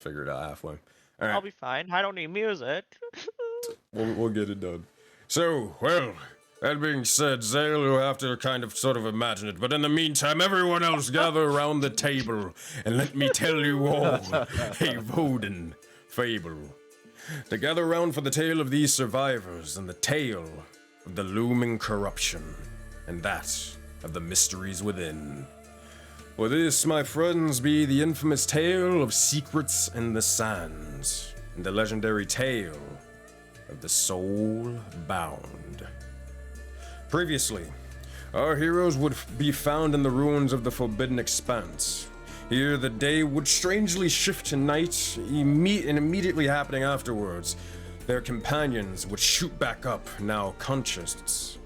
figure it out halfway. All right. I'll be fine. I don't need music. We'll get it done. So, well, that being said, Zale, you'll have to kind of sort of imagine it. But in the meantime, everyone else gather around the table and let me tell you all a Voden fable. To gather around for the tale of these survivors and the tale of the looming corruption and that of the mysteries within. For this, my friends, be the infamous tale of secrets in the sands and the legendary tale of the Soulbound. Previously, our heroes would be found in the ruins of the Forbidden Expanse. Here, the day would strangely shift to night, and immediately happening afterwards, their companions would shoot back up, now conscious.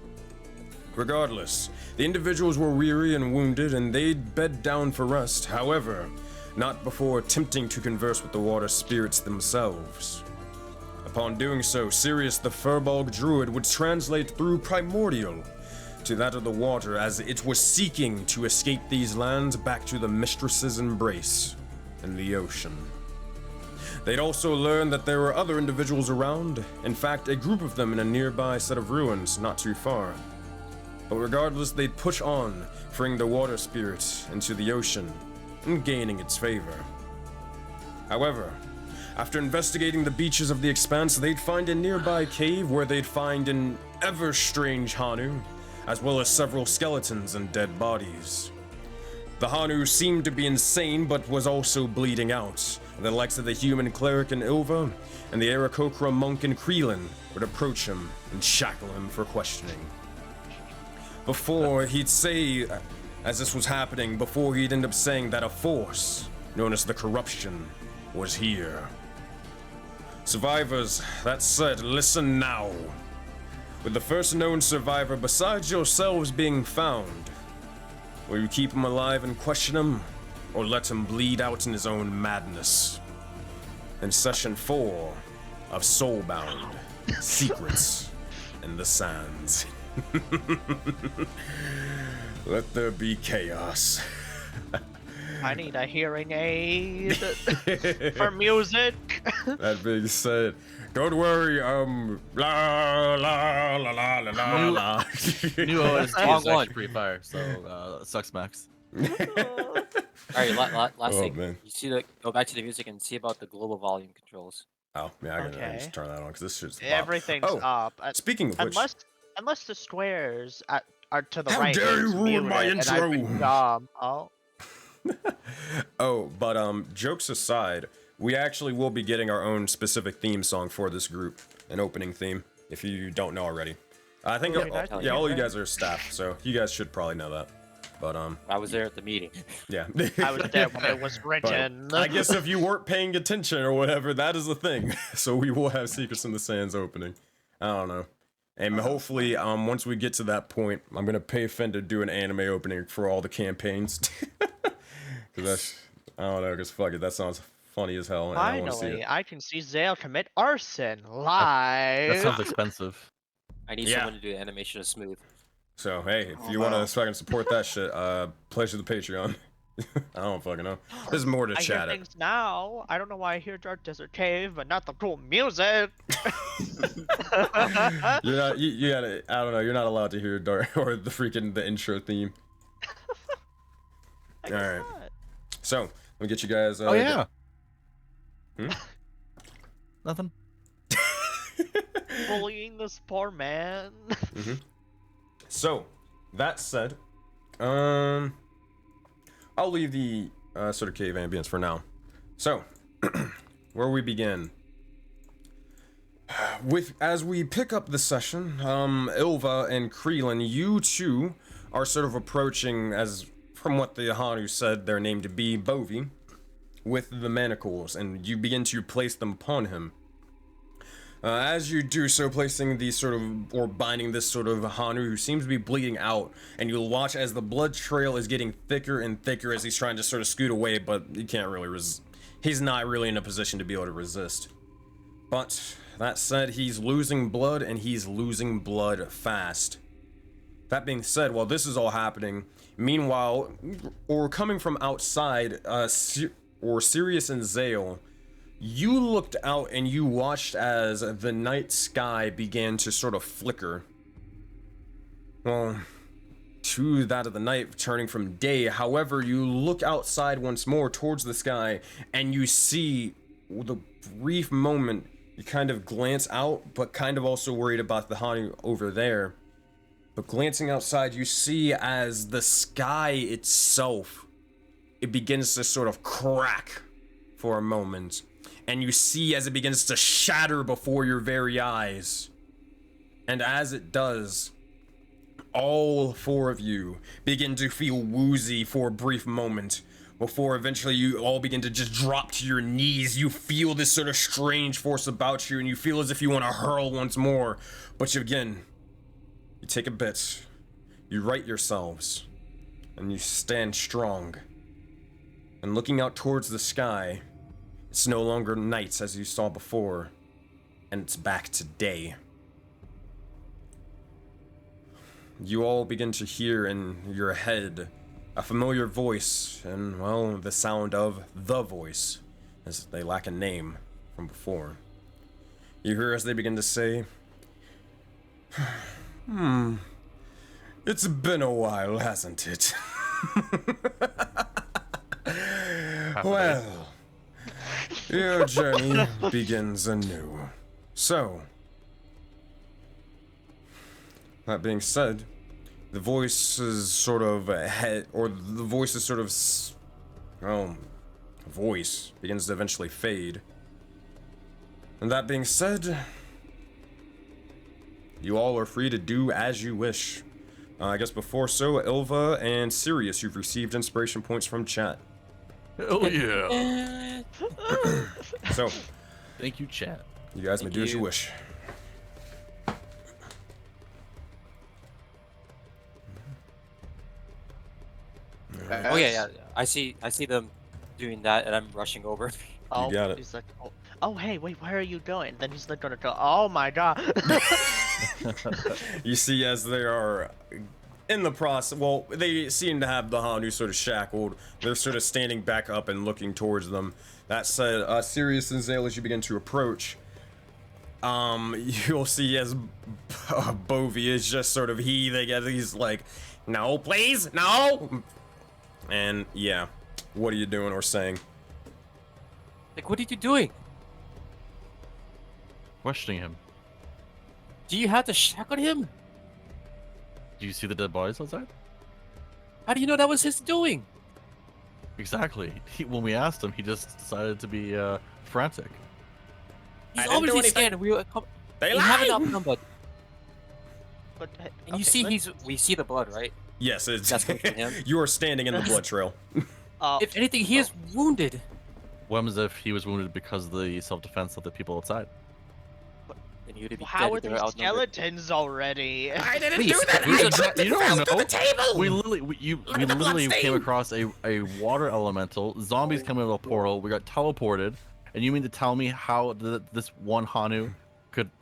Regardless, the individuals were weary and wounded, and they'd bed down for rest. However, not before attempting to converse with the water spirits themselves. Upon doing so, Sirius the Furbolg Druid would translate through Primordial to that of the water as it was seeking to escape these lands back to the Mistress's embrace in the ocean. They'd also learned that there were other individuals around, in fact, a group of them in a nearby set of ruins not too far. But regardless, they'd push on, freeing the water spirit into the ocean and gaining its favor. However, after investigating the beaches of the expanse, they'd find a nearby cave where they'd find an ever-strange Hanu, as well as several skeletons and dead bodies. The Hanu seemed to be insane, but was also bleeding out. The likes of the human cleric in Ilva and the Aarakocra monk in Kreelan would approach him and shackle him for questioning. Before he'd say, as this was happening, before he'd end up saying that a force, known as the Corruption, was here. Survivors, that said, listen now. With the first known survivor besides yourselves being found, will you keep him alive and question him, or let him bleed out in his own madness? In session 4 of Soulbound, Secrets in the Sands. Let there be chaos. I need a hearing aid for music. That being said, don't worry, la la la la la la la. New OST is actually pretty fire, so sucks max. Alright, last thing. Man. You see go back to the music and see about the global volume controls. Oh, yeah, I gotta Okay. just turn that on, because this shit's loud. Everything's up. Speaking of which... Unless the squares are to the How right. dare you ruin my and I've been intro? dumb. Oh. Oh, but jokes aside, we actually will be getting our own specific theme song for this group, an opening theme, if you don't know already. I think, all you guys are staff, so you guys should probably know that. But I was there at the meeting. Yeah. I was there when it was written. I guess if you weren't paying attention or whatever, that is the thing. So we will have Secrets in the Sands opening. I don't know. And hopefully, once we get to that point, I'm gonna pay Finn to do an anime opening for all the campaigns. Cause that's, I don't know, cause fuck it, that sounds funny as hell. And Finally, I can see Zale commit arson live. That sounds expensive. I need someone to do the animation of smooth. So hey, if you wanna fucking support that shit, pledge to the Patreon. I don't fucking know. There's more to chat. I hear things now. I don't know why I hear Dark Desert Cave, but not the cool music. You're not. You gotta. I don't know. You're not allowed to hear Dark or the intro theme. All right. Not. So let me get you guys. Oh yeah. Hmm? Nothing. Bullying this poor man. Mm-hmm. So that said, I'll leave the sort of cave ambience for now. So, where we begin. As we pick up the session, Ilva and Kreelan, you two are sort of approaching, as from what the Hanu said their name to be, Bovi, with the manacles, and you begin to place them upon him. As you do so, placing these sort of, or binding this sort of Hanu who seems to be bleeding out, and you'll watch as the blood trail is getting thicker and thicker as he's trying to sort of scoot away, but he can't really he's not really in a position to be able to resist. But, that said, he's losing blood, and he's losing blood fast. That being said, while this is all happening, meanwhile, or coming from outside, Sirius and Zale You looked out and you watched as the night sky began to sort of flicker. Well, to that of the night turning from day. However, you look outside once more towards the sky and you see the brief moment you kind of glance out, but kind of also worried about the Hanu over there. But glancing outside, you see as the sky itself, it begins to sort of crack for a moment. And you see as it begins to shatter before your very eyes. And as it does, all four of you begin to feel woozy for a brief moment before eventually you all begin to just drop to your knees. You feel this sort of strange force about you and you feel as if you want to hurl once more. But you take a bit, you right yourselves, and you stand strong. And looking out towards the sky, it's no longer night as you saw before, and it's back to day. You all begin to hear in your head a familiar voice, and, well, the sound of the voice, as they lack a name from before. You hear as they begin to say, it's been a while, hasn't it? Well, your journey begins anew. So, that being said, the voice is sort of voice begins to eventually fade. And that being said, you all are free to do as you wish. I guess before so, Ilva and Sirius, you've received inspiration points from chat. Oh yeah. So, Thank you, chat. you guys may do as you wish. Oh yeah. I see them doing that, and I'm rushing over. Oh, got it. he's like, oh, hey, wait, where are you going? Then he's like gonna go, oh my god. You see as they are in the process, well, they seem to have the Hanu sort of shackled. They're sort of standing back up and looking towards them. That said, Sirius and Zale, as you begin to approach, you'll see as Bovie is just sort of he's like, no, please, no! And yeah, what are you doing or saying? Like, what are you doing? Questioning him. Do you have to shackle him? Do you see the dead bodies outside? How do you know that was his doing? Exactly. When we asked him, he just decided to be frantic. He's I didn't do obviously anything. scared. They We have lied! it outnumbered. But, And you see, we see the blood, right? Yes, it's That's coming from him. you are standing in the blood trail. If anything, he is wounded. What happens if he was wounded because of the self-defense of the people outside? Then he would be how dead are if they these were outnumbered. skeletons already? I didn't Please, do that. please, I tripped you and fell don't through know. the table. We literally came across a water elemental, zombies coming out of a portal. We got teleported, and you mean to tell me how this one Hanu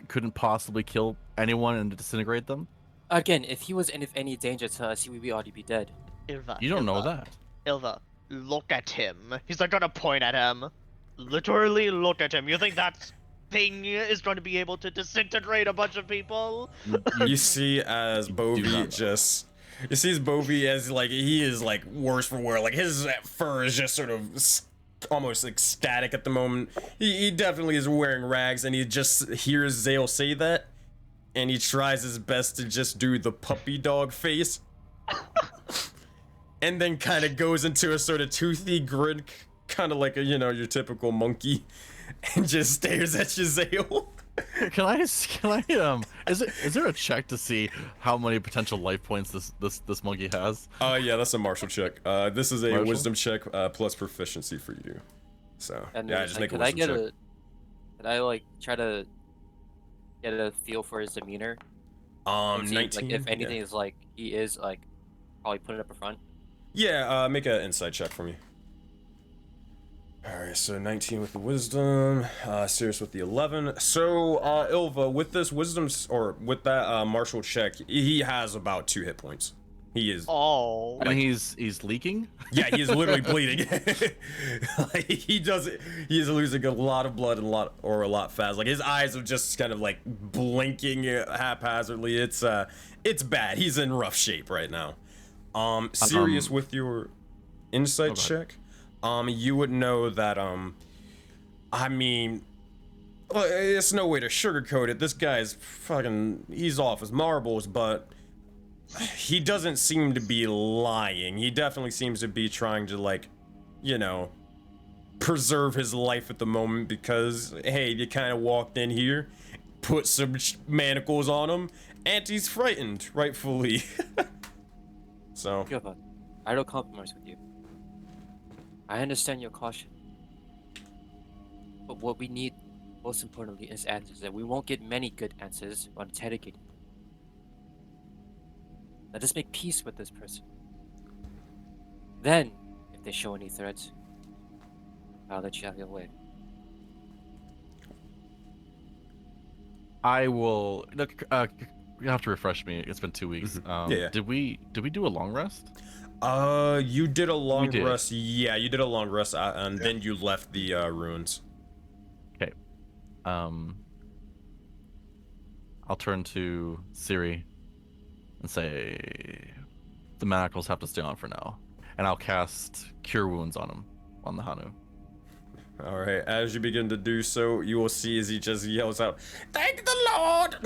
couldn't possibly kill anyone and disintegrate them? Again, if he was in any danger to us, he would already be dead. Ilva, You don't know Ilva, that. Ilva, look at him. He's like gonna point at him. Literally look at him. You think that thing is going to be able to disintegrate a bunch of people? You see as Bovie just... You see as Bovie as, like, he is, like, worse for wear. Like, his fur is just sort of almost ecstatic at the moment. He definitely is wearing rags, and he just hears Zale say that, and he tries his best to just do the puppy dog face. And then kind of goes into a sort of toothy grin, kind of like a, your typical monkey, and just stares at you, Zale. Can I is there a check to see how many potential life points this monkey has? Yeah, that's a martial check. This is a Martial? wisdom check plus proficiency for you. So And yeah, just make a could I wisdom get check. Could I like try to get a feel for his demeanor? And see, 19. Like if anything is like he is like probably put it up in front. Yeah, make an insight check for me. Alright, so 19 with the wisdom, Sirius with the 11. So, Ilva, with this wisdom, or with that martial check, he has about 2 hit points. He is. Oh. And he's leaking. Yeah, he is literally bleeding. Like, he is losing a lot of blood and a lot fast. Like his eyes are just kind of like blinking haphazardly. It's bad. He's in rough shape right now. Serious with your insight check. You would know that I mean, it's no way to sugarcoat it. This guy's he's off his marbles, but he doesn't seem to be lying. He definitely seems to be trying to, like, you know, preserve his life at the moment because, hey, you kind of walked in here, put some manacles on him, and he's frightened, rightfully. So. I don't compromise with you. I understand your caution. But what we need, most importantly, is answers, and we won't get many good answers on interrogating. Let us make peace with this person. Then, if they show any threats, I'll let you have your way. I will. Look, you have to refresh me. It's been 2 weeks. Yeah. Did we do a long rest? You did a long did. rest. Yeah, you did a long rest, and then you left the ruins. Okay. I'll turn to Siri and say the manacles have to stay on for now, and I'll cast Cure Wounds on him, on the Hanu. All right. As you begin to do so, you will see as he just yells out, "Thank the Lord!"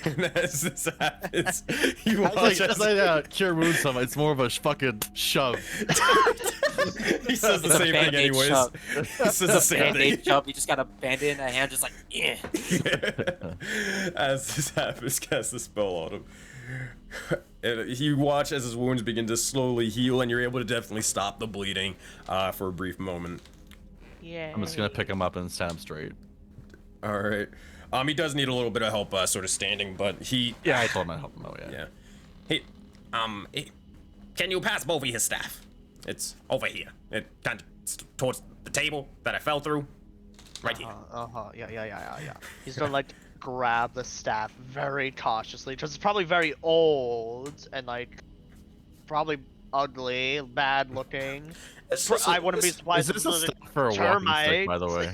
And as this happens, you watch as Cure Wounds him. It's more of a fucking shove. he says the same thing anyways. He says the same thing. Band-aid shove. You just got a bandit in a hand, just like, yeah. As this happens, cast the spell on him. And you watch as his wounds begin to slowly heal, and you're able to definitely stop the bleeding for a brief moment. Yeah. I'm just gonna pick him up and stand him straight. All right. He does need a little bit of help, sort of standing, but he. Yeah, I told him I'd help him out. Yeah. Hey, can you pass Bovey his staff? It's over here. It kind of towards the table that I fell through. Right here. Yeah. He's gonna like grab the staff very cautiously, because it's probably very old and like probably ugly, bad looking. I wouldn't be surprised. Is this a staff for a walking stick, by the way?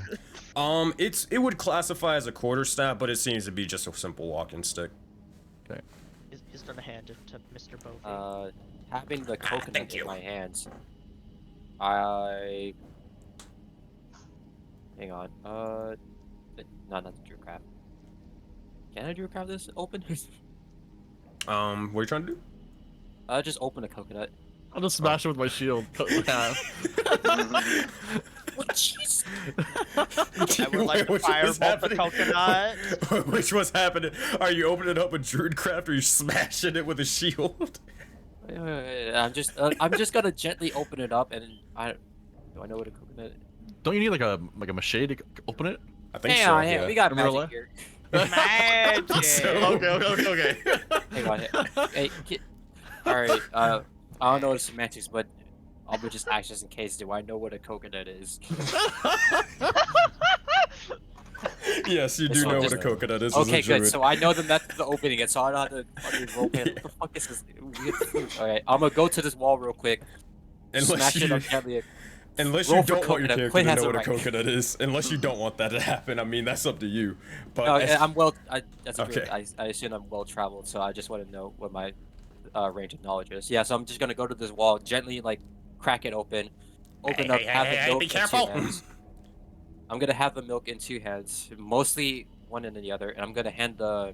It would classify as a quarterstaff, but it seems to be just a simple walking stick. Okay. He's gonna hand it to Mr. Bovey. Having the coconut thank in you. my hands, hang on. No, not the Drew Craft. Can I Drew Craft this open? What are you trying to do? Just open a coconut. I'll just smash him with my shield. What? Jeez. I would like to Which was fireball the happening? coconut. Which was happening? Are you opening it up with Druidcraft, or are you smashing it with a shield? I'm just gonna gently open it up, and do I know what a coconut? Don't you need like a machete to open it? I think Hang so. on, Yeah. we got Umbrella? magic here. Magic. Okay. Hang on. Hey, alright, I don't know the semantics, but I'll just ask just in case. Do I know what a coconut is? Yes, you This do one know what just- a coconut is. Okay, as a good. druid. So I know the method of opening it, so I don't have to fucking roleplay. What the fuck is this weird food? Alright, I'm gonna go to this wall real quick. Smash it up gently. Unless Roll you for don't want your coconut. character Quinn to has know it what a right. coconut is, unless you don't want that to happen, I mean, that's up to you. But No, as- I'm well. That's Okay. good. I assume I'm well traveled, so I just want to know what my range of knowledge is. Yeah, so I'm just gonna go to this wall, gently like crack it open, open up, have the milk be in careful. 2 hands. I'm gonna have the milk in 2 hands, mostly one in the other, and I'm gonna hand the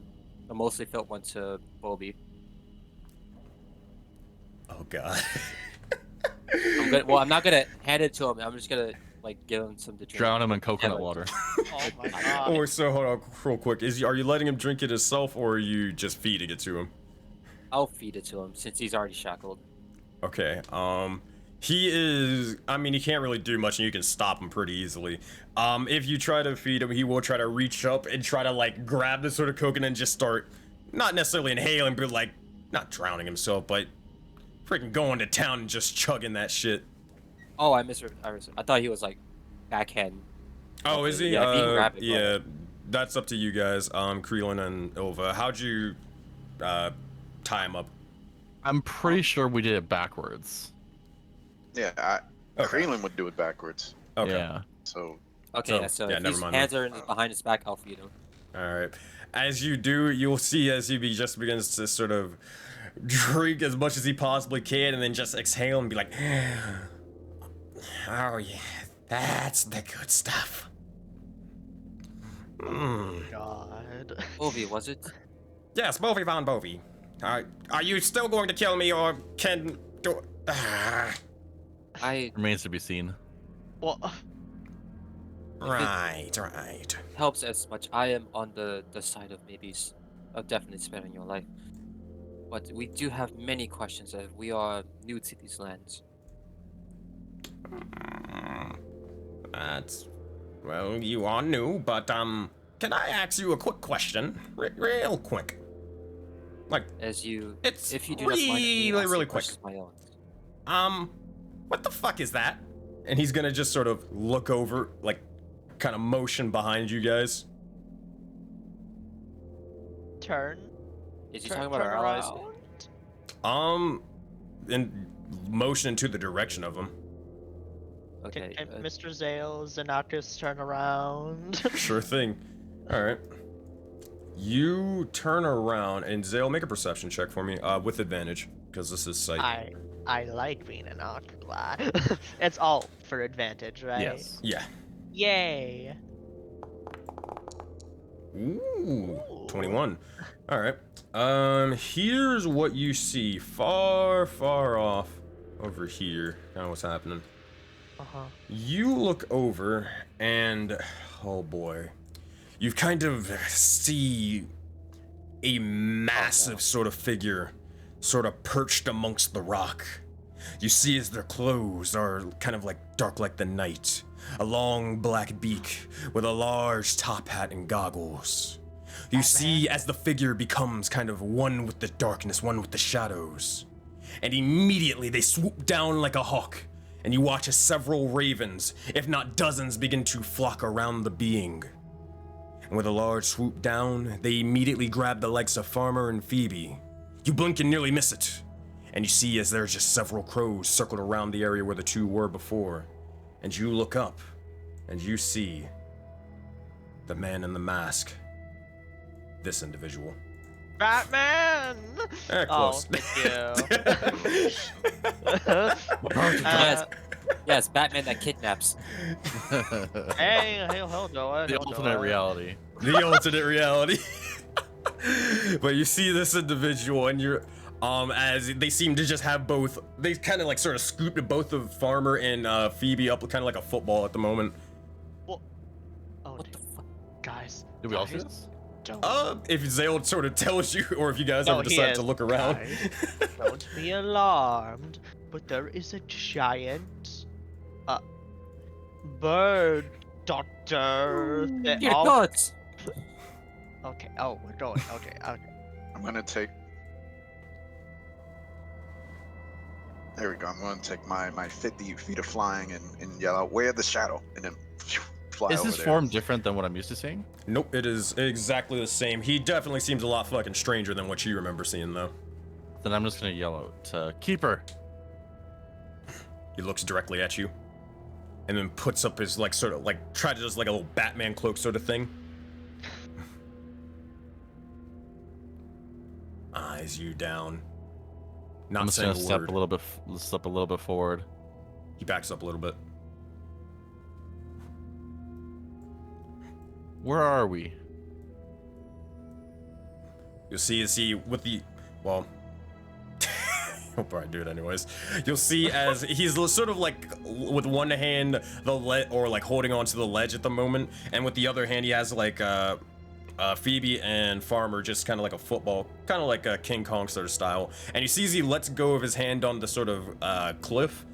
mostly filled one to Bobby. Oh god. I'm not gonna hand it to him. I'm just gonna like give him some to drink. Drown him in coconut Yeah, water. Oh my god. Or so hold on, real quick. Are you letting him drink it himself, or are you just feeding it to him? I'll feed it to him since he's already shackled. Okay. He is. I mean, he can't really do much, and you can stop him pretty easily. If you try to feed him, he will try to reach up and try to like grab this sort of coconut and just start, not necessarily inhaling, but like not drowning himself, but freaking going to town and just chugging that shit. Oh, I misheard. I thought he was like backhand. Oh, is he? Yeah, if he can grab it, go yeah, that's up to you guys. Kreelin and Ilva. How'd you tie him up. I'm pretty sure we did it backwards. Yeah, Okay. Krelin would do it backwards. Okay. Yeah. So Okay, So, yeah, so yeah, if never his mind hands then. are behind his back, I'll feed him. All right. As you do, you'll see as he just begins to sort of drink as much as he possibly can, and then just exhale and be like, "Oh yeah, that's the good stuff." God. Ovi, was it? Yes, Bovie Von Bovie. Are you still going to kill me, or can do? I Remains to be seen. Well, Right. helps as much. I am on the side of maybe of definitely sparing your life. But we do have many questions as we are new to these lands. That's well, you are new, but can I ask you a quick question, real quick? Like, As you, it's if you do not mind me really, asking really quick. questions my own. What the fuck is that? And he's gonna just sort of look over, like, kind of motion behind you guys. turn. Is he turn, talking about our turn allies? around. And motion into the direction of him. Okay. Can Mr. Zale, Xenakis turn around? Sure thing. All right. You turn around and Zale, make a perception check for me, with advantage, because this is sight. I like being an octopus. It's all for advantage, right? Yes. Yeah. Yay. Ooh, 21. All right. Here's what you see far, far off over here. Kind of what's happening. Uh-huh. You look over and, oh boy, you kind of see a massive sort of figure sort of perched amongst the rock. You see as their clothes are kind of like dark like the night. A long black beak with a large top hat and goggles. You see as the figure becomes kind of one with the darkness, one with the shadows. And immediately they swoop down like a hawk, and you watch as several ravens, if not dozens, begin to flock around the being. And with a large swoop down, they immediately grab the legs of Farmer and Phoebe. You blink and nearly miss it, and you see as there's just several crows circled around the area where the two were before. And you look up, and you see the man in the mask. This individual. Batman! Close. Thank you. Yes, Batman that kidnaps. Hey, he'll do it. The alternate reality. The alternate reality. But you see this individual, and you're as they seem to just have both. They kind of like sort of scooped both of Farmer and Phoebe up, kind of like a football at the moment. Well, oh, What the fuck? guys. Did we all see guys, this? Don't. If Zale sort of tells you, or if you guys No, ever he decide is, to look around. guys. Don't be alarmed, but there is a giant bird doctor. that Dear all- gods! Okay. Oh, we're going. Okay. Okay. I'm gonna take. There we go. I'm gonna take my 50 feet of flying and yell out, "Where the shadow?" and then fly Is over his there. form different than what I'm used to seeing? Nope, it is exactly the same. He definitely seems a lot fucking stranger than what you remember seeing, though. Then I'm just gonna yell out, Keeper. He looks directly at you, and then puts up his like sort of like try to just like a little Batman cloak sort of thing. Eyes you down. Not I'm just saying gonna a step word. a little bit forward. He backs up a little bit. Where are we? You'll see with the well. He'll probably do it anyways. You'll see as he's sort of like with one hand or like holding onto the ledge at the moment, and with the other hand he has like Phoebe and Farmer just kind of like a football, kind of like a King Kong sort of style. And you see as he lets go of his hand on the sort of cliff,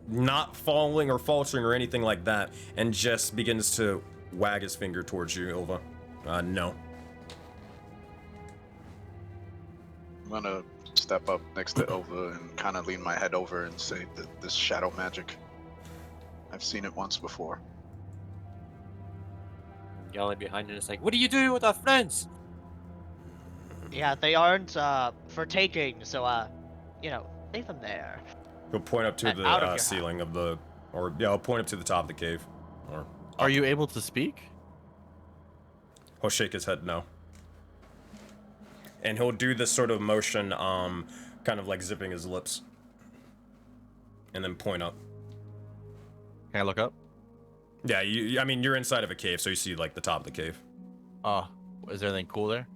not falling or faltering or anything like that, and just begins to wag his finger towards you, Ilva. No. I'm gonna step up next to Ilva and kind of lean my head over and say that this shadow magic. I've seen it once before. Yelling behind him, it's like, what are you doing with our friends? Yeah, they aren't for taking, so you know, leave them there. He'll point up to Out of the your ceiling of the, or yeah, I'll point up to the top of the cave. Or Are you able to speak? he'll shake his head no. And he'll do this sort of motion, kind of like zipping his lips. And then point up. Can I look up? Yeah, I mean, you're inside of a cave, so you see like the top of the cave. Is there anything cool there?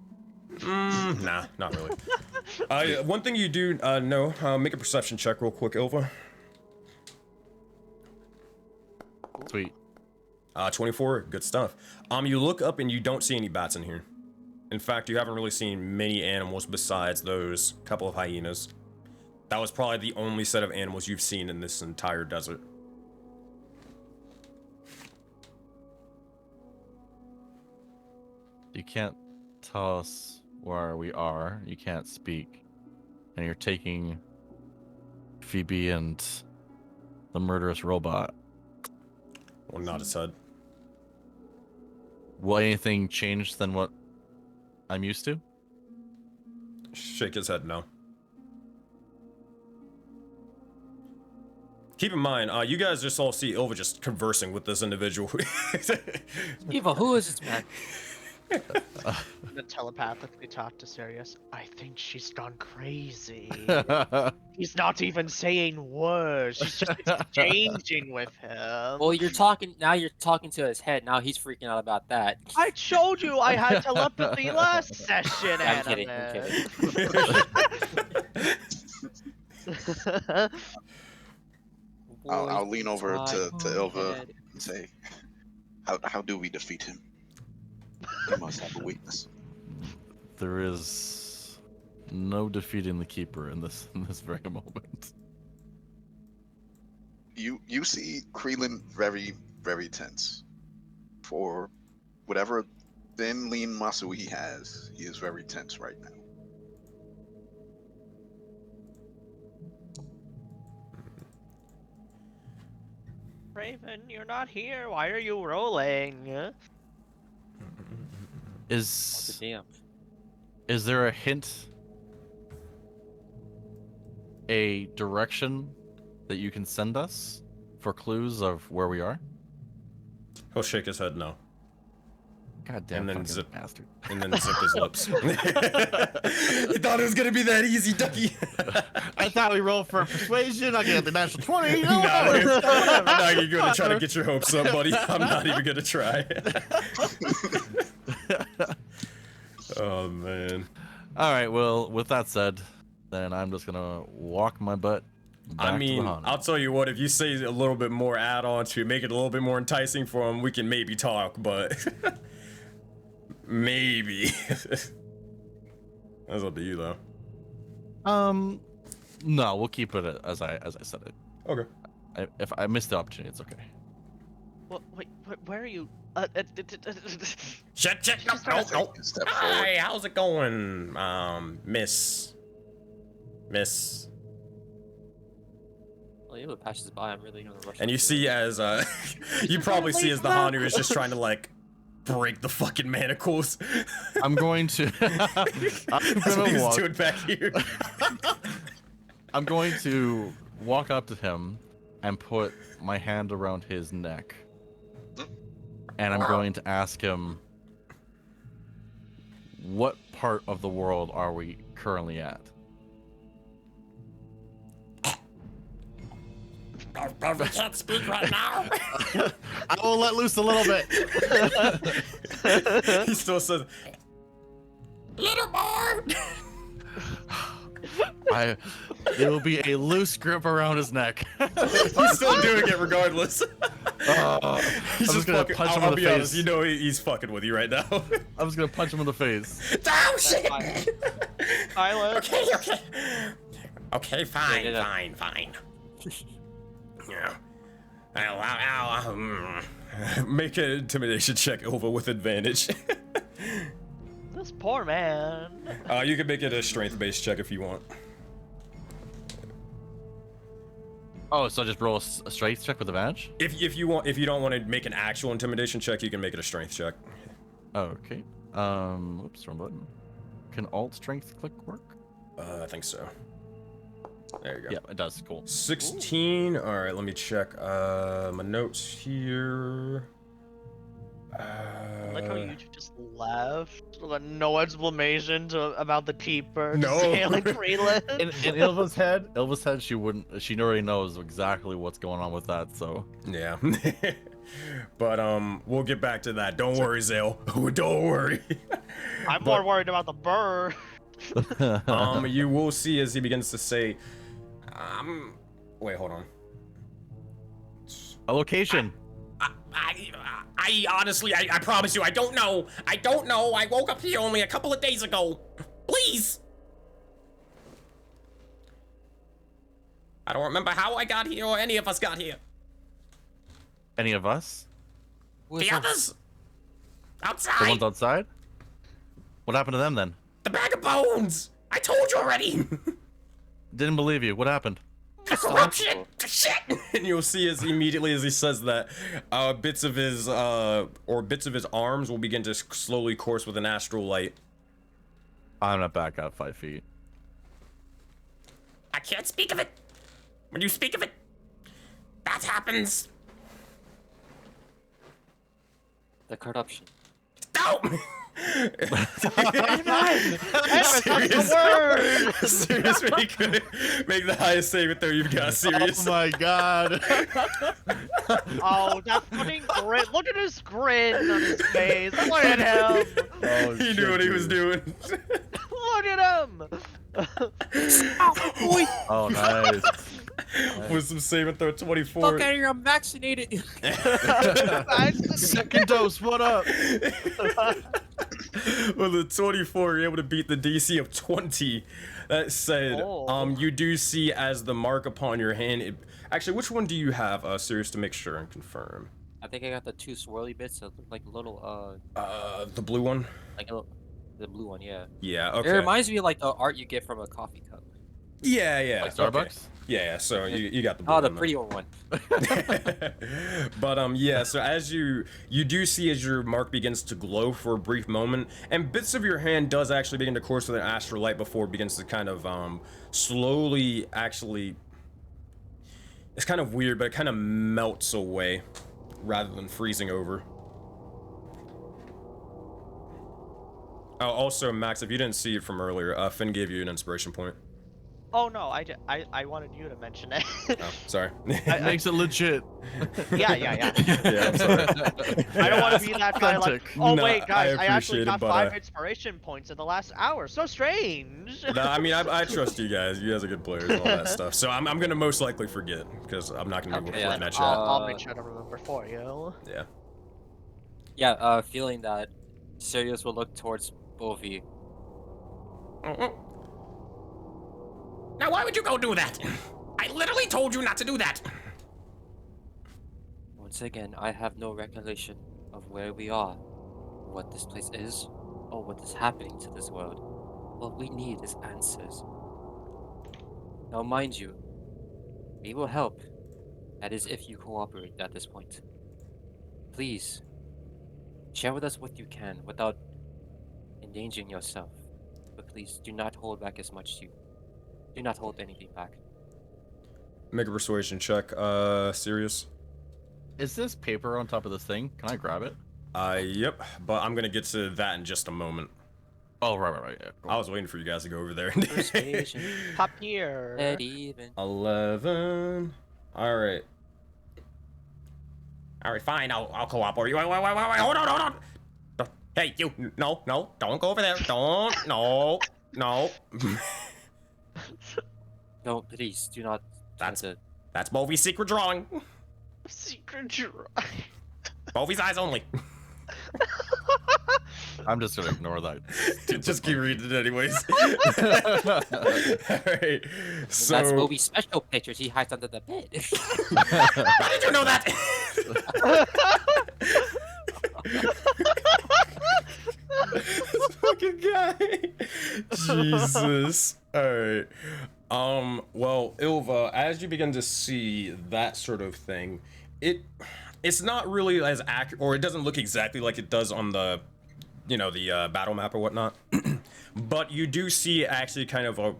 Nah, not really. One thing you do know, make a perception check real quick, Ilva. Sweet. 24, good stuff. You look up and you don't see any bats in here. In fact, you haven't really seen many animals besides those couple of hyenas. That was probably the only set of animals you've seen in this entire desert. You can't tell us where we are. You can't speak. And you're taking Phoebe and the murderous robot. Well, not his head. Will anything change than what I'm used to? Shake his head no. Keep in mind, you guys just all see Ilva just conversing with this individual. Eva, who is this man? The telepathically talk to Sirius. I think she's gone crazy. He's not even saying words. She's just exchanging with him. Well, you're talking to his head. Now he's freaking out about that. I told you I had telepathy last session, I'm kidding. I'll lean over to Ilva head. and say, how do we defeat him? He must have a weakness. There is no defeating the keeper in this very moment. You see Kreelin very, very tense. For whatever thin, lean muscle he has, he is very tense right now. Raven, you're not here. Why are you rolling? Is Damn. there a hint, a direction that you can send us for clues of where we are? He'll shake his head no. God damn, And then fucking zip- bastard. And then zip his lips. You thought it was gonna be that easy, ducky. I thought we rolled for persuasion. I get the natural 20. No, you're gonna try to get your hopes up, buddy. I'm not even gonna try. Oh man. All right. Well, with that said, then I'm just gonna walk my butt back I to mean, the Hana. I'll tell you what, if you say a little bit more add-on to make it a little bit more enticing for him, we can maybe talk, but maybe. That's up to you though. No, we'll keep it as I said it. Okay. If I missed the opportunity, it's okay. Wait, where are you? Shut. No. Take a step forward. Hi, how's it going, Miss? Well, Eva passes by. I'm really gonna rush. And up you to see her. as you probably see as the Hanu is just trying to like break the fucking manacles. I'm going to. I'm That's what gonna he's walk. doing back here. I'm going to walk up to him and put my hand around his neck, and I'm going to ask him, "What part of the world are we currently at?" We can't speak right now. I will let loose a little bit. He still says, "Little more." It will be a loose grip around his neck. He's still doing it regardless. He's I'm just gonna fucking, punch him I'll in the be honest, face. you know he's fucking with you right now. I'm just gonna punch him in the face. Oh shit! Silence. Okay, fine. Yeah. Yeah. Make an intimidation check over with advantage. This poor man. You can make it a strength-based check if you want. Oh, so just roll a strength check with advantage? If you don't want to make an actual intimidation check, you can make it a strength check. Okay. Oops, wrong button. Can alt strength click work? I think so. There you go. Yeah, it does. Cool. 16. All right, let me check my notes here. I like how you just left with no explanation about the keeper. No. Just hailing Freeland. In Ilva's head, she wouldn't. She already knows exactly what's going on with that. So Yeah. But we'll get back to that. Don't worry, Zale. Don't worry. I'm more worried about the bird. You will see as he begins to say, wait, hold on. a location. I honestly, I promise you, I don't know. I woke up here only a couple of days ago. Please. I don't remember how I got here or any of us got here. Any of us? The others? The Outside. ones outside? What happened to them then? The bag of bones. I told you already. Didn't believe you. What happened? The corruption. Shit. And you'll see as immediately as he says that, bits of his arms will begin to slowly course with an astral light. I'm not back out 5 feet. I can't speak of it. When you speak of it, that happens. The corruption. No. That's the word. Serious, when you could make the highest saving throw you've got. Serious. Oh my god. Oh, that fucking grin. Look at his grin on his face. Look at him. Oh, He knew what he was doing. Look at him. Oh, nice. With some saving throw 24. Fuck out of here, I'm vaccinated. Second dose, what up? With a 24, you're able to beat the DC of 20. That said, you do see as the mark upon your hand. Actually, which one do you have, Sirius, to make sure and confirm? I think I got the 2 swirly bits that look like little, The blue one? like the blue one, yeah. Yeah, okay. It reminds me of like the art you get from a coffee cup. Yeah. Like Starbucks? Okay. Yeah, so you got the blue Oh, the one, prettier one. But yeah, so as you do see as your mark begins to glow for a brief moment, and bits of your hand does actually begin to course with an astral light before it begins to kind of slowly actually, it's kind of weird, but it kind of melts away rather than freezing over. Oh, also Max, if you didn't see it from earlier, Finn gave you an inspiration point. Oh no, I wanted you to mention it. Oh, sorry. It makes it legit. Yeah. Yeah, I'm sorry. I don't want to be that guy like, Authentic. oh No, wait, guys, I actually appreciate it, got but, 5 inspiration points in the last hour. So strange. No, I mean, I trust you guys. You guys are good players and all that stuff. So I'm gonna most likely forget, because I'm not gonna be able to Okay, find that chat. I'll make sure to remember for you. Yeah. Yeah, feeling that Sirius will look towards both of you. Now, why would you go do that? I literally told you not to do that. Once again, I have no recollection of where we are, what this place is, or what is happening to this world. What we need is answers. Now, mind you, we will help. That is if you cooperate at this point. Please, share with us what you can without endangering yourself. But please, do not hold back as much as you. Do not hold anything back. Make a persuasion check, Sirius. Is this paper on top of this thing? Can I grab it? Yep, but I'm gonna get to that in just a moment. Oh, right. Yeah, cool. I was waiting for you guys to go over there. Persuasion. Pop here. Dead even. 11. Alright. Alright, fine, I'll cooperate. Wait, hold on. Hey, you, no, don't go over there. No. No, please, do not. That's Bovi's secret drawing. Secret drawing. Bovi's eyes only. I'm just gonna ignore that. Just keep reading it anyways. Alright, so... That's Bobby's special pictures he hides under the bed. How did you know that? This fucking guy. Jesus. Alright. Well, Ilva, as you begin to see that sort of thing, it's not really as accurate, or it doesn't look exactly like it does on the you know, the battle map or whatnot. But you do see actually kind of a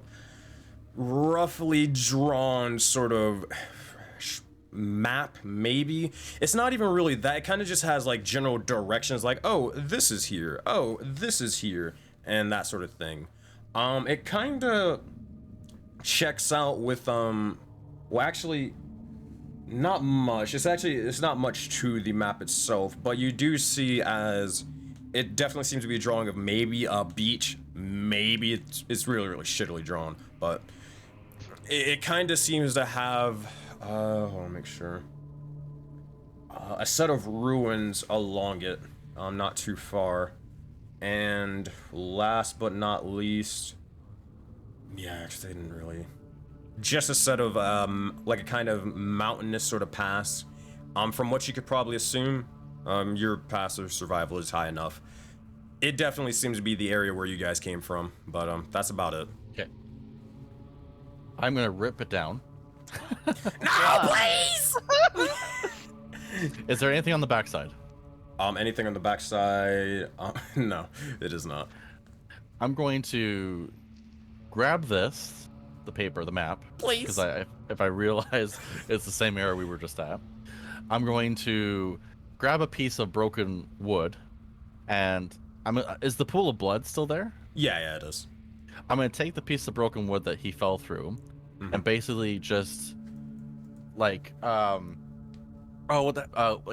roughly drawn sort of map, maybe. It's not even really that. It kind of just has like general directions, like, oh, this is here, oh, this is here, and that sort of thing. It kind of checks out with well, actually not much. It's not much to the map itself, but you do see, as it definitely seems to be a drawing of maybe a beach. Maybe it's really shittily drawn, but it kind of seems to have I'll make sure, a set of ruins along it, not too far. And last but not least, yeah, actually, they didn't really. Just a set of like a kind of mountainous sort of pass. From what you could probably assume, your passive survival is high enough. It definitely seems to be the area where you guys came from, but that's about it. Okay. I'm gonna rip it down. No, please! Is there anything on the backside? Anything on the backside? No, it is not. I'm going to grab this, the paper, the map, Please. because if I realize it's the same area we were just at, I'm going to grab a piece of broken wood, and is the pool of blood still there? Yeah, it is. I'm gonna take the piece of broken wood that he fell through, and basically just like like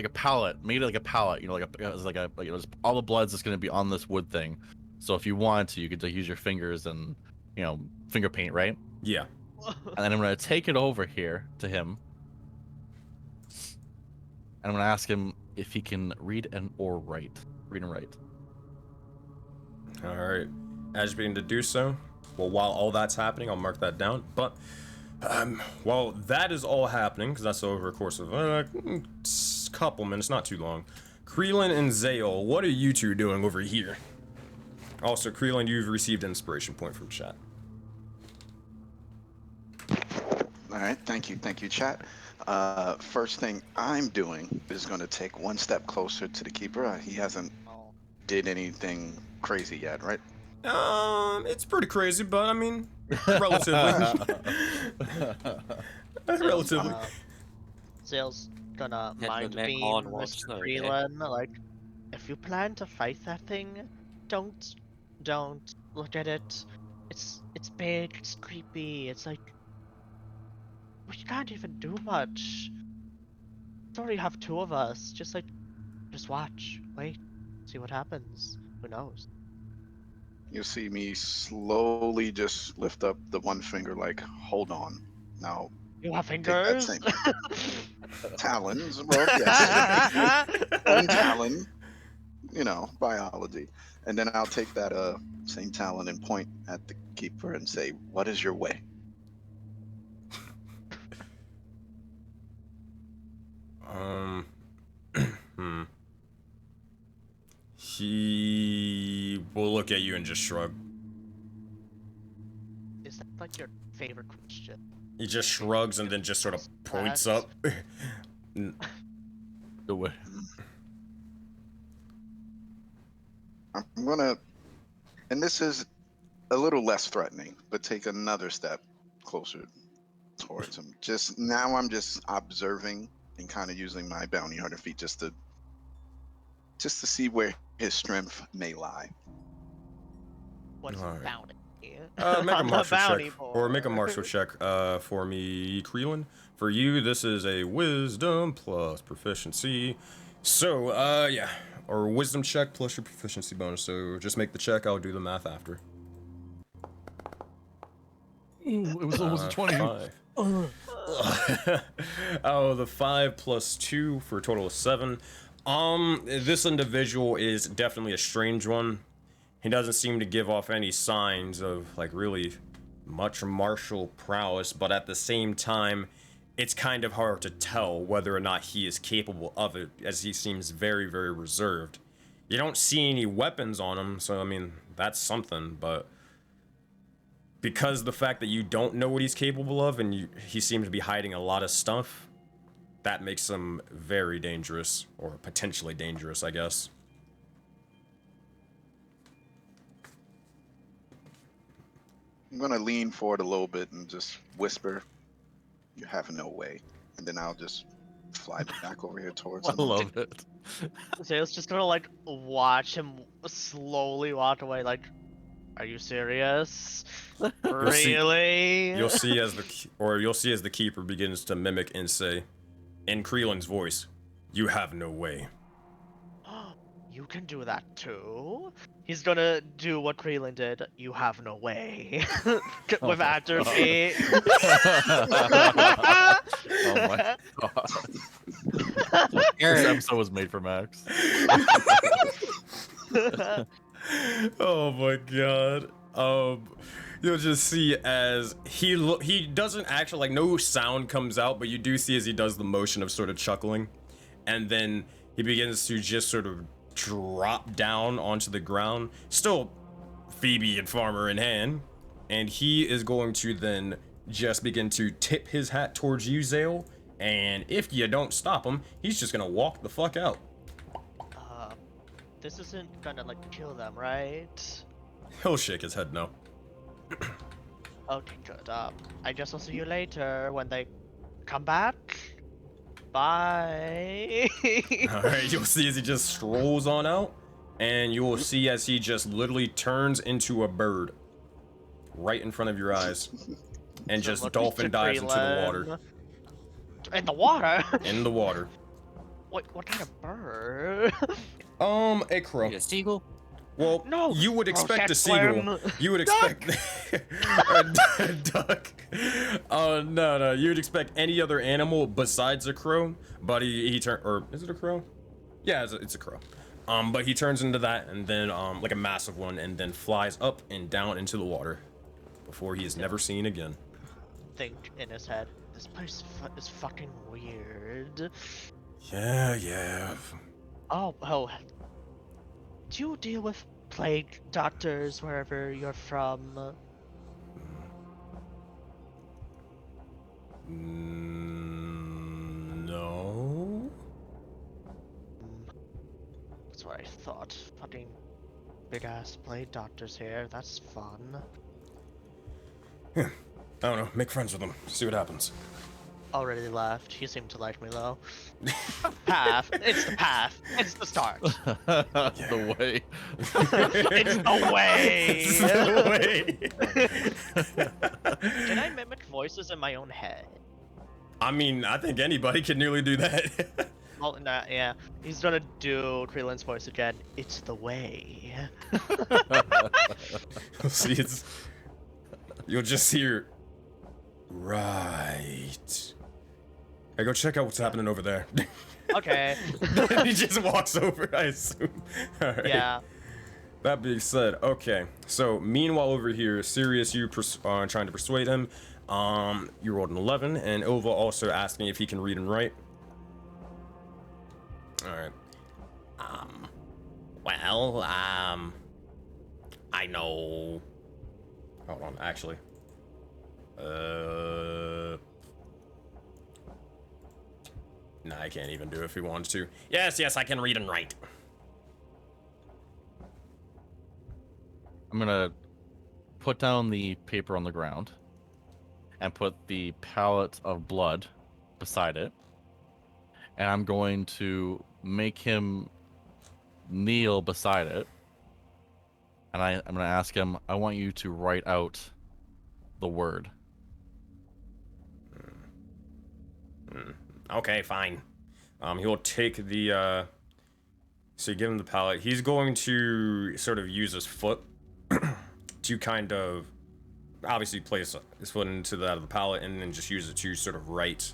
a pallet, made it like a pallet, you know, just all the blood's just gonna be on this wood thing. So if you want to, you could just use your fingers and, you know, finger paint, right? Yeah. And then I'm gonna take it over here to him, and I'm gonna ask him if he can read and write. All right. As you begin to do so, well, while all that's happening, I'll mark that down. But while that is all happening, because that's over a course of a couple minutes, not too long. Creelan and Zale, what are you two doing over here? Also, Creelan, you've received an inspiration point from chat. All right, thank you, chat. First thing I'm doing is going to take one step closer to the keeper. He hasn't did anything crazy yet, right? It's pretty crazy, but I mean, relatively. Relatively. Zale's gonna Head mind the neck beam on, watch Mr. snow, Freeland, like, if you plan to fight that thing, don't look at it. It's big, it's creepy, it's like, we can't even do much. We already have two of us. Just watch, wait, see what happens. Who knows? You see me slowly just lift up the one finger, like, hold on. Now, You have take that fingers? same talons. Well, yes. One talon, you know, biology. And then I'll take that same talon and point at the keeper and say, what is your way? He will look at you and just shrug. Is that like your favorite question? He just shrugs and then just sort of points up. The way. I'm gonna, and this is a little less threatening, but take another step closer towards him. Just now, I'm just observing and kind of using my bounty hunter feet just to see where his strength may lie. What's All right. bounty? Make a I'm the martial bounty check, boy. or make a martial check for me, Creelan. For you, this is a wisdom plus proficiency. So, yeah, or wisdom check plus your proficiency bonus. So just make the check. I'll do the math after. Ooh, it was almost a 20. 5. Oh, the 5 plus 2 for a total of 7. This individual is definitely a strange one. He doesn't seem to give off any signs of, like, really much martial prowess, but at the same time, it's kind of hard to tell whether or not he is capable of it, as he seems very, very reserved. You don't see any weapons on him, so, I mean, that's something, but because the fact that you don't know what he's capable of, and he seems to be hiding a lot of stuff, that makes him very dangerous, or potentially dangerous, I guess. I'm gonna lean forward a little bit and just whisper, "You have no way," and then I'll just fly back over here towards I him. love it. Zale's just gonna like watch him slowly walk away. Like, are you serious? see- Really? You'll see as the keeper begins to mimic and say, in Creelan's voice, "You have no way." You can do that too. He's gonna do what Creelan did. You have no way. With accuracy. Oh my god. This episode was made for Max. Oh my god. You'll just see as he doesn't actually, like, no sound comes out, but you do see as he does the motion of sort of chuckling, and then he begins to just sort of drop down onto the ground, still Phoebe and Farmer in hand, and he is going to then just begin to tip his hat towards you, Zale, and if you don't stop him, he's just gonna walk the fuck out. This isn't gonna like kill them, right? He'll shake his head no. Okay, good. I guess I'll see you later when they come back. Bye. Alright, you'll see as he just strolls on out, and you will see as he just literally turns into a bird right in front of your eyes, and So just look dolphin to dives into the Creelan. water. In the water? In the water. What kind of bird? A crow. A seagull? Well, No, you would crows expect can't a seagull. swim. You would expect a duck. Oh no, you would expect any other animal besides a crow, but he turned, or is it a crow? Yeah, it's a crow. But he turns into that, and then like a massive one, and then flies up and down into the water before he is never seen again. Think in his head, this place is fucking weird. Yeah. Oh, do you deal with plague doctors wherever you're from? No. That's what I thought. Fucking big ass plague doctors here. That's fun. I don't know. Make friends with him. See what happens. Already left. He seemed to like me though. Path. It's the path. It's the start. The way. It's the way. It's the way. Can I mimic voices in my own head? I mean, I think anybody can nearly do that. Well, nah, yeah. He's gonna do Creelan's voice again. It's the way. See, you'll just hear, right. Hey, go check out what's happening over there. Okay. He just walks over, I assume. All right. Yeah. That being said, okay. So, meanwhile over here, Sirius, you trying to persuade him. You rolled an 11, and Ilva also asking if he can read and write. All right. Well, I know. Hold on, actually. Nah, I can't even do it if he wants to. Yes, I can read and write. I'm gonna put down the paper on the ground and put the pallet of blood beside it. And I'm going to make him kneel beside it. And I'm going to ask him, I want you to write out the word. Okay, fine. He'll take the, so you give him the pallet. He's going to sort of use his foot to kind of, obviously place his foot into that of the pallet and then just use it to sort of write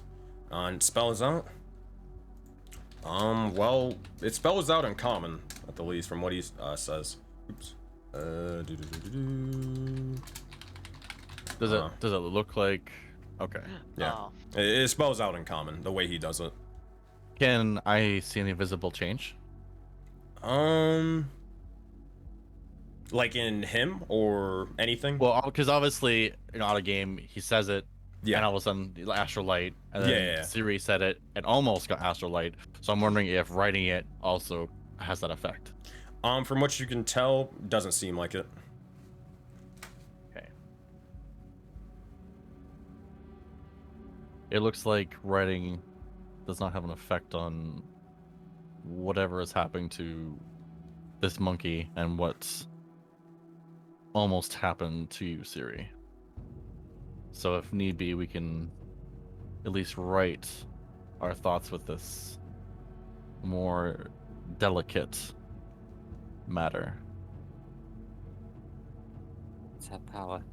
and spells out. Well, it spells out in common, at the least, from what he says. Oops. Does it look like? Okay. Yeah. Oh. It spells out in common, the way he does it. Can I see any visible change? Like in him or anything? Well, because obviously, out of game, he says it, Yeah. and all of a sudden, Astral Light, and then Yeah. Siri said it, and almost got Astral Light. So I'm wondering if writing it also has that effect. From what you can tell, doesn't seem like it. Okay. It looks like writing does not have an effect on whatever is happening to this monkey and what's almost happened to you, Siri. So if need be, we can at least write our thoughts with this more delicate matter. It's have power.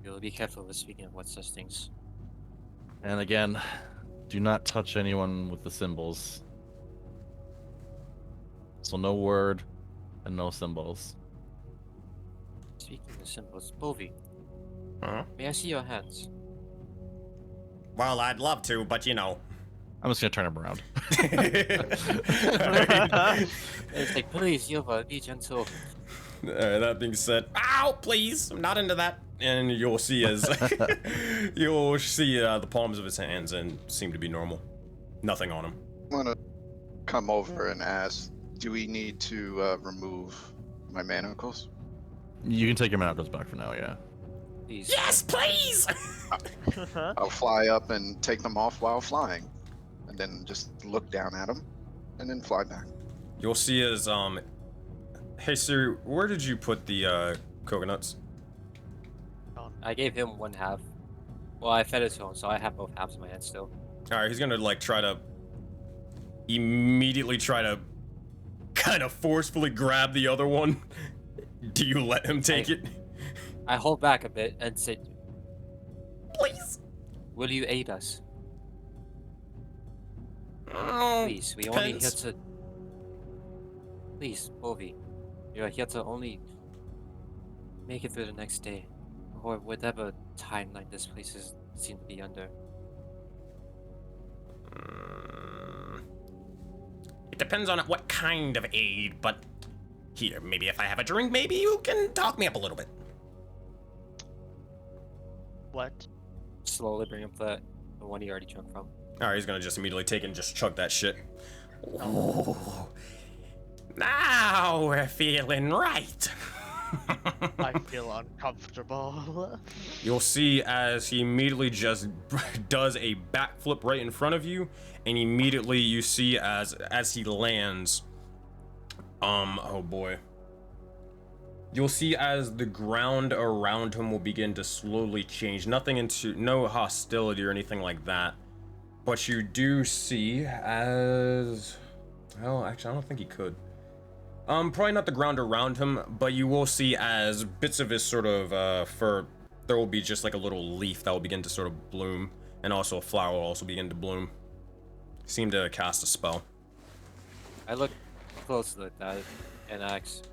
You'll be careful with speaking of what such things. And again, do not touch anyone with the symbols. So no word and no symbols. Speaking of symbols, Bovi, Huh? may I see your hands? Well, I'd love to, but you know. I'm just gonna turn him around. It's like, please, Yuva, be gentle. That being said, ow, please, I'm not into that. And you'll see as you'll see the palms of his hands and seem to be normal. Nothing on him. I'm gonna come over and ask, do we need to remove my manacles? You can take your manacles back for now, yeah. Please. Yes, please. I'll fly up and take them off while flying, and then just look down at them, and then fly back. You'll see as hey Siri, where did you put the coconuts? I gave him one half. Well, I fed it to him, so I have both halves in my hand still. All right, he's gonna like immediately try to kind of forcefully grab the other one. Do you let him take it? I hold back a bit and say, Please. will you aid us? Oh, Please, we only here depends. to... Please, Bovi, you're here to only make it through the next day, or whatever timeline this place is seem to be under. It depends on what kind of aid, but here, maybe if I have a drink, maybe you can talk me up a little bit. What? Slowly bring up the one he already drank from. Alright, he's gonna just immediately take it and just chug that shit. Oh. Now we're feeling right. I feel uncomfortable. You'll see as he immediately just does a backflip right in front of you, and immediately you see as he lands, oh boy. You'll see as the ground around him will begin to slowly change. No hostility or anything like that. But you do see as, well, actually I don't think he could. Probably not the ground around him, but you will see as bits of his sort of fur, there will be just like a little leaf that will begin to sort of bloom, and also a flower will also begin to bloom. Seem to cast a spell. I look closely at that and ask,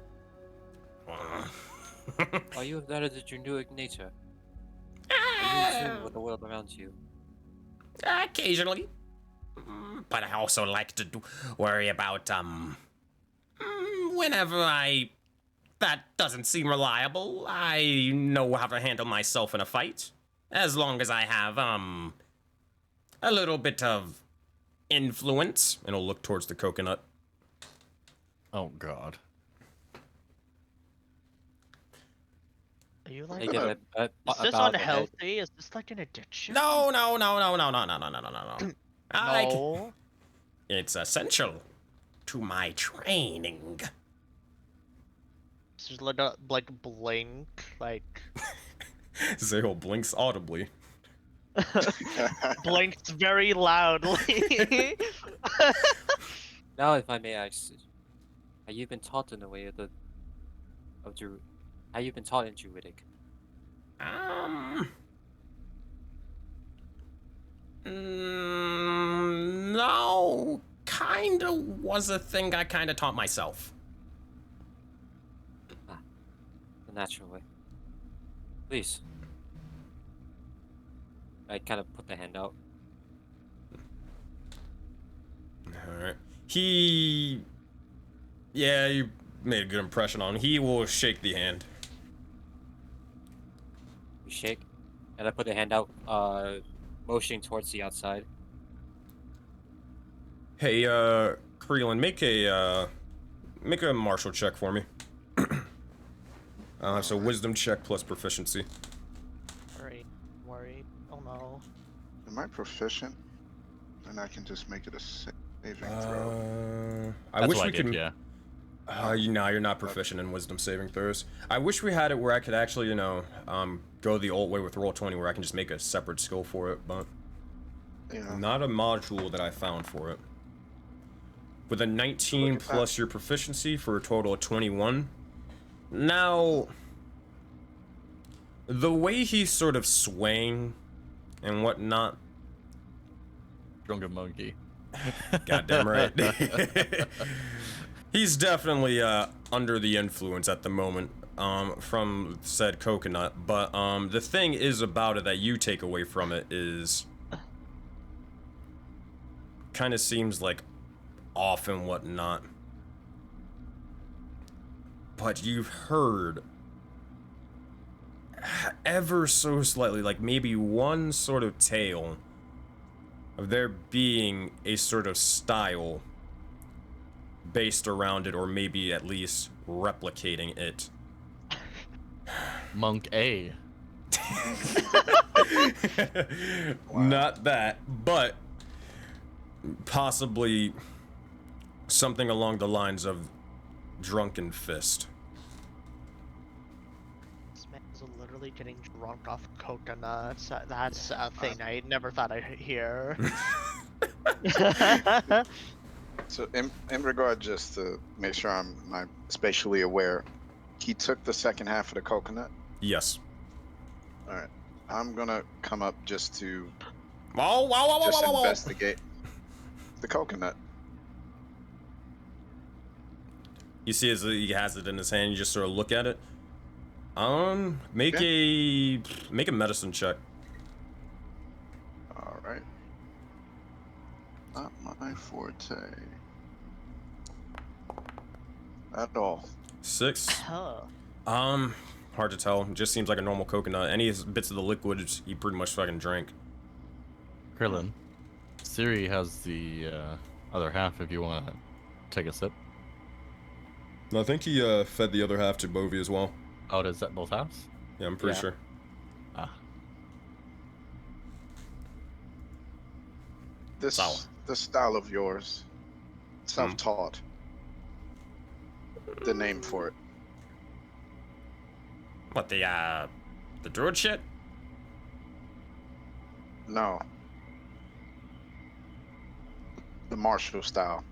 are you better than your new nature? Are you in tune with the world around you? Occasionally. But I also like to worry about, whenever that doesn't seem reliable, I know how to handle myself in a fight. As long as I have, a little bit of influence. And he'll look towards the coconut. Oh god. Are you like? They get Is this about the head. unhealthy? Is this like an addiction? No. No. It's essential to my training. It's just like a blink, like Zale blinks audibly. blinks very loudly. Now, if I may ask, have you been taught in a way have you been taught in Druidic? No, kinda was a thing I kinda taught myself. The natural way. Please. I kind of put the hand out. Alright. Yeah, you made a good impression on him. He will shake the hand. You shake, and I put the hand out, motioning towards the outside. Hey, Creelan, make a martial check for me. So wisdom check plus proficiency. Worried. Oh no. Am I proficient? Then I can just make it a saving throw. I That's wish what we I did, could. yeah. No, you're not proficient in wisdom saving throws. I wish we had it where I could actually, go the old way with Roll20 where I can just make a separate skill for it, but Yeah. not a module that I found for it. With a 19 Look at plus your proficiency for a total of 21. Now, the way he's sort of swaying and whatnot. Drunken monkey. Goddamn right. He's definitely under the influence at the moment from said coconut, but the thing is about it that you take away from it is kind of seems like off and whatnot. But you've heard ever so slightly, like maybe one sort of tale of there being a sort of style based around it, or maybe at least replicating it. Monk A. Not that, but possibly something along the lines of Drunken Fist. This man's literally getting drunk off coconuts. That's a thing I never thought I'd hear. So in regard, just to make sure I'm spatially aware, he took the second half of the coconut. Yes. All right. I'm gonna come up just to Whoa. investigate the coconut. You see as he has it in his hand, you just sort of look at it. Make a medicine check. All right. Not my forte. At all. 6. Huh. Hard to tell. It just seems like a normal coconut. Any bits of the liquid he pretty much fucking drank. Krillin. Siri has the other half if you want to take a sip. I think he fed the other half to Bovie as well. Oh, does that both halves? Yeah, I'm pretty Yeah. sure. Ah. This style of yours, self-taught. The name for it. What, the druid shit? No. The martial style.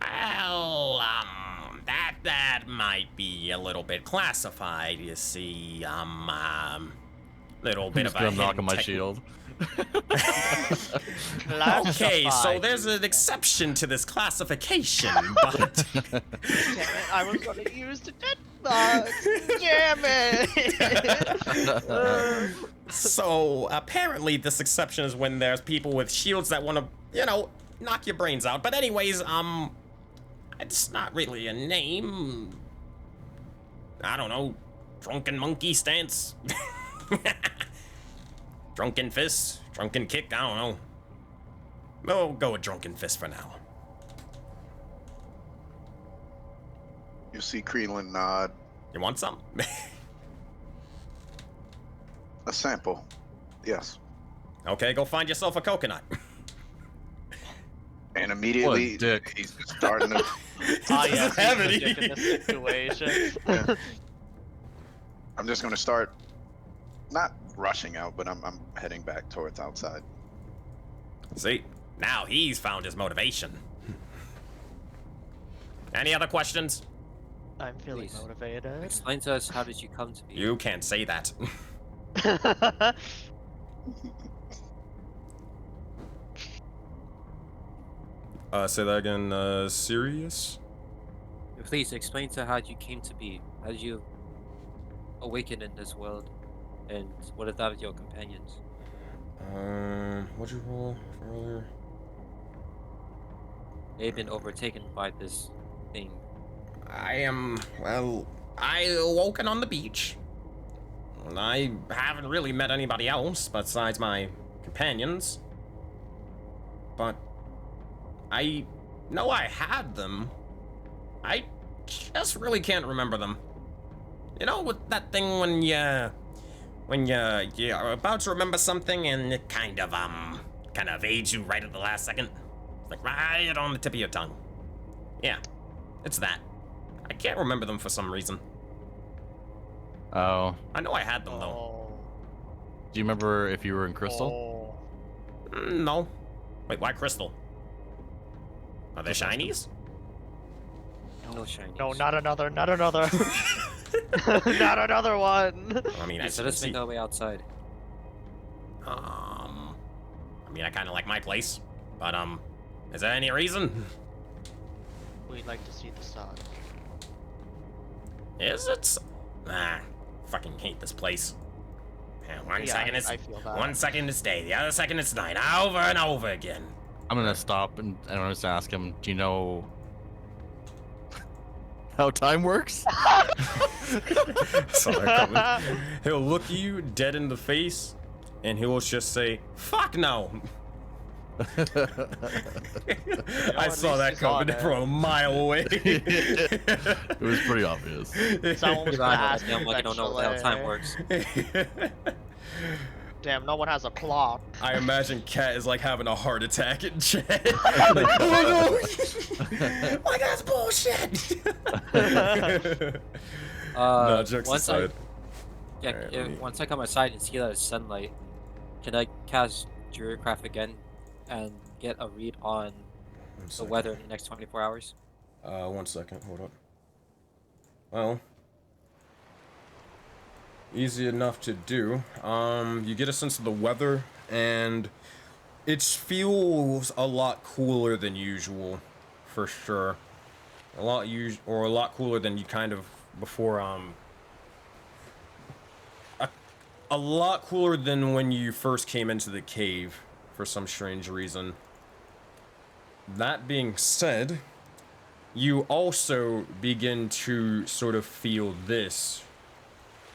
Well, that might be a little bit classified, you see. Little bit Just of a gonna knock hidden on my tech- shield. Okay, so Classified. there's an exception to this classification, but Damn it, I was gonna use the dead box. Damn it! so apparently this exception is when there's people with shields that want to, knock your brains out. But anyways, it's not really a name. I don't know, drunken monkey stance. Drunken fist, drunken kick, I don't know. We'll go with drunken fist for now. You see Creelan nod. You want some? A sample. Yes. Okay, go find yourself a coconut. And immediately dick. he's just starting to. Ah, yes, he's Heavy. the dick in this situation. I'm just gonna start, not rushing out, but I'm heading back towards outside. See, now he's found his motivation. Any other questions? I'm feeling Please. motivated. Explain to us, how did you come to be? You can't say that. Say that again, serious? Please explain to how you came to be. How did you awaken in this world? And what is that with your companions? What'd you roll for earlier? They've been overtaken by this thing. I awoken on the beach. And I haven't really met anybody else besides my companions. But I know I had them. I just really can't remember them. You know, with that thing when you when you're about to remember something and it kind of aids you right at the last second, like right on the tip of your tongue. Yeah, it's that. I can't remember them for some reason. Oh. I know I had them though. Do you remember if you were in Crystal? No. Wait, why crystal? Are they shinies? No shiny. No, not another. Not another one. I mean, So let's make our way outside. I mean, I kind of like my place, but is there any reason? We'd like to see the sun. Is it? Fucking hate this place. Yeah, I feel that. 1 second it's day, the other second it's night, over and over again. I'm gonna stop and I'm just ask him, do you know how time works? Sorry, he'll look you dead in the face, and he'll just say, "Fuck no." I saw that coming from a mile away. It was pretty obvious. Someone was gonna ask me I'm like, I don't know how time works. Damn, no one has a clock. I imagine Cat is like having a heart attack in chat. Like, oh no! Like, that's bullshit! No, jokes aside. Once I come outside and see that it's sunlight, can I cast Druidcraft again and get a read on the weather in the next 24 hours? 1 second, hold up. Well, easy enough to do. You get a sense of the weather, and it feels a lot cooler than usual, for sure. A lot cooler than you kind of before. A lot cooler than when you first came into the cave, for some strange reason. That being said, you also begin to sort of feel this.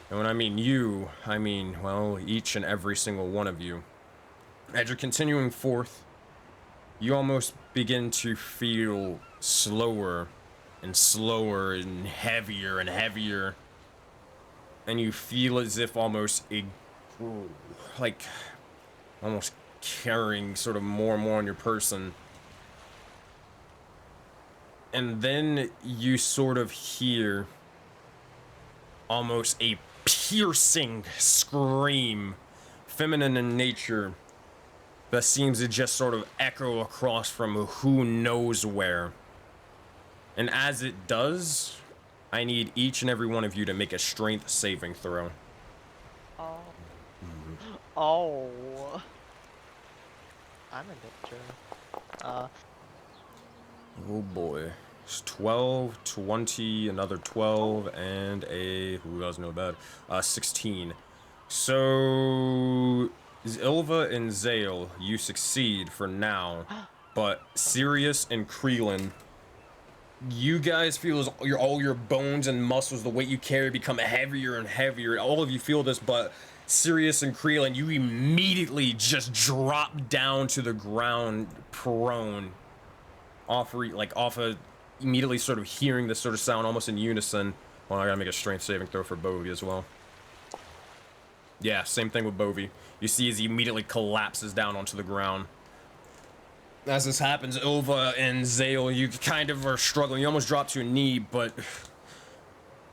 And when I mean you, I mean, well, each and every single one of you. As you're continuing forth, you almost begin to feel slower and slower and heavier and heavier. And you feel as if almost almost carrying sort of more and more on your person. And then you sort of hear almost a piercing scream, feminine in nature, that seems to just sort of echo across from who knows where. And as it does, I need each and every one of you to make a strength saving throw. Oh. I'm a danger. Oh boy. It's 12, 20, another 12, and a, who doesn't know bad, 16. So, Ilva and Zale, you succeed for now, but Sirius and Kreelin, you guys feel as all your bones and muscles, the weight you carry, become heavier and heavier. All of you feel this, but Sirius and Kreelin, you immediately just drop down to the ground, prone, immediately sort of hearing this sort of sound almost in unison. Well, I gotta make a strength saving throw for Bovie as well. Yeah, same thing with Bovie. You see as he immediately collapses down onto the ground. As this happens, Ilva and Zale, you kind of are struggling. You almost drop to a knee, but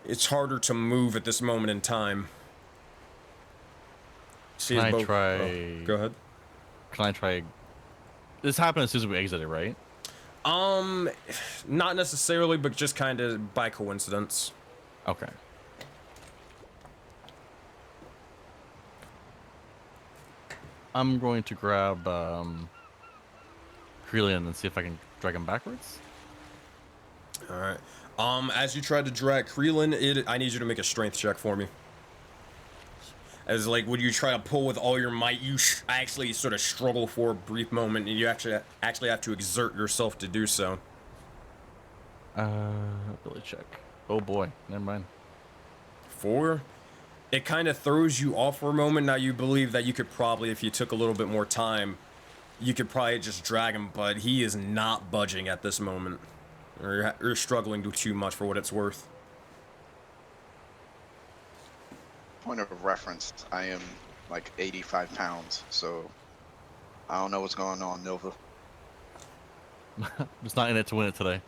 it's harder to move at this moment in time. Can I try... go ahead. Can I try... This happened as soon as we exited, right? Not necessarily, but just kind of by coincidence. Okay. I'm going to grab Kreelin and see if I can drag him backwards. All right. As you try to drag Kreelin, I need you to make a strength check for me. As like, when you try to pull with all your might, you actually sort of struggle for a brief moment, and you actually have to exert yourself to do so. Ability check. Oh boy, never mind. 4. It kind of throws you off for a moment. Now you believe that you could probably, if you took a little bit more time, you could probably just drag him, but he is not budging at this moment. Or you're struggling too much for what it's worth. point of reference, I am like 85 pounds, so I don't know what's going on, Nova. Just not in it to win it today.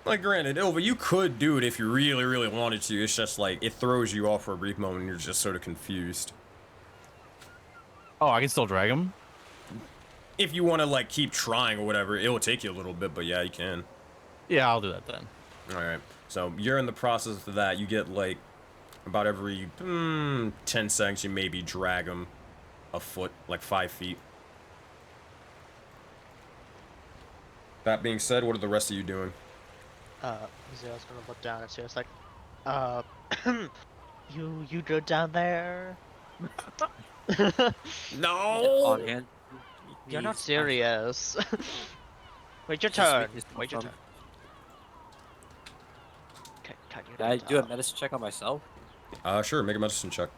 Like, granted, Ilva, you could do it if you really, really wanted to. It's just like, it throws you off for a brief moment and you're just sort of confused. Oh, I can still drag him? If you want to, like, keep trying or whatever, it will take you a little bit, but yeah, you can. Yeah, I'll do that then. Alright, so you're in the process of that. You get, like, about every 10 seconds, you maybe drag him a foot, like 5 feet. That being said, what are the rest of you doing? Zero's gonna look down and see us like, you good down there? No! On hand. You're not Please, serious. Wait your just turn. make this Wait your from- turn. Can you Did I do a medicine check on myself? Sure, make a medicine check.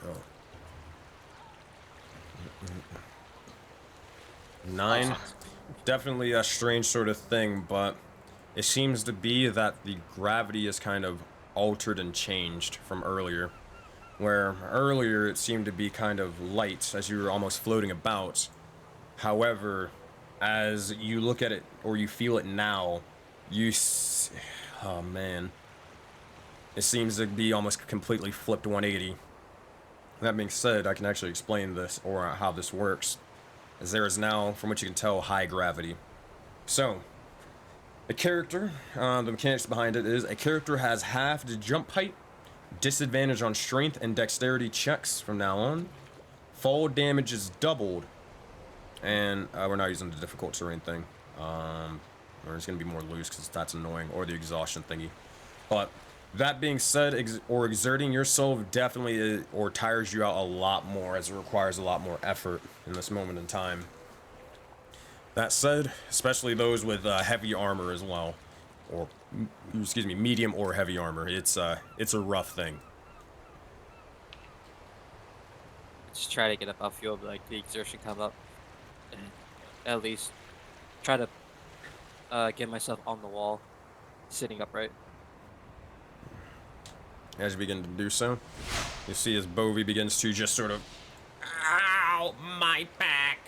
Oh. 9. Definitely a strange sort of thing, but it seems to be that the gravity is kind of altered and changed from earlier. Where earlier it seemed to be kind of light as you were almost floating about. However, as you look at it or you feel it now, oh man. It seems to be almost completely flipped 180. That being said, I can actually explain this or how this works. As there is now, from what you can tell, high gravity. So, a character, the mechanics behind it is, a character has half the jump height, disadvantage on strength and dexterity checks from now on. Fall damage is doubled, and we're not using the difficulty or anything. Or it's going to be more loose because that's annoying, or the exhaustion thingy. But, that being said, exerting yourself definitely or tires you out a lot more, as it requires a lot more effort in this moment in time. That said, especially those with heavy armor as well, or excuse me, medium or heavy armor, it's a rough thing. Just try to get up. I'll feel like the exertion come up, and at least try to get myself on the wall, sitting upright. As you begin to do so, you see as Bovie begins to just sort of, ow, my back.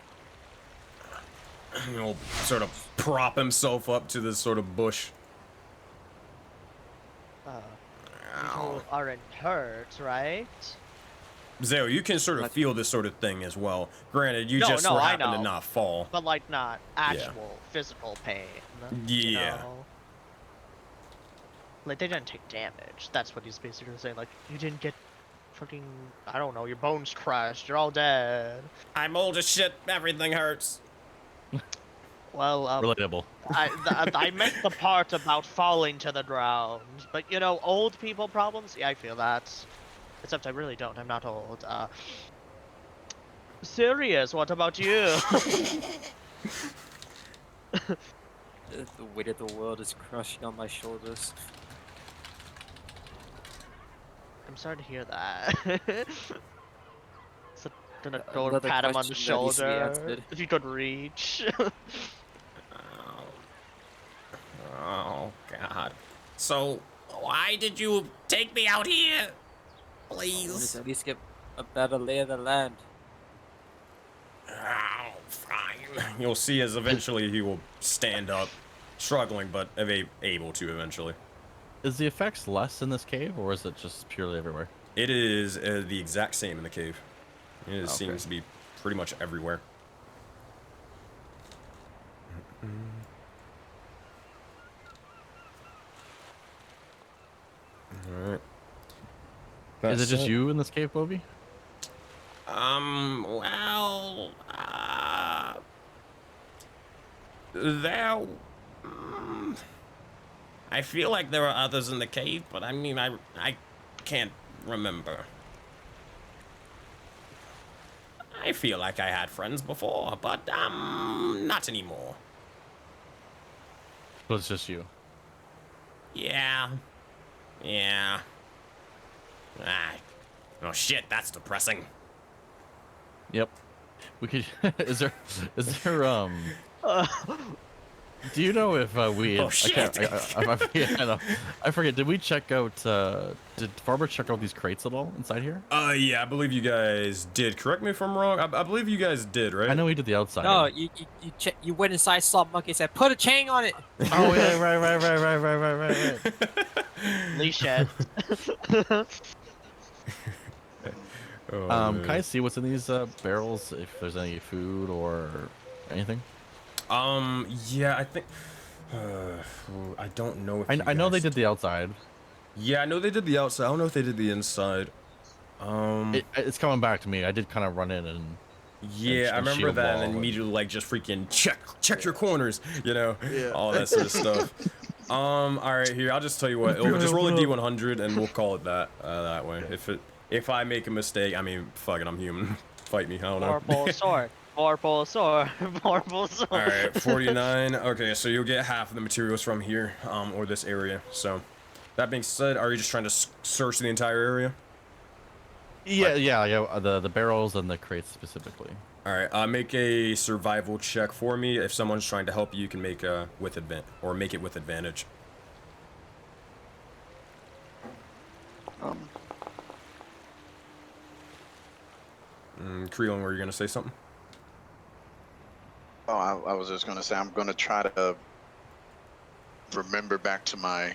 He'll sort of prop himself up to this sort of bush. You aren't hurt, right? Zeo, you can sort of feel this sort of thing as well. Granted, you just I happen to know. not fall. But like not actual physical pain. You Yeah. know? Like they didn't take damage. That's what he's basically saying. Like you didn't get fucking, I don't know, your bones crushed. You're all dead. I'm old as shit. Everything hurts. Well, Relatable. I meant the part about falling to the ground. But you know, old people problems. Yeah, I feel that. Except I really don't. I'm not old. Serious. What about you? The weight of the world is crushing on my shoulders. I'm sorry to hear that. So, gonna go and Another pat him on the question that needs to be shoulder. answered. If you could reach. Oh, God. So, why did you take me out here? I wanted Please. to at least get a better lay of the land. Oh, fine. You'll see as eventually he will stand up. Struggling, but able to eventually. Is the effects less in this cave, or is it just purely everywhere? It is the exact same in the cave. It Okay. seems to be pretty much everywhere. Alright. Is it just you in this cave, Bobby? Well, there... I feel like there are others in the cave, but I mean, I can't remember. I feel like I had friends before, but, not anymore. So it's just you. Yeah. Yeah. Ah. Oh shit, that's depressing. Yep. We could. Is there Do you know if we? Oh, shit! Yeah, I know. I forget. Did we check out? Did Farber check out these crates at all inside here? Yeah, I believe you guys did. Correct me if I'm wrong. I believe you guys did, right? I know he did the outside. No, you went inside, saw Monkey, said put a chain on it. Oh yeah, right. Leash it. Oh, Can I man. see what's in these barrels? If there's any food or anything? Yeah, I think. I don't know if I know they guys- did the outside. Yeah, I know they did the outside. I don't know if they did the inside. It's coming back to me. I did kind of run in and. Yeah, I and remember shield that, and wall then and- immediately like just freaking check your corners, you know, all that sort of stuff. All right, here I'll just tell you what. Just roll a d100, and we'll call it that way. If I make a mistake, I mean, fuck it, I'm human. Fight me, I don't know. Vorpal sword. Vorpal sword. Vorpal sword. All right, 49. Okay, so you'll get half of the materials from here, or this area. So, that being said, are you just trying to search the entire area? Yeah. The barrels and the crates specifically. All right, make a survival check for me. If someone's trying to help you, you can make make it with advantage. Creon, were you gonna say something? Oh, I was just gonna say I'm gonna try to remember back to my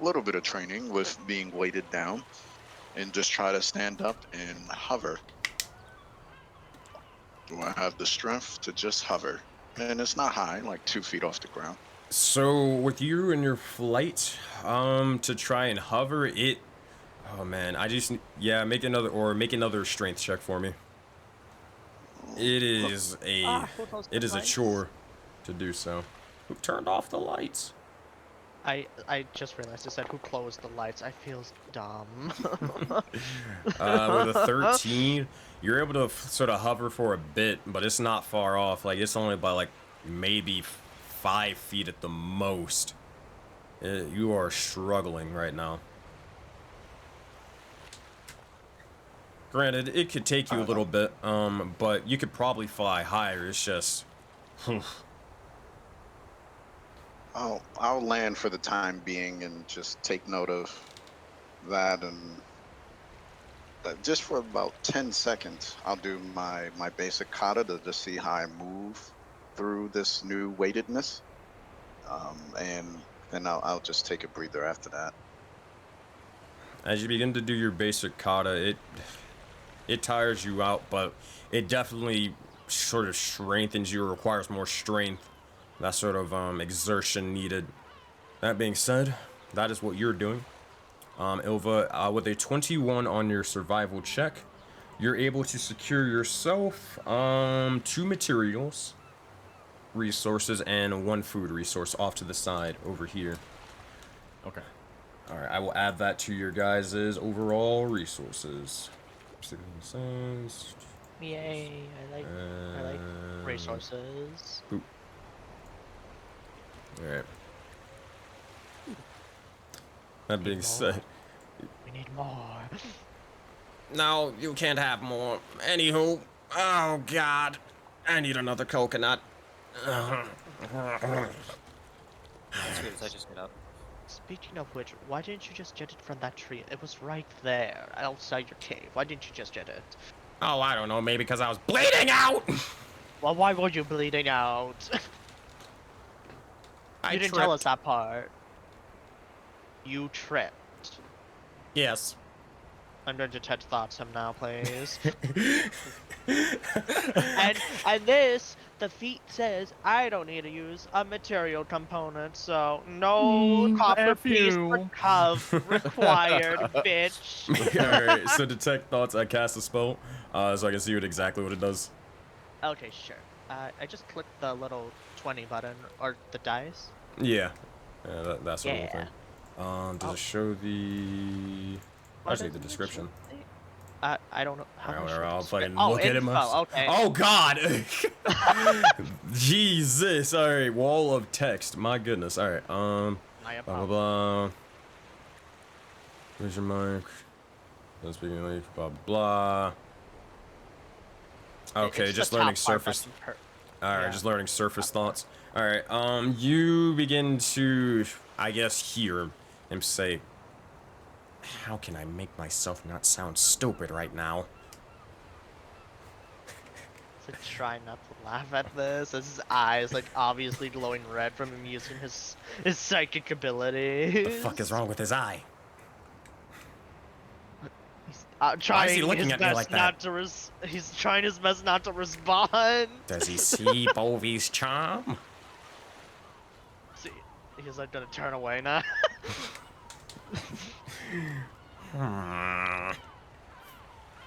little bit of training with being weighted down, and just try to stand up and hover. Do I have the strength to just hover? And it's not high, like 2 feet off the ground. So with you and your flight, to try and hover it. Oh man, make another strength check for me. It is a chore to do so. Who turned off the lights? I just realized it said who closed the lights. I feel dumb. With a 13, you're able to sort of hover for a bit, but it's not far off. Like it's only by like maybe 5 feet at the most. You are struggling right now. Granted, it could take you a little bit, but you could probably fly higher. It's just, I'll land for the time being and just take note of that, and just for about 10 seconds, I'll do my basic kata to just see how I move through this new weightedness, and then I'll just take a breather after that. as you begin to do your basic kata, it tires you out, but it definitely sort of strengthens you, requires more strength. That sort of exertion needed. That being said, that is what you're doing. Ilva, with a 21 on your survival check, you're able to secure yourself 2 materials, resources, and 1 food resource off to the side over here. Okay. All right, I will add that to your guys' overall resources. Yay! I like resources. Boop. All right. That being said, We need more. no, you can't have more. Anywho, oh god, I need another coconut. As soon as I just get up. Speaking of which, why didn't you just get it from that tree? It was right there, outside your cave. Why didn't you just get it? Oh, I don't know, maybe because I was bleeding out. Well, why were you bleeding out? You didn't tell us that part. You tripped. Yes. I'm going to touch thoughts him now, please. and this, the feat says I don't need to use a material component, so no copper F piece you. per cove required, bitch. Alright, so detect thoughts, I cast a spell, so I can see exactly what it does. Okay, sure. I just clicked the little 20 button, or the dice. Yeah. That's the whole Yeah. thing. Does it show the... I just need the description. I don't know. How much I'll does it fucking say? Oh, look at it info, myself. okay. Oh god! Jesus! Alright, wall of text. My goodness. Alright, My blah blah apologies. blah. Where's your mic? Not speaking like blah blah. Okay, It's the just top learning part surface. that's All right, Yeah. just learning surface thoughts. All right, you begin to, I guess, hear him say, "How can I make myself not sound stupid right now?" So try not to laugh at this. As his eyes like obviously glowing red from him using his psychic abilities. The fuck is wrong with his eye? He's Why is he trying looking his at me best like that? not to he's trying his best not to respond. Does he see Bovi's charm? See, he's like gonna turn away now.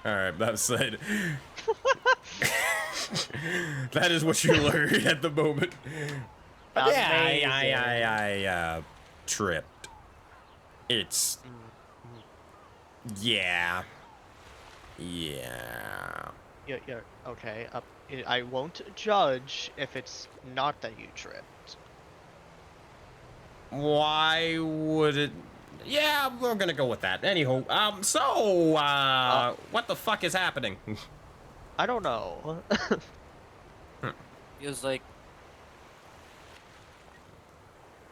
All right, that said, that is what you learn at the moment. But yeah, I tripped. It's yeah. You're okay. I won't judge if it's not that you tripped. Why would it? Yeah, we're gonna go with that. Anyhow, what the fuck is happening? I don't know. Feels like.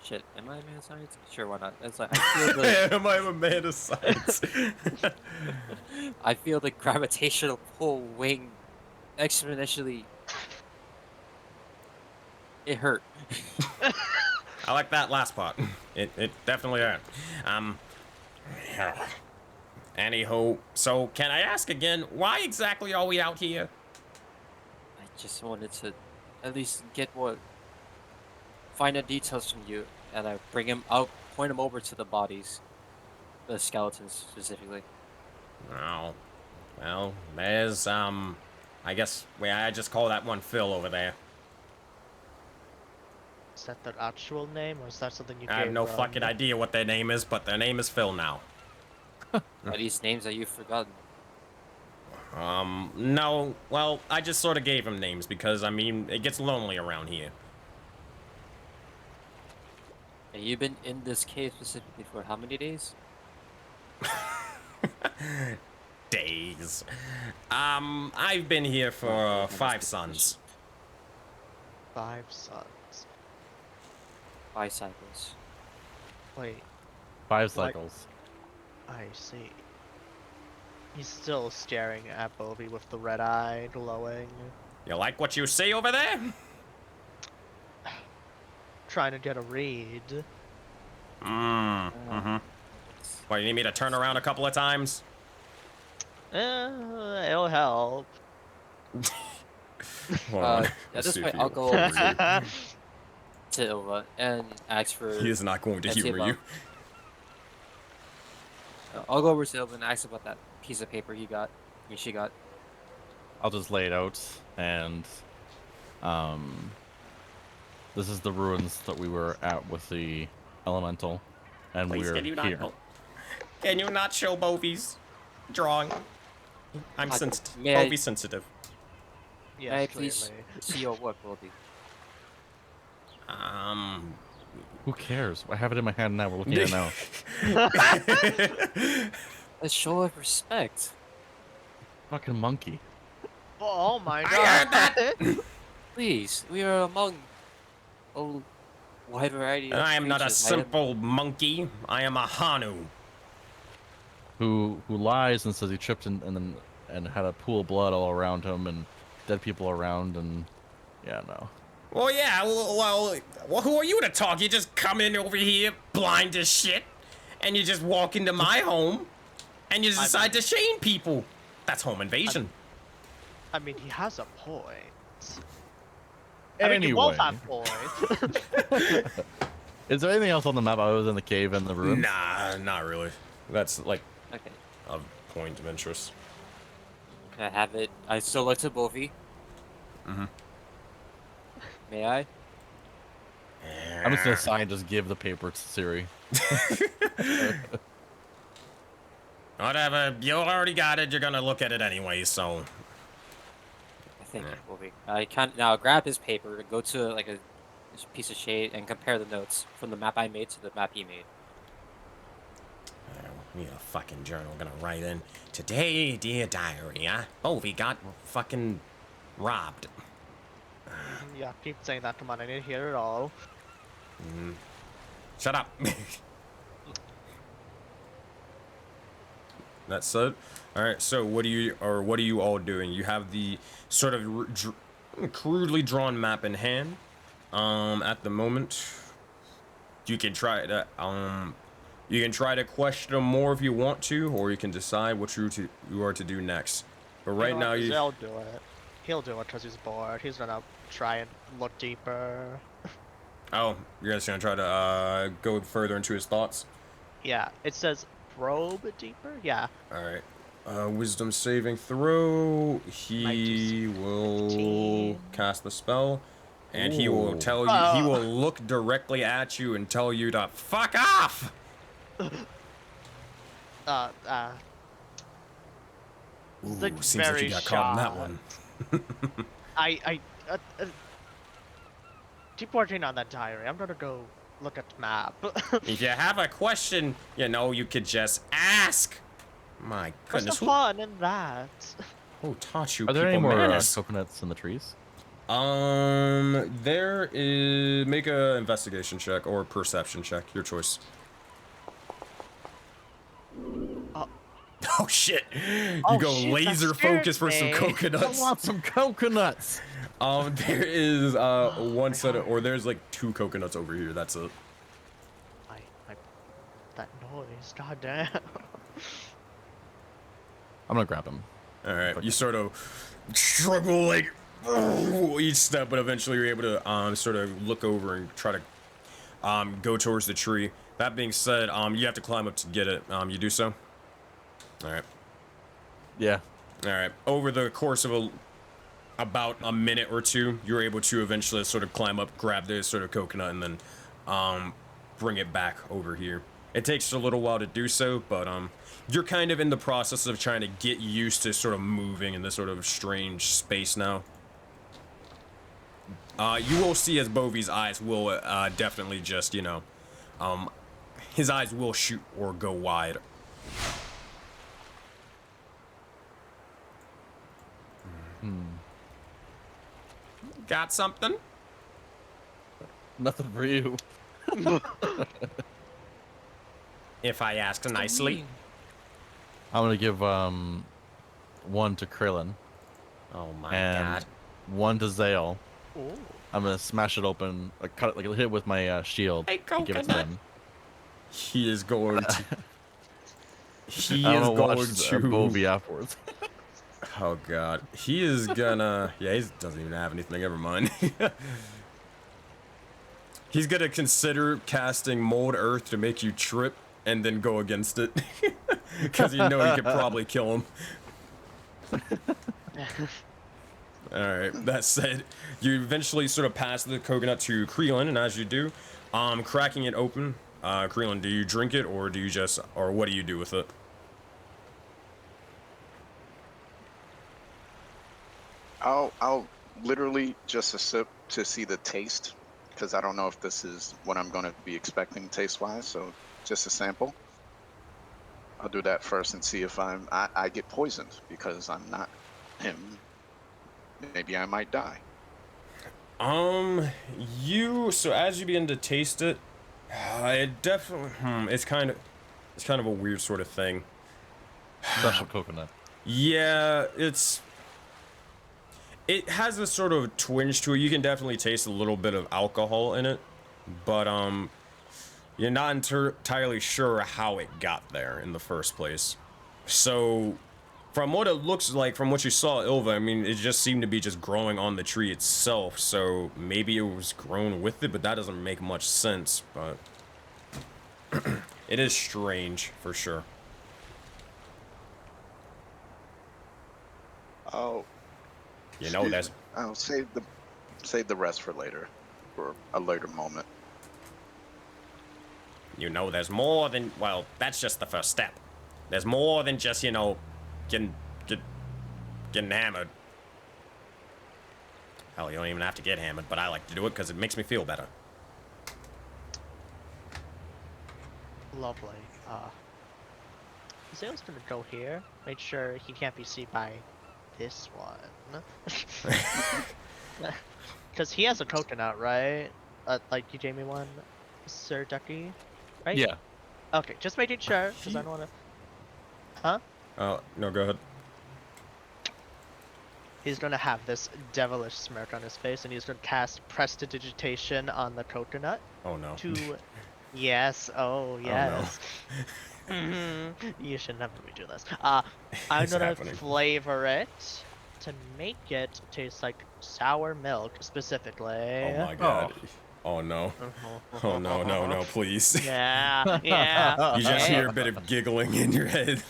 Shit, am I a man of science? Sure, why not? It's like I feel the Am I a man of science? I feel the gravitational pull wing exponentially. It hurt. I like that last part. It definitely hurt. Anyhow, so can I ask again, why exactly are we out here? I just wanted to at least find the details from you, and I bring him out, point him over to the bodies, the skeletons specifically. Oh, well, there's I guess I just call that one Phil over there. Is that their actual name, or is that something you I have gave no them? fucking idea what their name is, but their name is Phil now. Are these names that you've forgotten? No, well, I just sort of gave him names because, I mean, it gets lonely around here. And you've been in this cave specifically for how many days? Days. I've been here for 5 suns. 5 suns. 5 cycles. Wait, 5 cycles. I see. He's still staring at Bovie with the red eye glowing. You like what you see over there? Trying to get a read. Mm-hmm. What, you need me to turn around a couple of times? It'll help. Hold on. At Let's this see point, if I'll he- go over to Ilva and ask for. He is not going to and see humor about- you. I'll go over to Ilva and ask about that piece of paper she got. I'll just lay it out, and this is the ruins that we were at with the elemental, and Please, we're can you not here. help? Can you not show Bovi's drawing? I'm sensitive. may I- Bovie sensitive. Yes, May I please clearly. see your work, Wilby? Who cares? I have it in my hand now. We're looking at it now. A show of respect. Fucking monkey. Oh my god. heard that. Please, we are among a wide variety of I am not a creatures. I am- simple monkey. I am a Hanu. Who lies and says he tripped and had a pool of blood all around him and dead people around, and yeah, no. Well, yeah, well, who are you to talk? You just come in over here blind as shit, and you just walk into my home, and you decide to shame people. That's home invasion. I mean, he has a point. I mean, you both Anyway. have points. Is there anything else on the map other than the cave and the ruins? Nah, not really. That's like Okay. a point of interest. Can I have it? I still look to Bovi. Mm-hmm. May I? I'm just gonna sign and just give the paper to Siri. Whatever, you already got it. You're gonna look at it anyway, so. Thank you, Bovi. I can't now grab his paper, go to like a piece of shade, and compare the notes from the map I made to the map he made. We need a fucking journal. We're gonna write in today, dear diary. Huh? Oh, we got fucking robbed. Yeah, keep saying that. Come on, I didn't hear it all. Shut up. That's it. All right. So what are you all doing? You have the sort of crudely drawn map in hand. At the moment, you can try to question them more if you want to, or you can decide what you are to do next. But right now, He'll do it. He'll do it because he's bored. He's gonna try and look deeper. Oh, you're just gonna try to go further into his thoughts. Yeah, it says probe deeper. Yeah. All right. Wisdom saving throw. He will 15. cast the spell, and he will Ooh. tell you. He will look directly at you and tell you to fuck off. Ooh, Like seems like you got caught in that one. Keep working on that diary. I'm gonna go look at the map. If you have a question, you could just ask. My What's the goodness. fun in that? Who taught you Are there any people more manners? coconuts in the trees? There is. Make a investigation check or a perception check, your choice. Oh shit! You go shit, that laser scared focus for some me. I coconuts. want some coconuts. There is one set of, or there's like 2 coconuts over here. That's it. That noise. God damn. I'm gonna grab him. All right, you sort of struggle like each step, but eventually you're able to sort of look over and try to go towards the tree. That being said, you have to climb up to get it. You do so. All right. Yeah. All right. Over the course of about a minute or two, you're able to eventually sort of climb up, grab this sort of coconut, and then bring it back over here. It takes a little while to do so, but you're kind of in the process of trying to get used to sort of moving in this sort of strange space now. You will see as Bovi's eyes will definitely just, his eyes will shoot or go wide. Got something? Nothing for you. If I ask nicely. I'm gonna give one to Krillin Oh my and god. one to Zale. Ooh. I'm gonna smash it open, like cut it, like hit it with my shield, Hey, and give it to coconut. them. He is going to. He I'm is gonna watch going to. Bovie afterwards. Oh god. He is gonna. Yeah, he doesn't even have anything. Never mind. He's gonna consider casting Mold Earth to make you trip and then go against it. Because you know you could probably kill him. Alright, that said, you eventually sort of pass the coconut to Krillin, and as you do, cracking it open, Krillin, do you drink it, or do you just, or what do you do with it? I'll literally just a sip to see the taste, because I don't know if this is what I'm going to be expecting taste-wise. So just a sample. I'll do that first and see if I get poisoned because I'm not him. Maybe I might die. So as you begin to taste it, it definitely, it's kind of a weird sort of thing. Special coconut. Yeah, it has a sort of twinge to it. You can definitely taste a little bit of alcohol in it, but you're not entirely sure how it got there in the first place. So, from what it looks like, from what you saw, Ilva, I mean, it just seemed to be just growing on the tree itself. So maybe it was grown with it, but that doesn't make much sense. But it is strange for sure. Oh, I'll save the rest for later, for a later moment. There's more than, well, that's just the first step. There's more than just, getting hammered. Hell, you don't even have to get hammered, but I like to do it because it makes me feel better. Lovely. Zale's gonna go here. Make sure he can't be seen by this one. Because he has a coconut, right? Like you gave me one, Sir Ducky, right? Yeah. Okay, just making sure, because I don't want to. Huh? Oh, no, go ahead. He's gonna have this devilish smirk on his face, and he's gonna cast Prestidigitation on the coconut Oh, no. to. Yes. Oh, no. yes. You should never redo this. I'm It's gonna happening. flavor it to make it taste like sour milk, specifically. Oh, my God. Oh, no. Oh, no, no, no, please. Yeah, yeah. You just hear a bit of giggling in your head.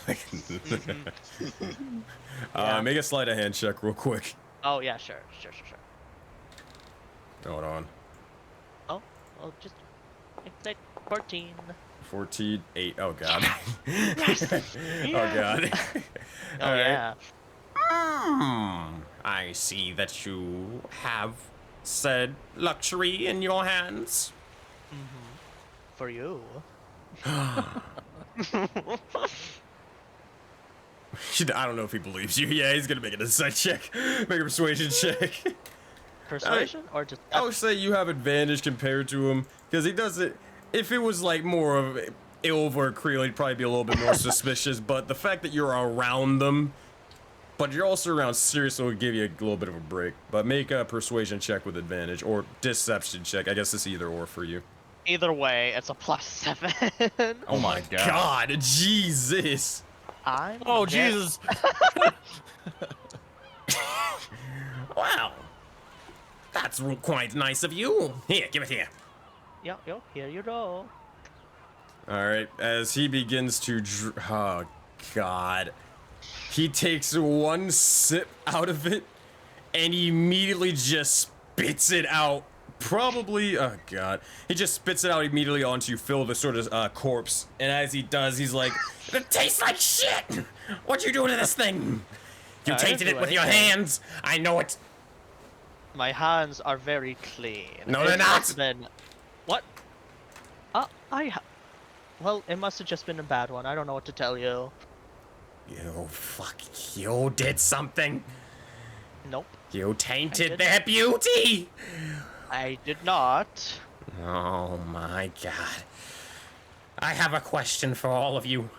Yeah. Make a sleight of hand check real quick. Oh yeah, sure. Hold on. Oh, well, just it's like 14. 14, 8. Oh, God. Yes. Oh, God. Oh All right. yeah. I see that you have said luxury in your hands. For you. I don't know if he believes you. Yeah, he's gonna make an insight check. Make a persuasion check. Persuasion or just. I would say you have advantage compared to him, because he doesn't. If it was like more of Ilv or Creel, he'd probably be a little bit more suspicious, but the fact that you're around them, but you're also around Sirius will give you a little bit of a break. But make a persuasion check with advantage, or deception check. I guess it's either or for you. Either way, it's a +7. Oh my God, Jesus. I'm. Oh, very- Jesus. Wow. That's quite nice of you. Here, give it here. Yo, here you go. Alright, as he begins to oh, God. He takes one sip out of it, and he immediately just spits it out. Probably, oh God. He just spits it out immediately onto Phil, the sort of corpse. And as he does, he's like, it tastes like shit! What'd you do to this thing? You I tainted didn't it do with your anything. hands. I know it. My hands are very clean. No, they're It not. must've been... What? Well, it must have just been a bad one. I don't know what to tell you. You did something. Nope, You tainted did. their beauty. I did not. Oh my God. I have a question for all of you.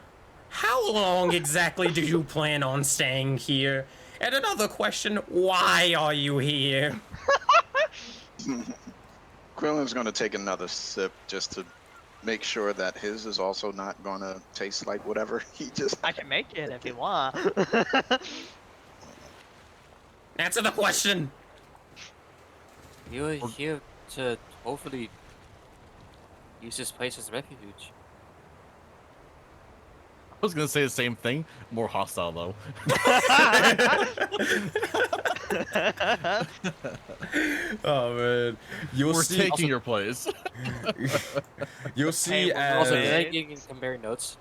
How long exactly do you plan on staying here? And another question, why are you here? Krillin's going to take another sip just to make sure that his is also not going to taste like whatever he just. I can make it if you want. Answer the question. You're here to hopefully use this place as refuge. I was gonna say the same thing, more hostile though. Oh man, you'll We're see. taking your place. You'll see Hey, as Also, Hey. can I you can compare notes?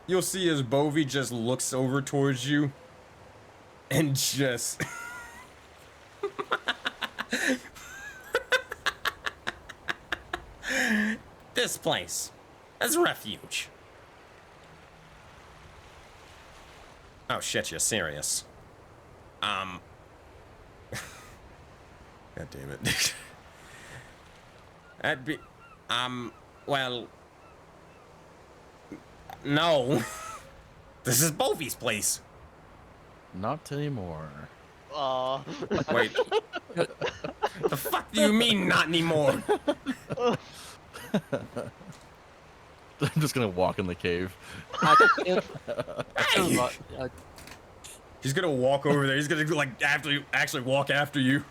you'll see as Bovie just looks over towards you, and just. This place as refuge. Oh shit, you're serious. God damn it. That'd be, well, no. This is Bovie's place. Not anymore. Wait. The fuck do you mean not anymore? I'm just gonna walk in the cave. Hey! He's gonna walk over there. He's gonna like actually walk after you.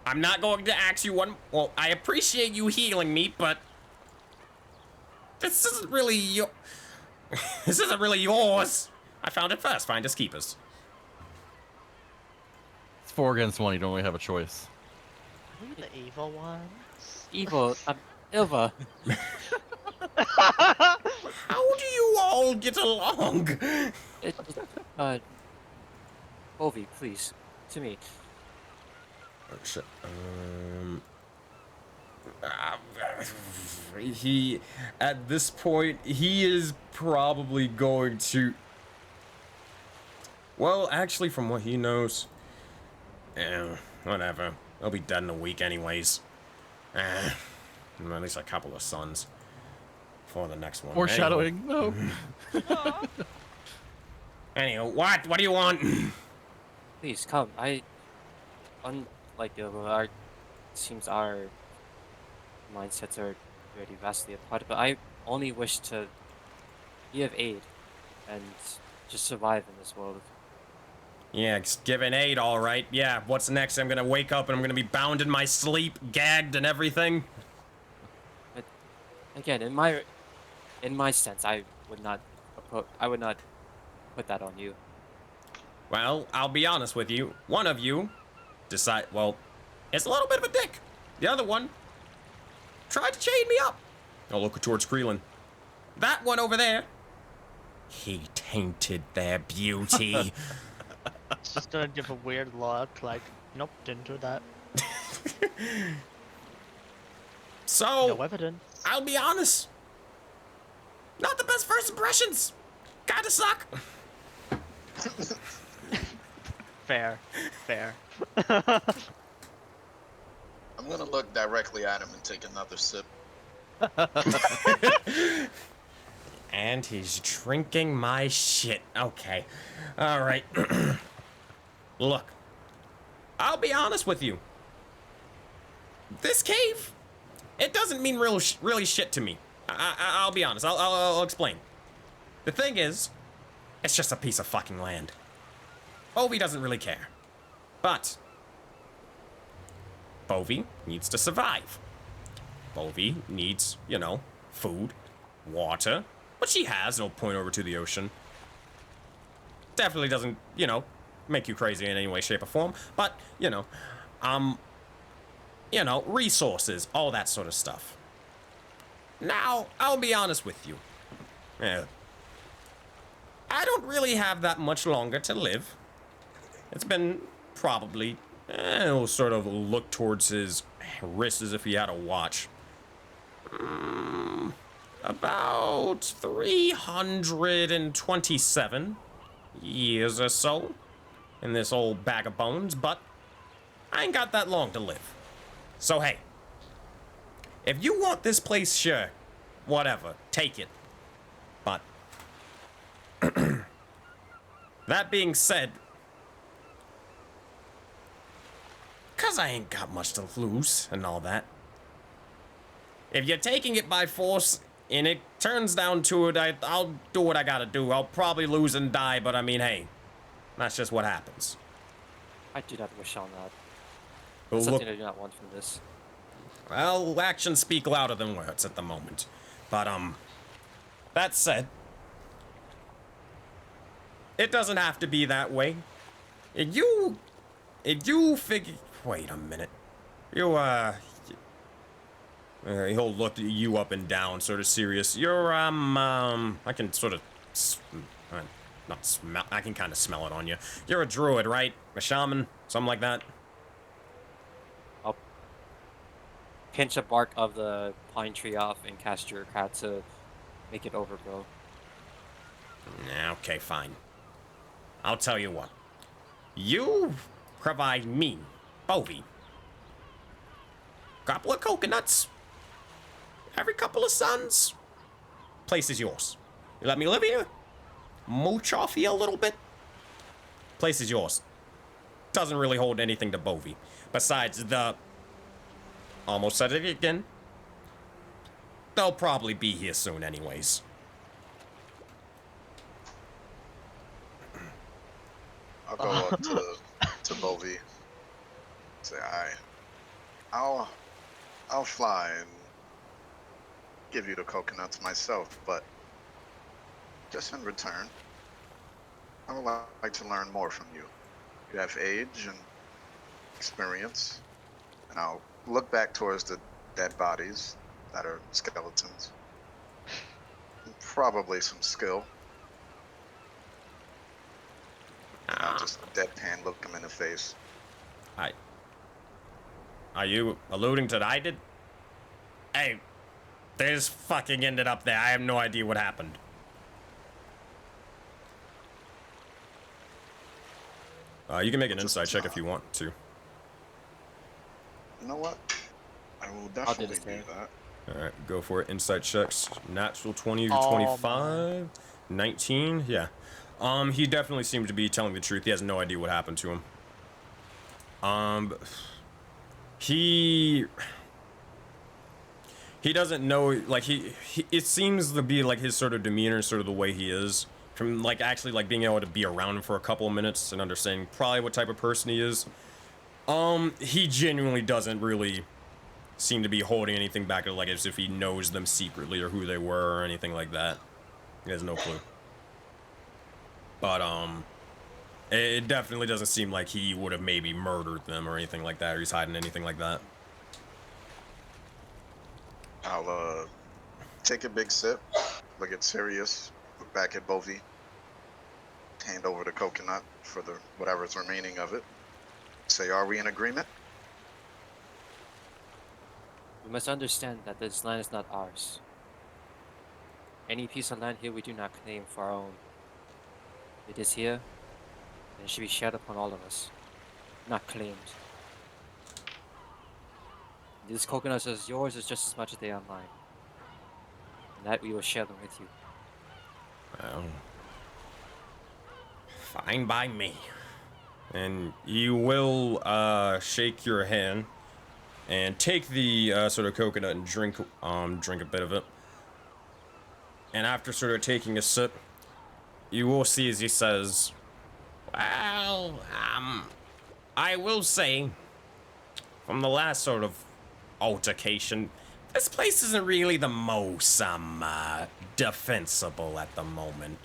I'm not going to ask you one. Well, I appreciate you healing me, but this isn't really your. This isn't really yours. I found it first. Finders keepers. It's 4 against 1. You don't really have a choice. Are we the evil ones? Evil, Ilva. How do you all get along? Ovi, please, to me. Oh, shit. He, at this point, he is probably going to. Well, actually, from what he knows, Whatever. They'll be dead in a week anyways. At least a couple of suns. For the next one. Foreshadowing. No. Anywho, what? What do you want? Please come. Unlike the other, seems our mindsets are very vastly apart. But I only wish to be of aid and just survive in this world. Yeah, giving aid, all right. Yeah, what's next? I'm gonna wake up and I'm gonna be bound in my sleep, gagged and everything. But again, in my sense, I would not put that on you. Well, I'll be honest with you. One of you it's a little bit of a dick. The other one tried to chain me up. I'll look towards Creelan. That one over there, he tainted their beauty. Just gonna give a weird look, like, nope, didn't do that. So, No evidence. I'll be honest. Not the best first impressions. Kinda suck. Fair. I'm gonna look directly at him and take another sip. And he's drinking my shit. Okay. All right. Look, I'll be honest with you. This cave, it doesn't mean really shit to me. I'll be honest. I'll explain. The thing is, it's just a piece of fucking land. Bovie doesn't really care. But Bovie needs to survive. Bovie needs, food, water, but she has. No point over to the ocean. Definitely doesn't, make you crazy in any way, shape, or form. But, resources, all that sort of stuff. Now, I'll be honest with you. I don't really have that much longer to live. It's been probably, he'll sort of look towards his wrist as if he had a watch. About 327 years or so in this old bag of bones, but I ain't got that long to live. So hey, if you want this place, sure, whatever, take it. But that being said, cause I ain't got much to lose and all that, if you're taking it by force and it turns down to it, I'll do what I gotta do. I'll probably lose and die, but I mean, hey, that's just what happens. I do not wish on that. Well, That's something I do not want from this. Well, actions speak louder than words at the moment. But, that said, it doesn't have to be that way. If you figure... Wait a minute. He'll look you up and down, sort of serious. You're, I can sort of... not smell... I can kind of smell it on you. You're a druid, right? A shaman? Something like that? I'll pinch a bark of the pine tree off and cast your cat to make it overgrow. Okay, fine. I'll tell you what. You provide me, Bovie, couple of coconuts every couple of suns. Place is yours. You let me live here, mooch off you a little bit. Place is yours. Doesn't really hold anything to Bovie. Besides the... Almost said it again. They'll probably be here soon anyways. I'll go up to Bovie. Say, I'll fly and give you the coconuts myself, but just in return, I would like to learn more from you. You have age and experience, and I'll look back towards the dead bodies that are skeletons. And probably some skill. I'll just deadpan look him in the face. Are you alluding to I did? Hey, this fucking ended up there. I have no idea what happened. You can make an insight check if you want to. You know what? I will I'll do definitely this do there. that. All right, go for it. Insight checks. Natural 20 to Oh, 25. 19. Yeah. He definitely seems to be telling the truth. He has no idea what happened to him. He doesn't know, like, he it seems to be like his sort of demeanor, sort of the way he is, from like actually like being able to be around him for a couple of minutes and understanding probably what type of person he is. He genuinely doesn't really seem to be holding anything back, like as if he knows them secretly or who they were or anything like that. He has no clue. But it definitely doesn't seem like he would have maybe murdered them or anything like that, or he's hiding anything like that. I'll take a big sip, look at Sirius, look back at Bovi, hand over the coconut for the whatever's remaining of it. Say, are we in agreement? We must understand that this land is not ours. Any piece of land here we do not claim for our own. It is here, and it should be shared upon all of us, not claimed. These coconuts as yours is just as much as they are mine. And that we will share them with you. Well, fine by me. And you will shake your hand and take the sort of coconut and drink a bit of it. And after sort of taking a sip, you will see as he says, well, I will say, from the last sort of altercation, this place isn't really the most, defensible at the moment.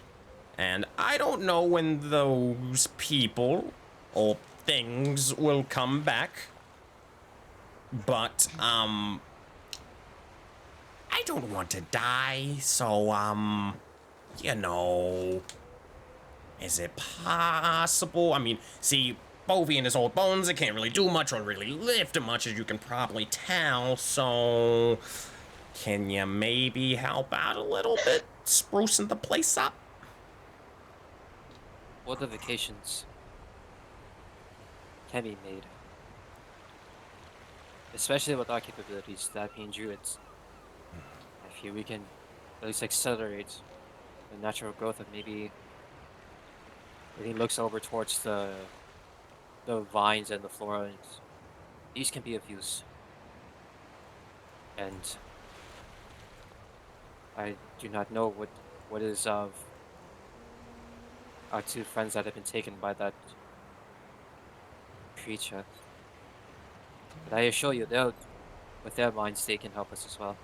And I don't know when those people or things will come back. But, I don't want to die, so, you know, is it possible? I mean, see, Bovi and his old bones, it can't really do much or really lift much, as you can probably tell, so can you maybe help out a little bit, sprucing the place up? Fortifications can be made. Especially with our capabilities, that being druids. I feel we can at least accelerate the natural growth of maybe he looks over towards the vines and the flora, and these can be of use. And I do not know what is of our two friends that have been taken by that creature. But I assure you, they'll, with their minds, they can help us as well.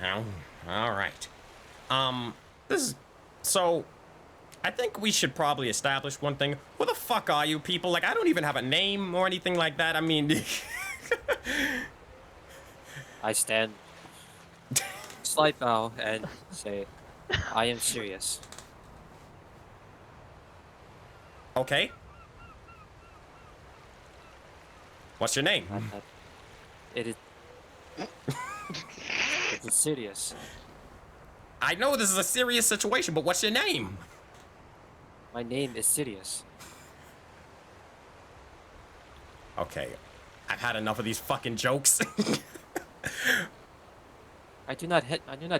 Well, all right. So, I think we should probably establish one thing. Who the fuck are you people? Like, I don't even have a name or anything like that. I mean... I stand, slight bow, and say, I am serious. Okay. What's your name? It is... It's serious. I know this is a serious situation, but what's your name? My name is Sidious. Okay. I've had enough of these fucking jokes. I do not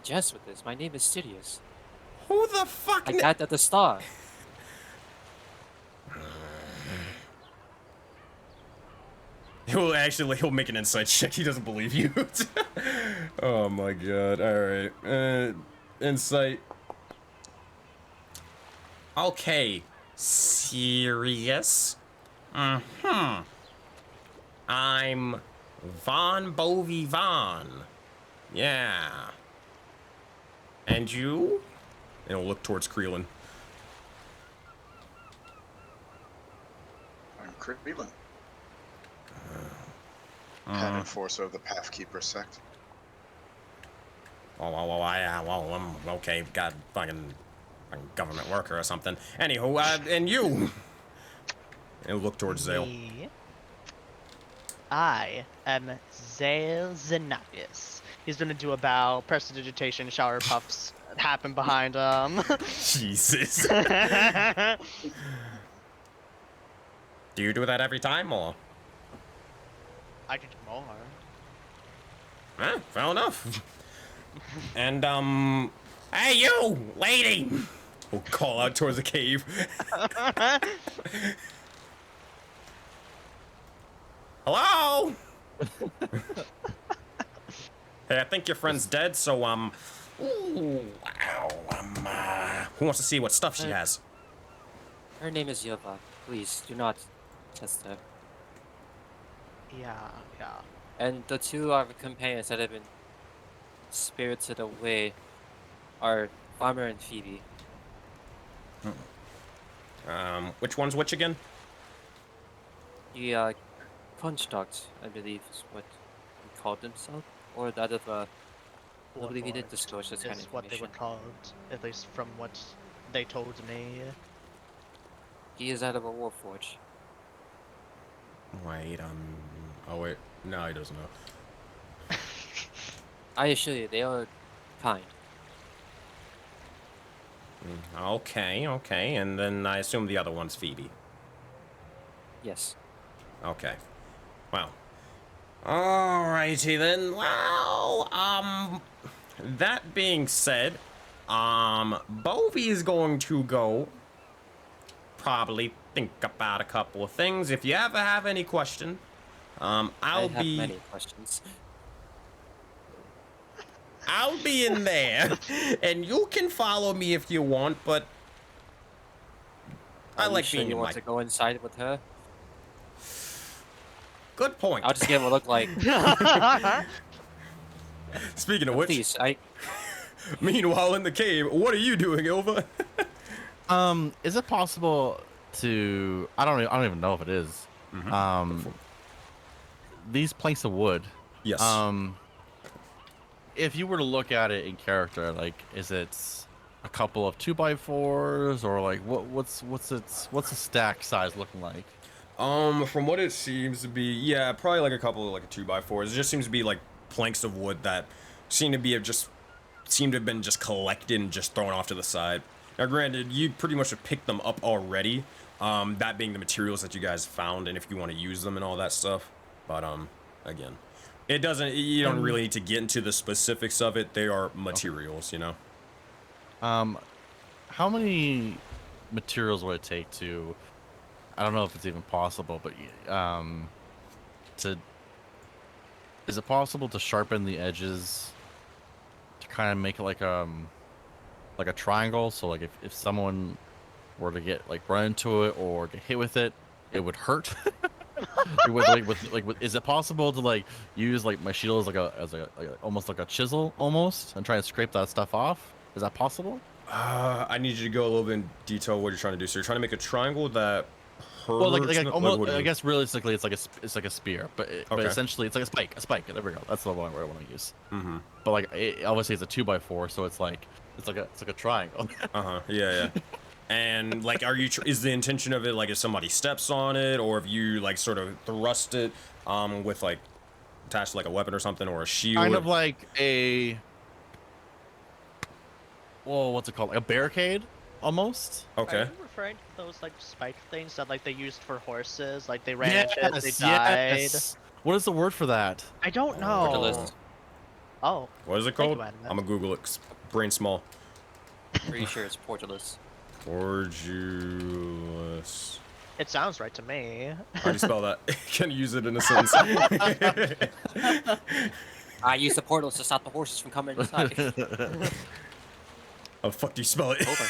jest with this. My name is Sidious. Who the fuck? I got at the start. He'll make an insight check. He doesn't believe you. Oh my god. Alright. Insight. Okay. Serious? I'm Von Bovi Von. Yeah. And you? And he'll look towards Creelin. I'm Creelin. Head enforcer of the Pathkeeper sect. I'm okay. Got fucking government worker or something. Anywho, and you? And look towards Zale. Me? I am Zale Xanapius. He's gonna do a bow, prestidigitation, shower puffs happen behind Jesus. Do you do that every time, or? I could do more. Fair enough. And, hey, you, lady! We'll call out towards the cave. Hello? Hey, I think your friend's dead, so, ooh, wow, who wants to see what stuff she has? Her name is Yova. Please do not test her. Yeah. And the two of our companions that have been spirited away are Farmer and Phoebe. Which one's which again? The punch dogs, I believe, is what he called himself, or that of I believe he did disclose this kind of Is what they were information. called, at least from what they told me. He is out of a warforge. Wait, oh wait, no, he doesn't know. I assure you, they are kind. Okay, and then I assume the other one's Phoebe. Yes. Okay. Well. Alrighty then. Well, that being said, Bovie is going to go probably think about a couple of things. If you ever have any question, I have many questions. I'll be in there, and you can follow me if you want, but I Are you like sure being you in want my... to go inside with her? Good point. I'll just give him a look like, Speaking of which, please, meanwhile in the cave, what are you doing, Ilva? Is it possible to? I don't even know if it is. These planks of wood. Yes. If you were to look at it in character, like, is it a couple of 2x4s, or like what's the stack size looking like? From what it seems to be, yeah, probably like a couple of like a 2x4s. It just seems to be like planks of wood that seem to have been just collected and just thrown off to the side. Now, granted, you pretty much have picked them up already. That being the materials that you guys found, and if you want to use them and all that stuff. But again, it doesn't. You don't really need to get into the specifics of it. They are materials, you know. How many materials would it take to? I don't know if it's even possible, but is it possible to sharpen the edges to kind of make it like a triangle? So like if someone were to get like run into it or get hit with it, it would hurt. Is it possible to like use like my shield as almost like a chisel almost and try and scrape that stuff off? Is that possible? I need you to go a little bit in detail what you're trying to do. So you're trying to make a triangle that hurts. Well, like almost. what do you I mean? guess realistically, it's like a spear, but Okay. essentially it's like a spike. There we go. That's the one word I want to use. Mm-hmm. But like obviously it's a 2x4, so it's like a triangle. Yeah. And like, is the intention of it like if somebody steps on it, or if you like sort of thrust it, with like attached to like a weapon or something, or a shield? Kind of like a. Well, what's it called? Like a barricade, almost. Okay. Are you referring to those like spike things that like they used for horses? Like they ran into it, they died. Yes. What is the word for that? I don't Oh. know. Portcullis. Oh, What is it Thank called? you, Adam. I'm gonna Google it. 'Cause brain small. Pretty sure it's portcullis. Ordulus. it sounds right to me. How do you spell that? Can you use it in a sentence? I use the portals to stop the horses from coming inside. How the fuck do you spell it? Hold on.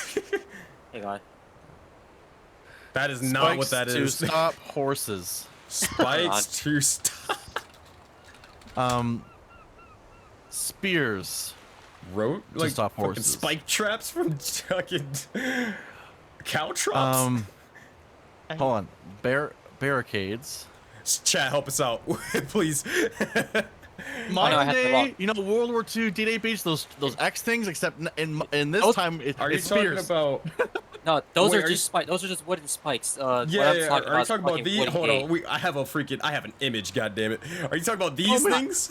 Hang on. That is not what that Spikes is. to stop horses. Spikes to stop. Spears. Road? Like stop fucking horses. spike traps from fucking cow traps? Hold on. Barricades. Chat, help us out, please. Modern have to day, walk. you know, World War II D-Day beach, those X things, except in this Oh, time Are you it's talking spears. about? No, those Wait, are are you- just spikes. Those are just wooden spikes. Yeah, what I'm yeah. talking Are you about talking is about fucking these? wooden Hold gate. on. I have an image. God damn it. Are you talking about these my- things?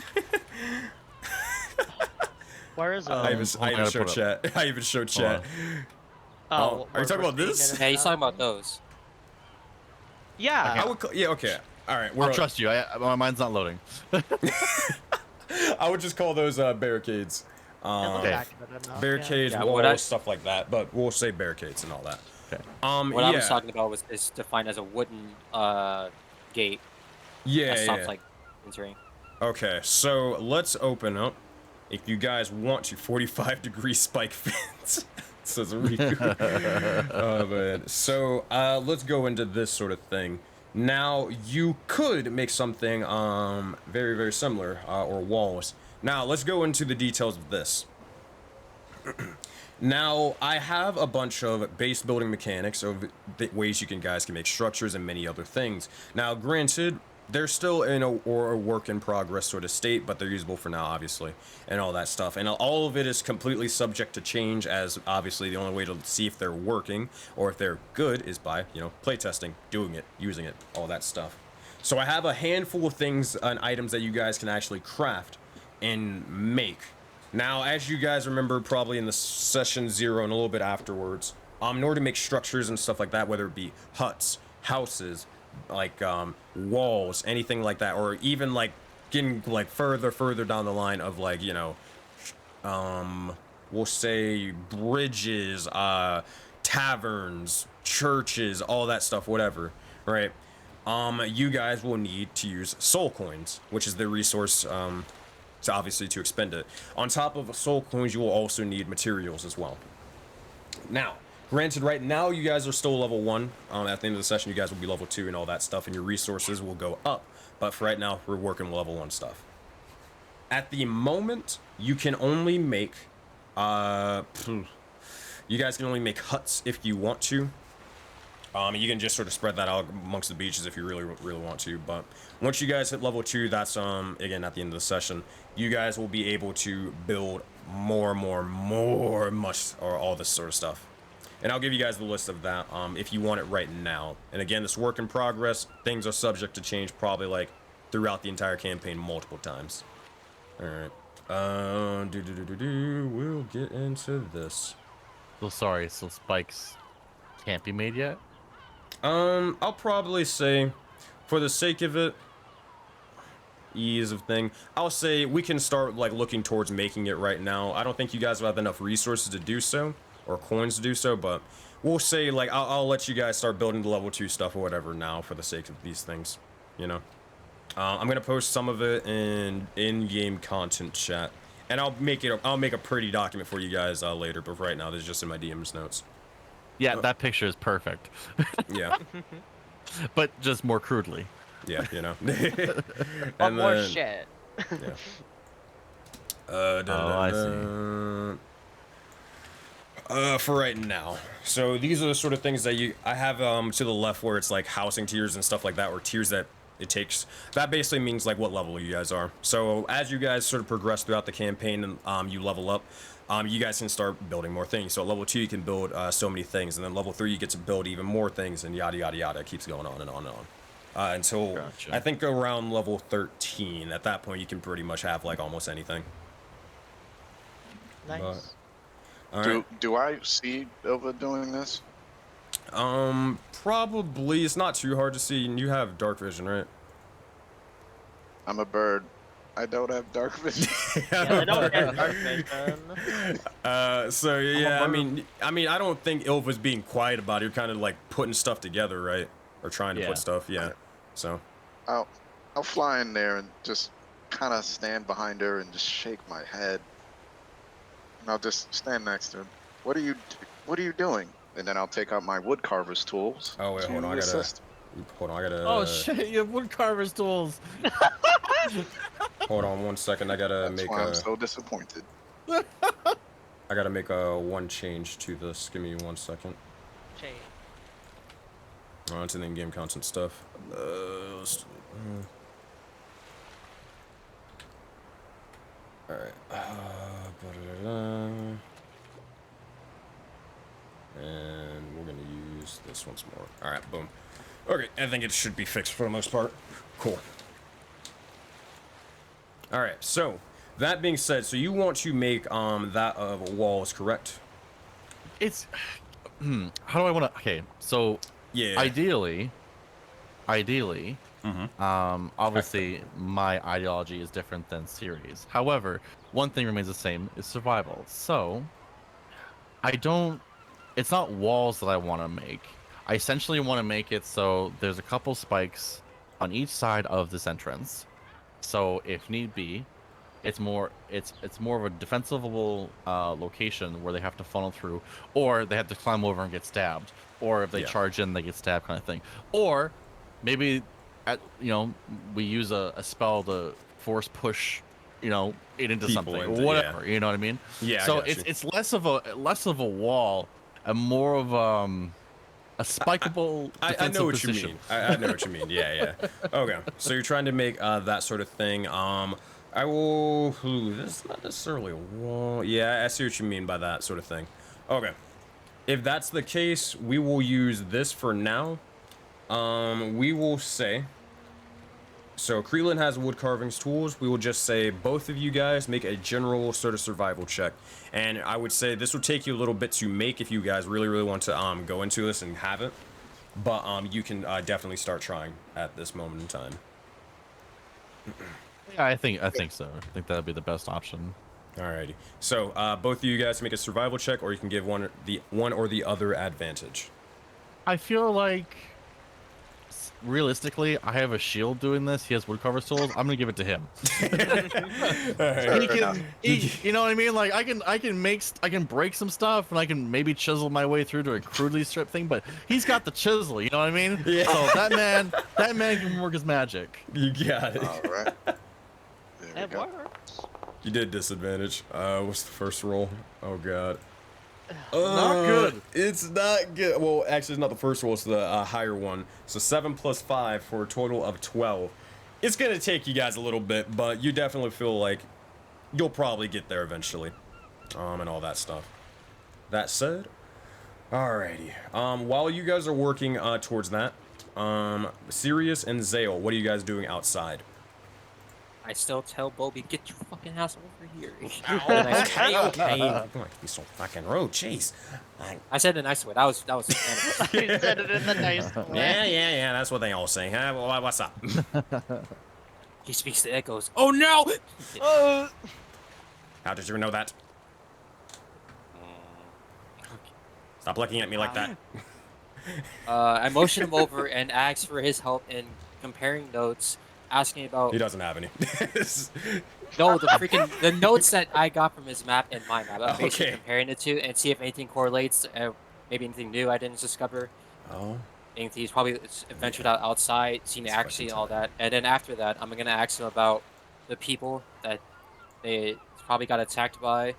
Where is it? I even I gotta showed put chat. I even showed chat. oh, are you talking about seeing this? it Yeah, he's now? talking about those. Yeah. Okay. I would. Yeah. Okay. All right. I'll trust you. My mind's not loading. I would just call those barricades. It looks Okay. accurate enough, Barricades, Yeah, walls, what I- stuff like that. But we'll say barricades and all that. Okay. What I yeah. was talking about is defined as a wooden gate Yeah. that stops Yeah. like entering. Okay. So let's open up. If you guys want to, 45-degree spike fence. Says Riku. Oh man. So let's go into this sort of thing. Now you could make something very very similar or walls. Now let's go into the details of this. Now I have a bunch of base building mechanics of the ways you guys can make structures and many other things. Now granted, they're still in a work in progress sort of state, but they're usable for now, obviously, and all that stuff. And all of it is completely subject to change, as obviously the only way to see if they're working or if they're good is by, playtesting, doing it, using it, all that stuff. So I have a handful of things and items that you guys can actually craft and make. Now, as you guys remember, probably in the session 0 and a little bit afterwards, in order to make structures and stuff like that, whether it be huts, houses, like walls, anything like that, or even like getting like further down the line of like, we'll say bridges, taverns, churches, all that stuff, whatever, right? You guys will need to use soul coins, which is the resource to obviously to expend it. On top of soul coins, you will also need materials as well. Now, granted, right now you guys are still level 1. At the end of the session, you guys will be level 2 and all that stuff, and your resources will go up. But for right now, we're working level 1 stuff. At the moment, you can only make, you guys can only make huts if you want to. You can just sort of spread that out amongst the beaches if you really want to. But once you guys hit level 2, that's again at the end of the session, you guys will be able to build more, all this sort of stuff. And I'll give you guys the list of that if you want it right now. And again, this work in progress, things are subject to change probably like throughout the entire campaign multiple times. All right. We'll get into this. So sorry, so spikes can't be made yet? I'll probably say, for the sake of it, ease of thing, I'll say we can start like looking towards making it right now. I don't think you guys will have enough resources to do so, or coins to do so, but we'll say like I'll let you guys start building the level 2 stuff or whatever now for the sake of these things, I'm gonna post some of it in-game content chat, and I'll make a pretty document for you guys later. But right now, this is just in my DM's notes. Yeah, that picture is perfect. Yeah. But just more crudely. Yeah, But more shit. Yeah. For right now. So these are the sort of things that I have to the left where it's like housing tiers and stuff like that, or tiers that it takes. That basically means like what level you guys are. So as you guys sort of progress throughout the campaign and you level up, you guys can start building more things. So at level 2 you can build so many things, and then level 3 you get to build even more things, and yada yada yada. It keeps going on and on and on. Until Gotcha. I think around level 13. At that point you can pretty much have like almost anything. Nice. All right. Do I see Ilva doing this? Probably. It's not too hard to see, and you have dark vision, right? I'm a bird. I don't have dark vision. Yeah, they don't get dark vision. So yeah, I mean, I don't think Ilva's being quiet about it. You're kind of like putting stuff together, right? Or trying to Yeah. put stuff, yeah. So. I'll fly in there and just kind of stand behind her and just shake my head. And I'll just stand next to her. What are you doing? And then I'll take out my wood carver's tools. Oh wait, hold on. I assist. gotta. Oh shit! You have wood carver's tools. Hold on 1 second. I gotta That's make why a. I'm so disappointed. I gotta make a one change to this. Give me 1 second. Change. Oh, it's in the in-game content stuff. Alright. And we're gonna use this once more. Alright, boom. Okay, I think it should be fixed for the most part. Cool. Alright, so that being said, so you want to make that of walls, correct? It's how do I want to? Okay, so Yeah. ideally, ideally. Obviously, my ideology is different than Siri's. However, one thing remains the same: is survival. So, I don't. It's not walls that I want to make. I essentially want to make it so there's a couple spikes on each side of this entrance. So, if need be, it's more of a defensible location where they have to funnel through, or they have to climb over and get stabbed, or if they charge in, they get stabbed, kind of thing. Or maybe we use a spell to force push, it into People something into- or whatever. You know what I mean? Yeah. So I got you. it's less of a wall and more of a spikeable. I know what position. you mean. I know what you mean. Yeah. Okay. So you're trying to make that sort of thing. I will. This is not necessarily a wall. Yeah, I see what you mean by that sort of thing. Okay. If that's the case, we will use this for now. We will say. So Creelan has wood carvings tools. We will just say both of you guys make a general sort of survival check, and I would say this will take you a little bit to make if you guys really want to go into this and have it. But you can definitely start trying at this moment in time. Yeah, I think so. I think that'd be the best option. Alrighty. So both of you guys make a survival check, or you can give one or the other advantage. I feel like realistically, I have a shield doing this. He has woodcarver tools. I'm gonna give it to him. You know what I mean? Like I can break some stuff, and I can maybe chisel my way through to a crudely stripped thing. But he's got the chisel. You know what I mean? Yeah. So that man can work his magic. You got it. All right. There we It go. works. You did disadvantage. What's the first roll? Oh god. Not good. It's not good. Well, actually, it's not the first roll. It's the higher one. So 7 plus 5 for a total of 12. It's gonna take you guys a little bit, but you definitely feel like you'll probably get there eventually, and all that stuff. That said, alrighty. While you guys are working towards that, Sirius and Zale, what are you guys doing outside? I still tell Bobby, get your fucking ass over here. Okay. You're so fucking rude. Jeez. I said it a nice way. That was He said it in the nice way. Yeah. That's what they all say. Huh? Well, what's up? He speaks to echoes. Oh no! How did you know that? Stop looking at me like that. I motion him over and ask for his help in comparing notes, asking about He doesn't have any. the notes that I got from his map and my map. I'm basically Okay. comparing the two and see if anything correlates. Maybe anything new I didn't discover. Oh. Anything he's probably ventured out outside, seen the action and all that. And then after that, I'm gonna ask him about the people that they probably got attacked by.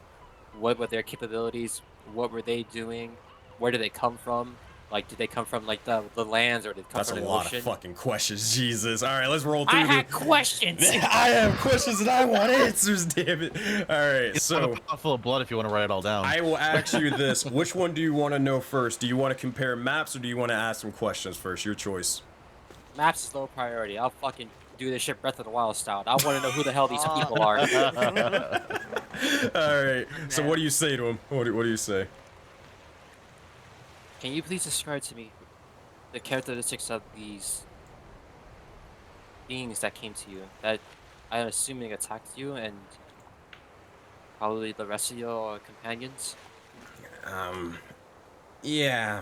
What were their capabilities? What were they doing? Where did they come from? Like, did they come from like the lands, or did they come That's from a the lot ocean? of fucking questions. Jesus. All right, let's roll through. I had questions. I have questions and I want answers. Damn it. All right, It's so a pot full of blood if you want to write it all down. I will ask you this: which one do you want to know first? Do you want to compare maps, or do you want to ask some questions first? Your choice. Maps is low priority. I'll fucking do this shit Breath of the Wild style. I want to know who the hell these people are. All right. So what do you say to him? What do you say? Can you please describe to me the characteristics of these beings that came to you? That I'm assuming attacked you and probably the rest of your companions? Yeah.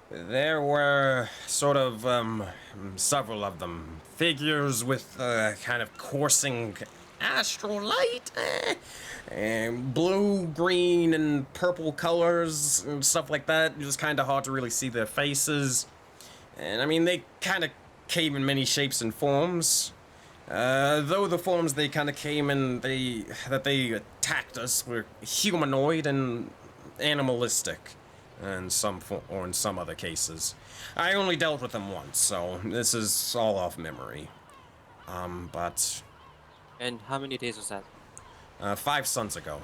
There were sort of, several of them. Figures with, kind of coursing astral light, and blue, green, and purple colors, and stuff like that. It was kind of hard to really see their faces. And, I mean, they kind of came in many shapes and forms. Though the forms they kind of came in, that they attacked us were humanoid and animalistic. In some or in some other cases. I only dealt with them once, so this is all off memory. But And how many days was that? 5 suns ago.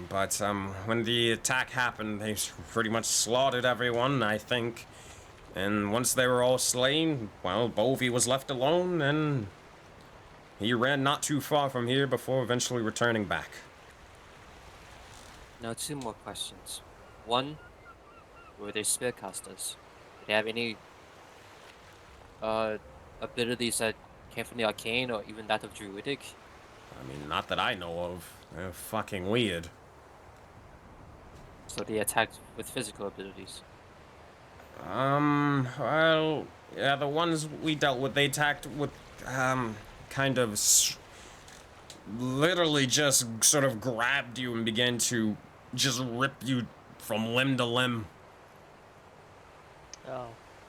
But when the attack happened, they pretty much slaughtered everyone, I think. And once they were all slain, well, Bovie was left alone, and he ran not too far from here before eventually returning back. Now, two more questions. One, were they spellcasters? Did they have any abilities that came from the arcane or even that of druidic? I mean, not that I know of. They're fucking weird. So they attacked with physical abilities. Well, yeah, the ones we dealt with, they attacked with, kind of literally just sort of grabbed you and began to just rip you from limb to limb.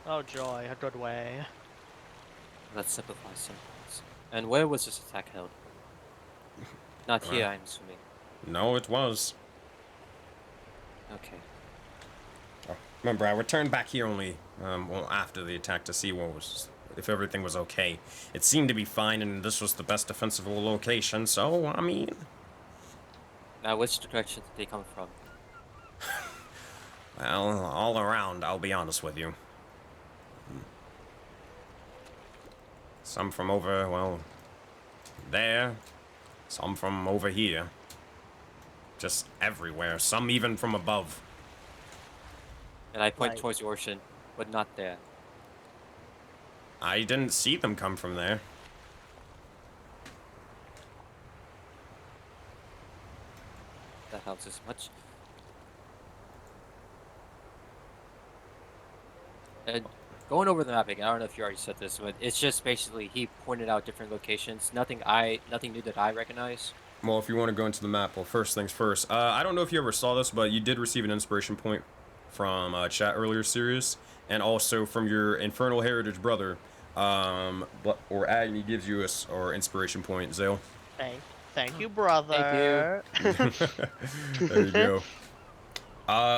Oh joy, a good way. That simplifies things. And where was this attack held? Not here, I'm assuming. No, it was. Okay. Remember, I returned back here only, well, after the attack to see if everything was okay. It seemed to be fine, and this was the best defensible location, so, I mean... Now, which direction did they come from? Well, all around, I'll be honest with you. Some from over, well, there. Some from over here. Just everywhere. Some even from above. And I point Right. towards the ocean, but not there. I didn't see them come from there. That helps as much. And going over the mapping, I don't know if you already said this, but it's just basically he pointed out different locations. Nothing new that I recognize. Well, if you want to go into the map, well, first things first. I don't know if you ever saw this, but you did receive an inspiration point from chat earlier series, and also from your Infernal Heritage brother, or Agni gives you or inspiration point, Zale. Thank you, brother. There you go.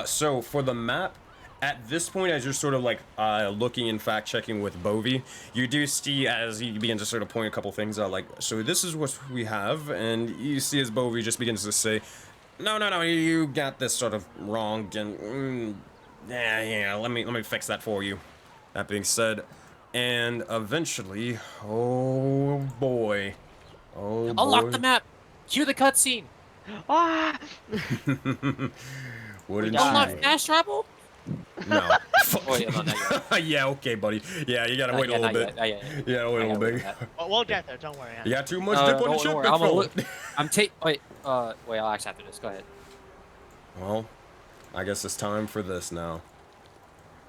So for the map, at this point, as you're sort of like looking and fact checking with Bovie, you do see as he begins to sort of point a couple things out, like, so this is what we have, and you see as Bovie just begins to say, no, you got this sort of wrong, and yeah, let me fix that for you. That being said, and eventually, oh boy. Unlock the map. Cue the cutscene. Ah! Wouldn't Die. Unlock you? fast travel. No. Oh yeah, no, not yet. Yeah, okay, buddy. Yeah, you gotta wait a little bit. Yeah. Yeah, wait a little bit. We'll get there. Don't worry. You got too much No, dip on don't the ship, worry, big I'm gonna fella. look- Wait, I'll ask after this. Go ahead. Well, I guess it's time for this now.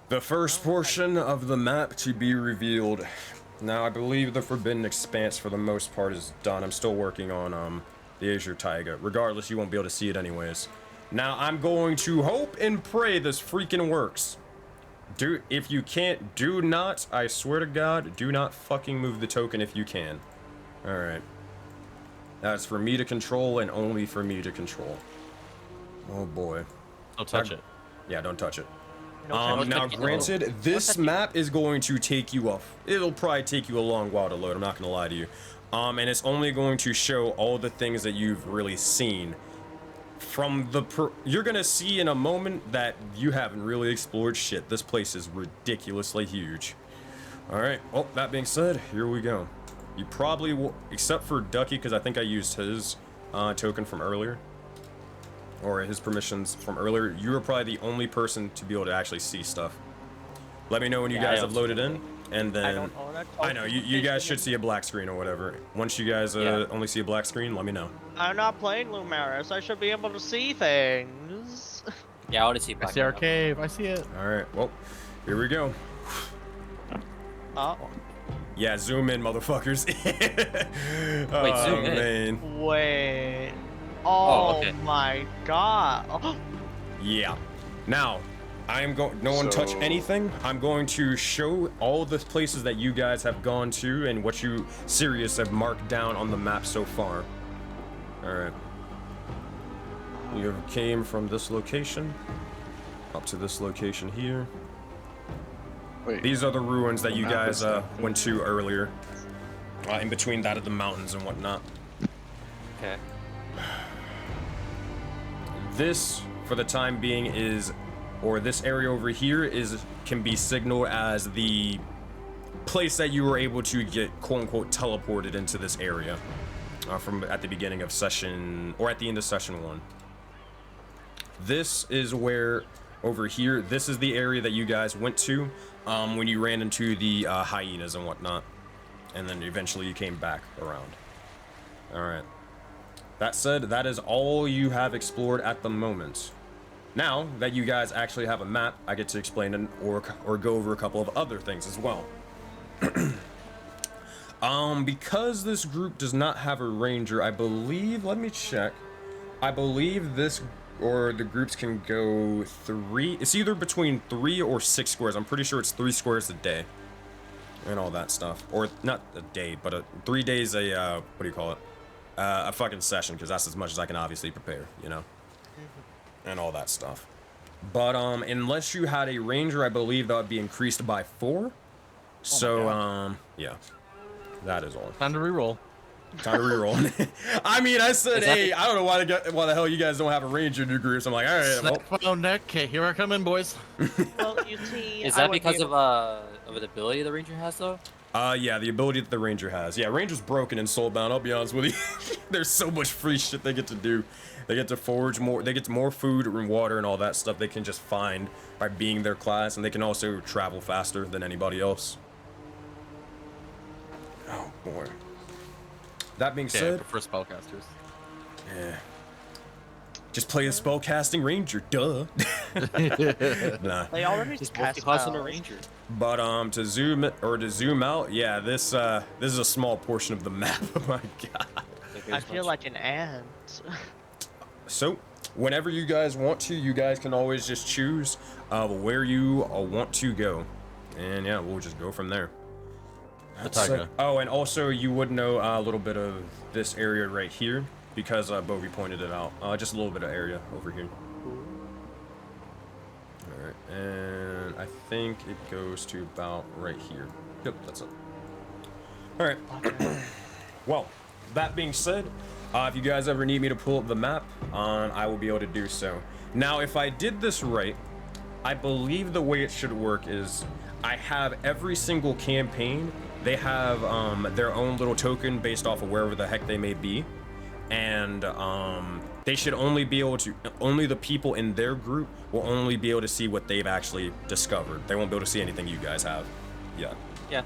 The first portion of the map to be revealed. Now, I believe the Forbidden Expanse, for the most part, is done. I'm still working on the Azure Taiga. Regardless, you won't be able to see it anyways. Now, I'm going to hope and pray this freaking works. If you can't, do not, I swear to God, do not fucking move the token if you can. Alright. That's for me to control and only for me to control. Oh boy. Don't touch it. Yeah, don't touch it. No, Now, granted, this map is going to take you off. It'll probably take you a long while to load, I'm not gonna lie to you. And it's only going to show all the things that you've really seen. From you're gonna see in a moment that you haven't really explored shit. This place is ridiculously huge. Alright, well, that being said, here we go. You probably will, except for Ducky, because I think I used his token from earlier. Or his permissions from earlier. You are probably the only person to be able to actually see stuff. Let me know when you guys have loaded in, and then... I know, you guys should see a black screen or whatever. Once you guys only see a black screen, let me know. I'm not playing Lumaris. I should be able to see things. Yeah, I want to see. I see our cave. I see it. Alright, well, here we go. Oh. Yeah, zoom in, motherfuckers. Wait, zoom in? Man. Wait. Oh, Oh, okay. my god. Oh. Yeah. Now, no one touch So- anything. I'm going to show all the places that you guys have gone to and what you serious have marked down on the map so far. Alright. You came from this location up to this location here. Wait, These are the ruins that The you map guys is not went to earlier. In between that of the mountains and whatnot. Okay. This, for the time being, this area over here can be signaled as the place that you were able to get quote-unquote teleported into this area from at the beginning of session, or at the end of session 1. This is where, over here, this is the area that you guys went to when you ran into the hyenas and whatnot. And then eventually you came back around. Alright. That said, that is all you have explored at the moment. Now that you guys actually have a map, I get to explain or go over a couple of other things as well. Because this group does not have a ranger, I believe, let me check. I believe this, or the groups can go 3, it's either between 3 or 6 squares. I'm pretty sure it's 3 squares a day. And all that stuff. Or, not a day, but 3 days what do you call it? A fucking session, because that's as much as I can obviously prepare, you know? And all that stuff. But, unless you had a ranger, I believe that would be increased by 4. So, yeah. That is all. Time to reroll. Time to reroll. I mean, I said, hey, I don't know why the hell you guys don't have a ranger in your groups. I'm like, all right. Well. Snack phone neck. Okay, here I come in, boys. Well, you see, Is that because of an ability the ranger has though? Yeah, the ability that the ranger has. Yeah, ranger's broken in Soulbound, I'll be honest with you. There's so much free shit they get to do. They get to forage more, they get more food and water and all that stuff they can just find by being their class, and they can also travel faster than anybody else. Oh boy. That being said, I prefer spellcasters. Yeah. Just play a spellcasting ranger, duh. Nah. They already Just cast multi-class on a spells. ranger. But to zoom out, yeah, this is a small portion of the map. Oh my god. I feel like an ant. So, whenever you guys want to, you guys can always just choose where you want to go, and yeah, we'll just go from there. So, oh, and also you would know a little bit of this area right here because Bovie pointed it out. Just a little bit of area over here. All right, and I think it goes to about right here. Yep, that's it. All right. Well, that being said, if you guys ever need me to pull up the map, I will be able to do so. Now, if I did this right, I believe the way it should work is I have every single campaign. They have their own little token based off of wherever the heck they may be, and they should only be able to, only the people in their group will only be able to see what they've actually discovered. They won't be able to see anything you guys have yet. Yeah.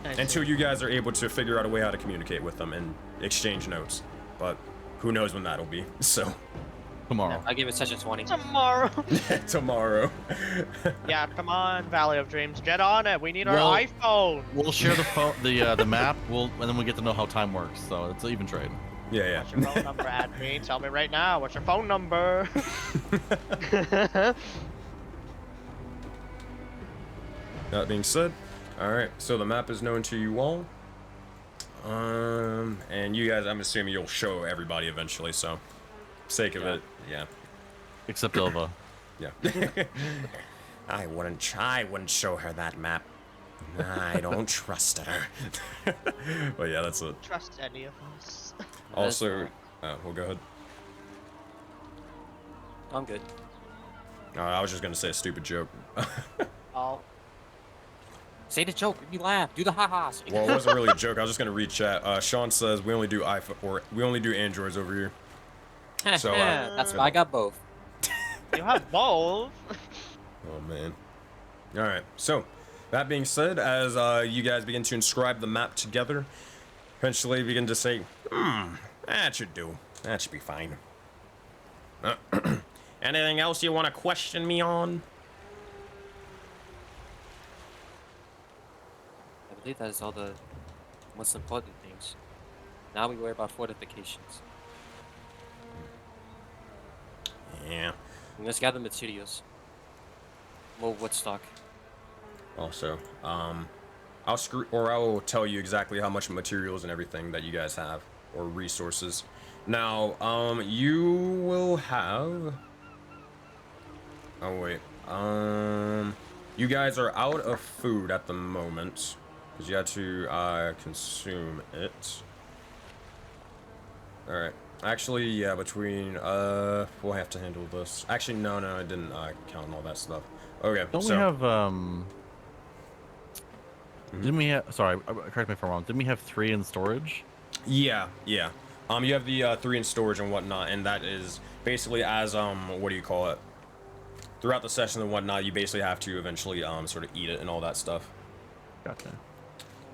Until you guys are able to figure out a way how to communicate with them and exchange notes. But who knows when that'll be, so. Tomorrow. I give it such a 20. Tomorrow. Tomorrow. Yeah, come on, Valley of Dreams, get on it. We need Well, our iPhone. We'll share the phone, the map. And then we get to know how time works. So it's an even trade. Yeah, What's your phone number, admin? Tell me right now. What's your phone number? That being said, alright, so the map is known to you all. And you guys, I'm assuming you'll show everybody eventually, so sake of it, yeah. Except Ilva. Yeah. I wouldn't show her that map. I don't trust her. But yeah, that's it. Trust any of us. Also, we'll go ahead. I'm good. I was just gonna say a stupid joke. Oh. Say the joke, make me laugh. Do the ha-has. Well, it wasn't really a joke. I was just gonna read chat. Sean says we only do iPhone, or we only do Androids over here. So, that's why I got both. You have both. Oh man. All right. So, that being said, as you guys begin to inscribe the map together, eventually begin to say, that should do. That should be fine. Anything else you want to question me on? I believe that is all the most important things. Now we worry about fortifications. Yeah. And let's gather materials. More wood stock. Also, I will tell you exactly how much materials and everything that you guys have, or resources. Now, you will have. Oh wait. You guys are out of food at the moment because you had to consume it. All right. Actually, yeah. Between we'll have to handle this. Actually, no, I didn't count all that stuff. Okay. Don't so, we have Didn't we have? Sorry, correct me if I'm wrong. Didn't we have 3 in storage? Yeah. You have the 3 in storage and whatnot, and that is basically as what do you call it? Throughout the session and whatnot, you basically have to eventually sort of eat it and all that stuff. Gotcha.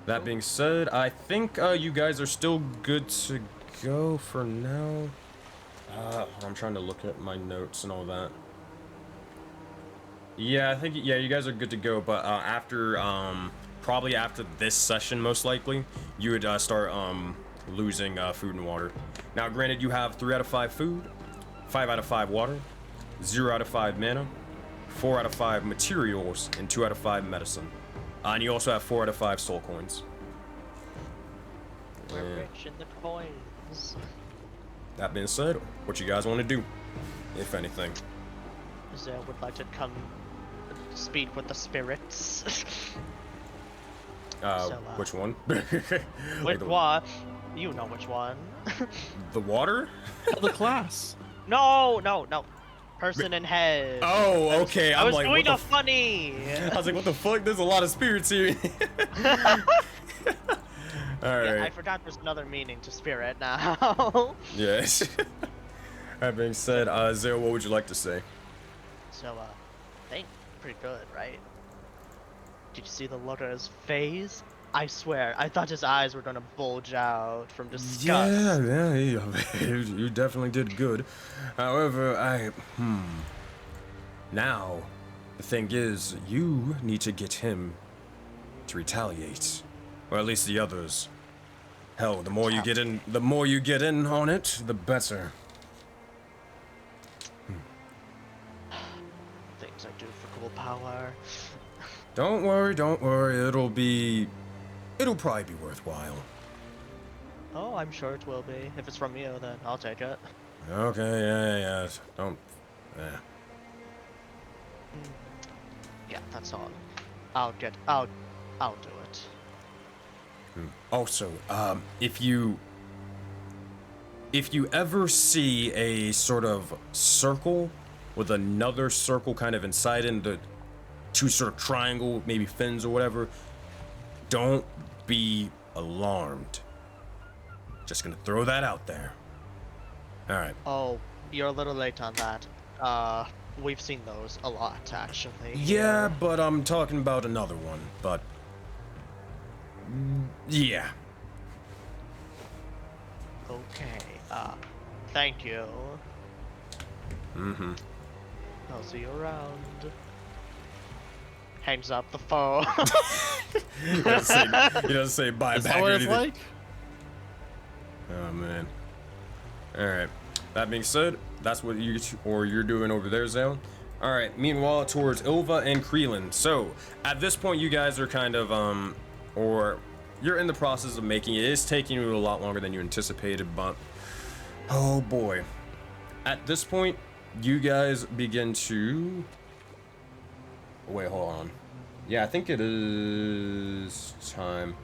That being said, I think you guys are still good to go for now. I'm trying to look at my notes and all that. Yeah, I think you guys are good to go. But after probably after this session, most likely, you would start losing food and water. Now, granted, you have 3 out of 5 food, 5 out of 5 water, 0 out of 5 mana, 4 out of 5 materials, and 2 out of 5 medicine. And you also have 4 out of 5 soul coins. We're rich in the coins. That being said, what you guys want to do, if anything? Zale would like to come speak with the spirits. Which one? Which one? You know which one. The water? The class. No. Person in head. Oh, okay. I was like, doing what a funny. I was like, what the fuck? There's a lot of spirits here. Alright. Yeah, I forgot there's another meaning to spirit now. Yes. That being said, Zale, what would you like to say? So, I think pretty good, right? Did you see the Lutter's face? I swear, I thought his eyes were gonna bulge out from disgust. Yeah, you definitely did good. However, now, the thing is, you need to get him to retaliate. Or at least the others. Hell, the more you get in on it, the better. Things I do for cool power. Don't worry, it'll probably be worthwhile. Oh, I'm sure it will be. If it's from you, then I'll take it. Okay, yeah. Yeah. Yeah, that's all. I'll do it. Also, if you ever see a sort of circle with another circle kind of inside in the 2 sort of triangle, maybe fins or whatever, don't be alarmed. Just gonna throw that out there. All right. Oh, you're a little late on that. We've seen those a lot, actually. Yeah, but I'm talking about another one. But yeah. Okay. Thank you. Mm-hmm. I'll see you around. Hangs up the phone. He doesn't say bye Is back that or what it's anything. like? Oh man. All right. That being said, that's what you're doing over there, Zale. All right. Meanwhile, towards Ilva and Kreelan. So at this point, you guys are kind of or you're in the process of making it. It is taking you a lot longer than you anticipated, but oh boy. At this point, you guys begin to. Wait, hold on. Yeah, I think it is time.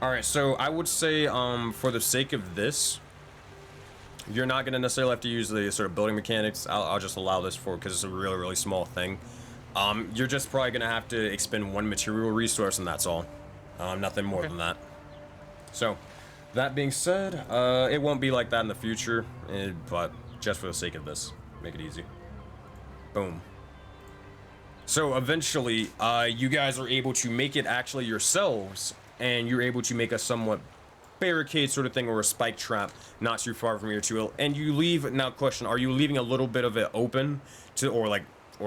All right, so I would say, for the sake of this, you're not gonna necessarily have to use the sort of building mechanics. I'll just allow this for because it's a really, really small thing. You're just probably gonna have to expend 1 material resource, and that's all. Nothing more than that. So, that being said, it won't be like that in the future, but just for the sake of this, make it easy. Boom. So eventually, you guys are able to make it actually yourselves, and you're able to make a somewhat barricade sort of thing or a spike trap not too far from your tool. And you leave, now question, are you leaving a little bit of it open to, or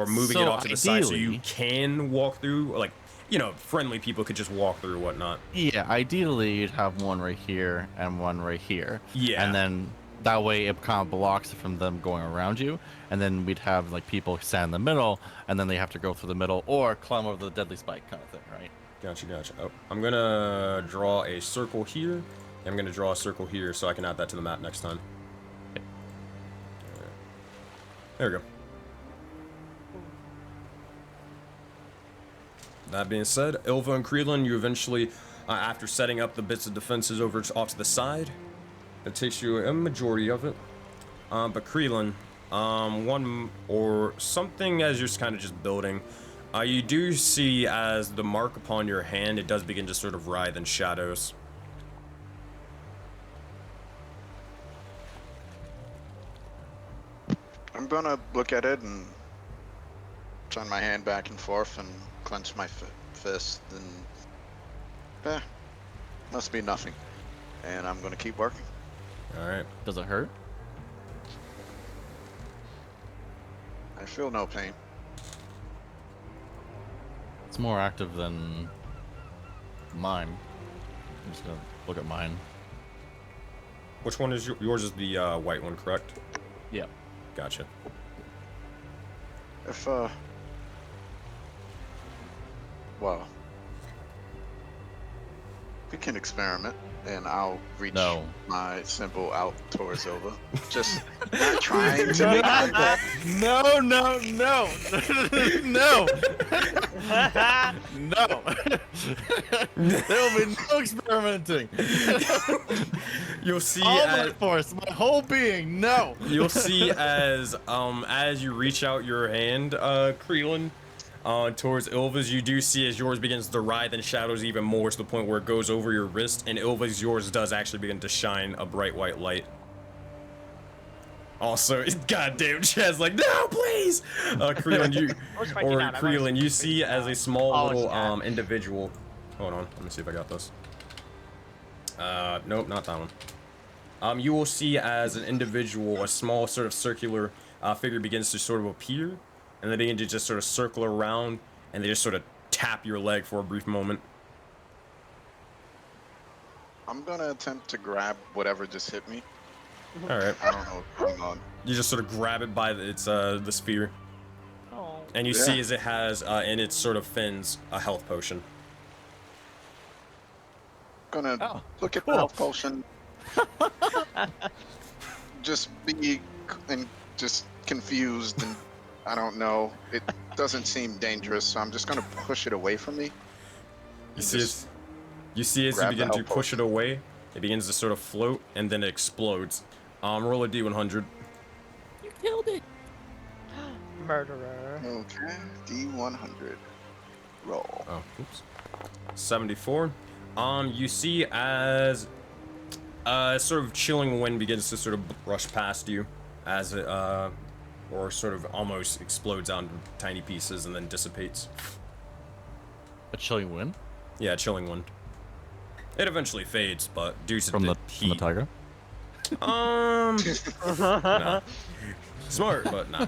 moving it off to the side so you can walk through, like, you know, friendly people could just walk through whatnot? Yeah, ideally you'd have one right here and one right here. Yeah. And then that way it kind of blocks it from them going around you. And then we'd have like people stand in the middle and then they have to go through the middle or climb over the deadly spike kind of thing, right? Gotcha. Oh, I'm gonna draw a circle here. I'm gonna draw a circle here so I can add that to the map next time. Okay. There we go. That being said, Ilva and Kreelan, you eventually, after setting up the bits of defenses off to the side, it takes you a majority of it. But Kreelan, one or something as you're kind of just building, you do see as the mark upon your hand, it does begin to sort of writhe in shadows. gonna look at it and turn my hand back and forth and clench my fist and must be nothing. And I'm gonna keep working. All right. Does it hurt? I feel no pain. It's more active than mine. I'm just gonna look at mine. Which one is yours? Is the white one, correct? Yeah. Gotcha. If well, we can experiment, and I'll reach my symbol out towards Ilva. Just not trying to make contact. No, no, no, no, no. There will be no experimenting. You'll see All my force, my whole being, no. You'll see as you reach out your hand, Creelan, towards Ilva's, you do see as yours begins to writhe in shadows even more to the point where it goes over your wrist, and Ilva's yours does actually begin to shine a bright white light. Also, goddamn, Chad's like, no, please! Creelan, you see as a small little individual. Hold on, let me see if I got this. Nope, not that one. You will see as an individual, a small sort of circular figure begins to sort of appear, and they begin to just sort of circle around, and they just sort of tap your leg for a brief moment. I'm gonna attempt to grab whatever just hit me. All right. I don't know what's going on. You just sort of grab it by the sphere, and you see as it has in its sort of fins a health potion. Gonna look at the health potion. Just be just confused, and I don't know. It doesn't seem dangerous, so I'm just gonna push it away from me. You see as you begin to push it away, it begins to sort of float, and then it explodes. Roll a D100. You killed it. Murderer. Okay, D100. Roll. Oh, oops. 74. You see as a sort of chilling wind begins to sort of brush past you as it, or sort of almost explodes out into tiny pieces and then dissipates. A chilling wind? Yeah, chilling wind. It eventually fades, but due to From the the tiger? Nah. Smart, but nah.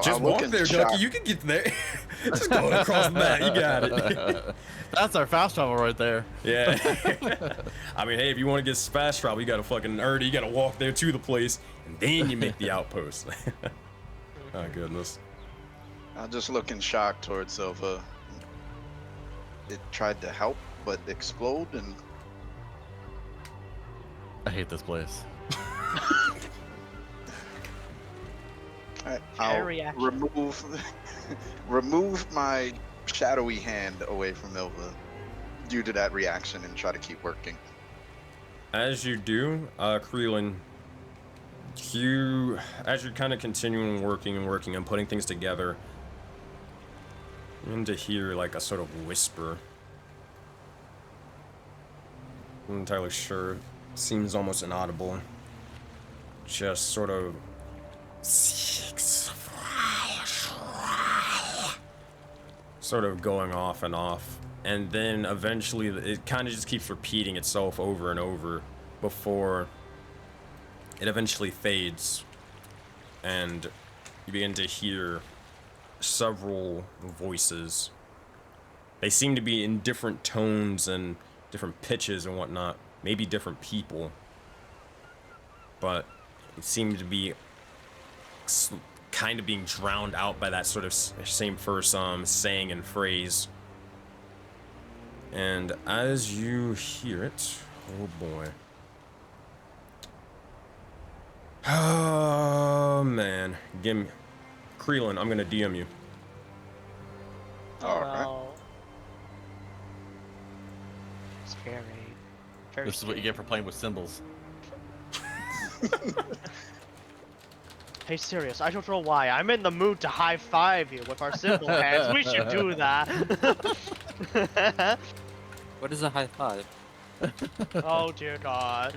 Just walk there, Ducky. You can get there. Just go across the map. You got it. That's our fast travel right there. Yeah. I mean, hey, if you want to get fast travel, you gotta fucking earn it. You gotta walk there to the place, and then you make the outpost. Oh, goodness. I'll just look in shock towards Silva. It tried to help, but explode, and I hate this place. I'll remove my shadowy hand away from Ilva due to that reaction and try to keep working. As you do, Creelan, as you're kind of continuing working and putting things together, you begin to hear like a sort of whisper. I'm not entirely sure. Seems almost inaudible. Just sort of going off and off, and then eventually it kind of just keeps repeating itself over and over before it eventually fades, and you begin to hear several voices. They seem to be in different tones and different pitches and whatnot, maybe different people, but it seemed to be kind of being drowned out by that sort of same first saying and phrase. And as you hear it, oh boy. Oh man, give me Creelan, I'm gonna DM you. Alright. Scary. This is what you get for playing with symbols. Hey, serious, I don't know why. I'm in the mood to high-five you with our symbol hands. We should do that. What is a high five? Oh, dear God.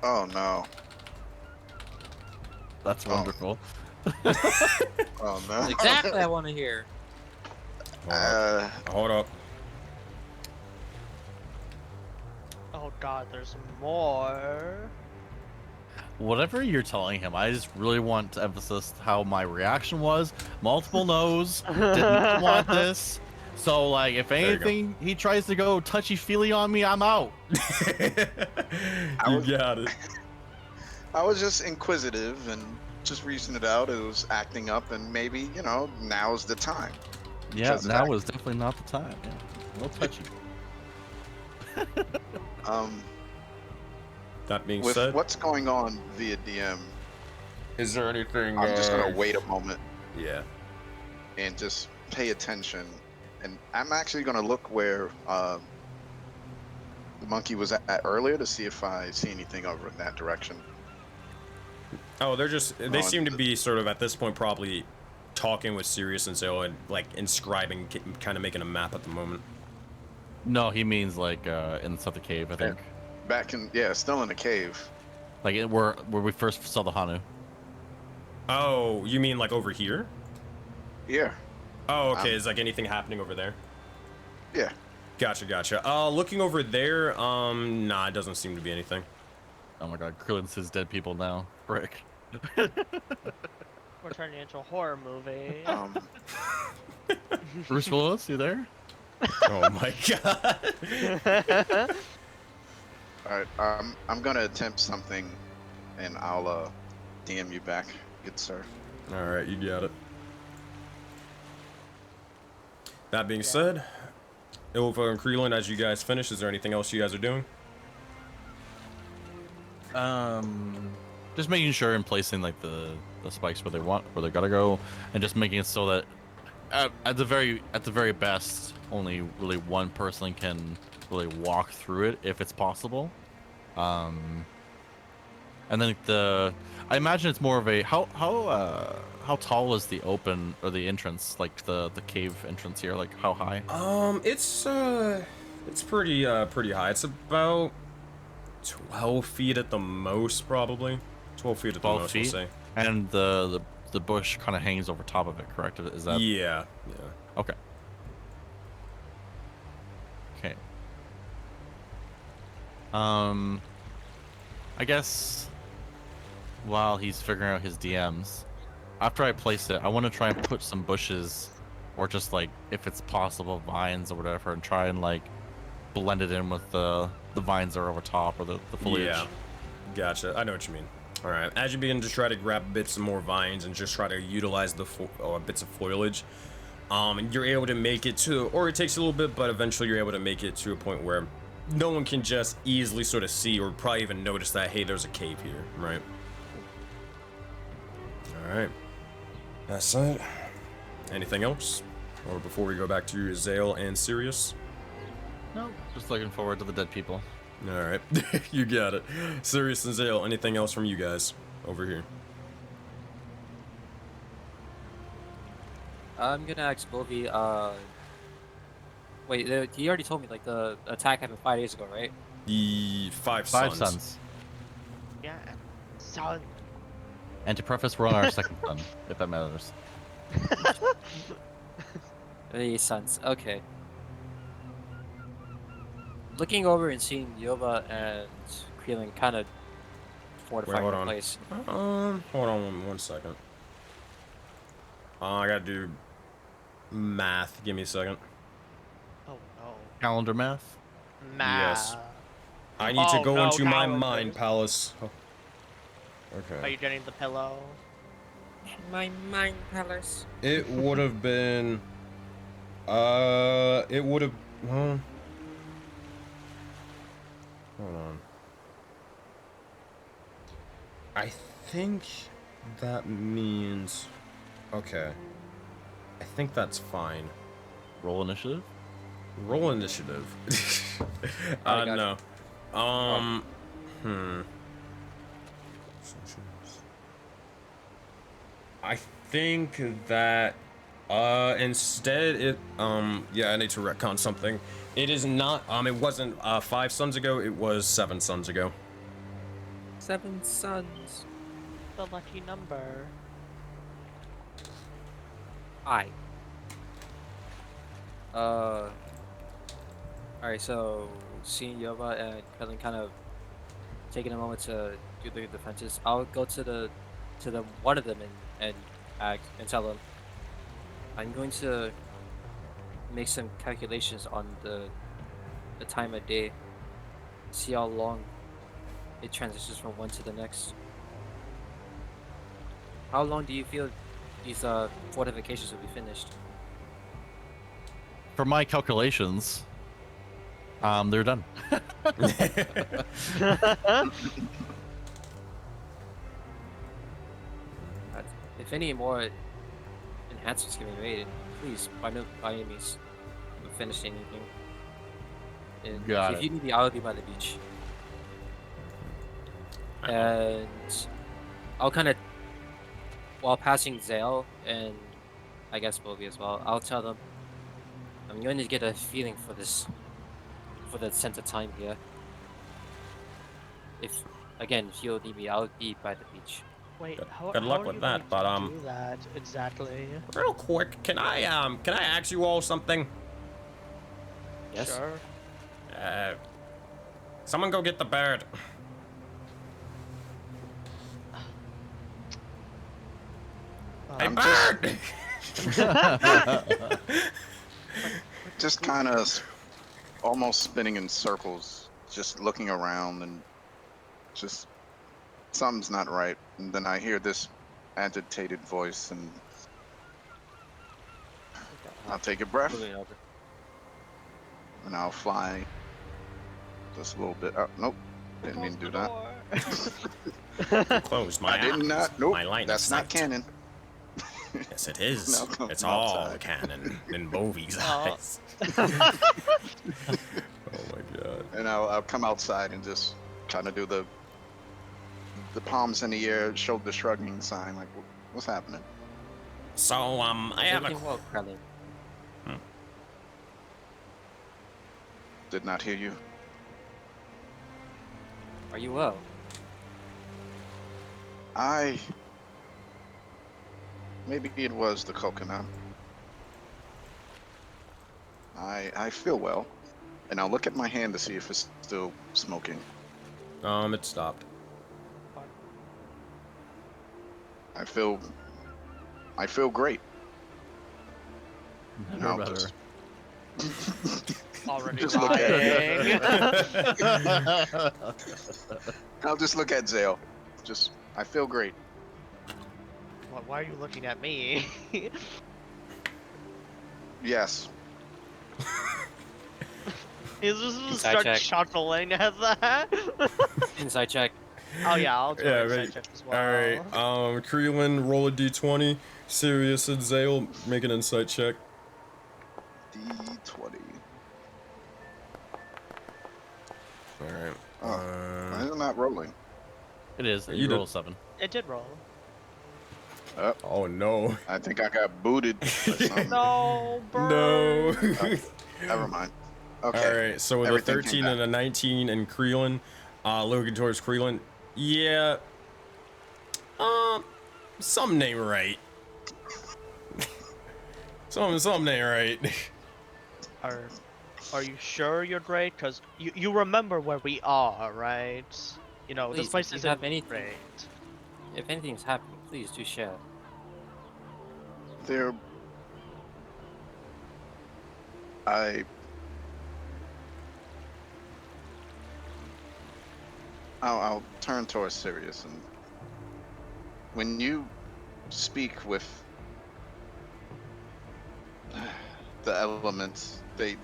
Oh no. That's Oh. wonderful. Oh no. Exactly, I want to hear. Hold up. Oh god, there's more. Whatever you're telling him, I just really want to emphasize how my reaction was. Multiple no's. Did not want this. So, like, if you go. anything, he tries to go touchy-feely on me, I'm out. You got it. I was just inquisitive and just reasoning it out. It was acting up, and maybe, you know, now's the time. Yeah, Because of now that. was definitely not the time. Yeah. No touchy. That being With said, what's going on via DM, is there anything? I'm just gonna wait a moment Yeah. and just pay attention. And I'm actually gonna look where the monkey was at earlier to see if I see anything over in that direction. Oh, they Oh, seem to and- be sort of at this point probably talking with Sirius and Zale and like inscribing, kind of making a map at the moment. No, he means like inside the cave, I think. Back in, yeah, still in the cave. Like where we first saw the Hanu. Oh, you mean like over here? Yeah, Oh, okay. Is like anything happening over there? yeah. Gotcha. Looking over there, nah, it doesn't seem to be anything. Oh my god, Krillin says dead people now. Frick. We're turning into a horror movie. Bruce Willis, you there? Oh my god. All right, I'm gonna attempt something, and I'll DM you back, good sir. All right, you got it. That being said, Ilva and Krillin, as you guys finish, is there anything else you guys are doing? Just making sure and placing like the spikes where they gotta go, and just making it so that at the very best, only really one person can really walk through it if it's possible. And then I imagine it's more of a how tall is the open or the entrance, like the cave entrance here, like how high? It's pretty high. It's about 12 feet at the most, probably. 12 feet at the 12 most, feet? we'll say. And the bush kind of hangs over top of it, correct? Is that Yeah. okay? Okay. I guess while he's figuring out his DMs, after I place it, I want to try and put some bushes, or just like if it's possible, vines or whatever, and try and like blend it in with the vines that are over top or the foliage. Yeah. Gotcha. I know what you mean. All right. As you begin to try to grab bits of more vines and just try to utilize the bits of foliage, and you're able to make it to, or it takes a little bit, but eventually you're able to make it to a point where no one can just easily sort of see or probably even notice that, hey, there's a cave here, right? All right. That's it. Anything else? Or before we go back to Zale and Sirius? No, just looking forward to the dead people. All right. You got it. Sirius and Zale, anything else from you guys over here? I'm gonna ask Bovi, wait, he already told me, like, the attack happened 5 days ago, right? The five sons. Yeah. Son. And to preface, we're on our second son, if that matters. The sons, okay. Looking over and seeing Yoba and Krillin kind of fortifying hold the on. place. Hold on one second. I gotta do math. Give me a second. Oh no. Calendar math. Yes. I need to Oh, go no, into my calendars. mind palace. Oh. Are Okay. you getting the pillow? My mind palace. It would have been. It would have. Well. Hold on. I think that means. Okay. I think that's fine. Roll initiative. Roll initiative. I got no. I think that instead it yeah, I need to retcon something. It is not it wasn't 5 suns ago, it was 7 suns ago. 7 suns. The lucky number. I. Alright, so seeing Yoba and Kellen kind of taking a moment to do the defenses, I'll go to the one of them and act and tell them I'm going to make some calculations on the time of day, see how long it transitions from one to the next. How long do you feel these fortifications will be finished? For my calculations, they're done. If any more enhancements can be made, please by any means finish anything. And Got if it. you need me, I'll be by the beach. And I'll kind of, while passing Zale and I guess Bobby as well, I'll tell them I'm going to get a feeling for this, for the sense of time here. If you'll need me, I'll be by the beach. Wait, Good- how, good how luck are with you that, going but, to do that exactly? Real quick, can I ask you all something? Yes. Sure. Someone go get the bird. Hey, I'm bird! just kind of almost spinning in circles, just looking around and just something's not right. And then I hear this agitated voice, and I'll take a breath Moving over. and I'll fly just a little bit. Oh, nope, didn't mean to do that. Close my I did eyes. not. Nope, My line that's of not sight. canon. Yes, it is. Now come It's from all outside. canon in Bovie's Oh. eyes. Oh my god. And I'll come outside and just kind of do the palms in the air, shoulder shrugging sign, like what's happening? So, I have a. Everything well, Krellin? Did not hear you. Are you well? Maybe it was the coconut. I feel well, and I'll look at my hand to see if it's still smoking. It stopped. I feel great. And Better, I'll better. just- Already Just look at lying. I'll just look at Zale. I feel great. Why are you looking at me? Yes. He's just gonna Inside start check. chuckling at that. Inside check. Oh yeah, I'll do Yeah, an insight right. check as well. Alright, Creelan, roll a d20. Sirius and Zale, make an insight check. D20. Alright. Why is it not rolling? It is. You You did- roll a 7. It did roll. Oh no. I think I got booted. Or something. No, No. burn. Never mind. Okay. Alright, so with a Everything came 13 back. and a 19 and Creelan, looking towards Creelan. Yeah. Something ain't right. Something ain't right. Are you sure you're great? Cause you remember where we are, right? You know, this Please, place if you isn't have anything- great. If anything's happening, please do share. There. I'll turn towards Sirius, and when you speak with the elements, they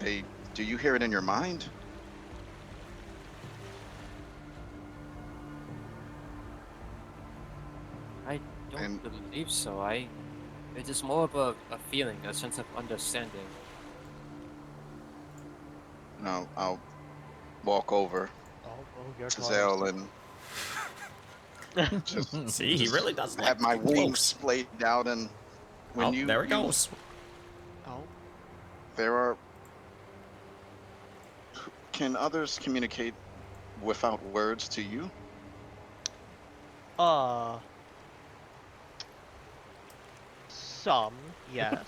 do you hear it in your mind? I don't And- believe so. It is more of a feeling, a sense of understanding. No, I'll walk over Oh, you're to close. Zale and just See, he really does like have my to get wings close. splayed out, and when Oh, you there he you- goes. Oh, There are. Can others communicate without words to you? Uh, some, yes.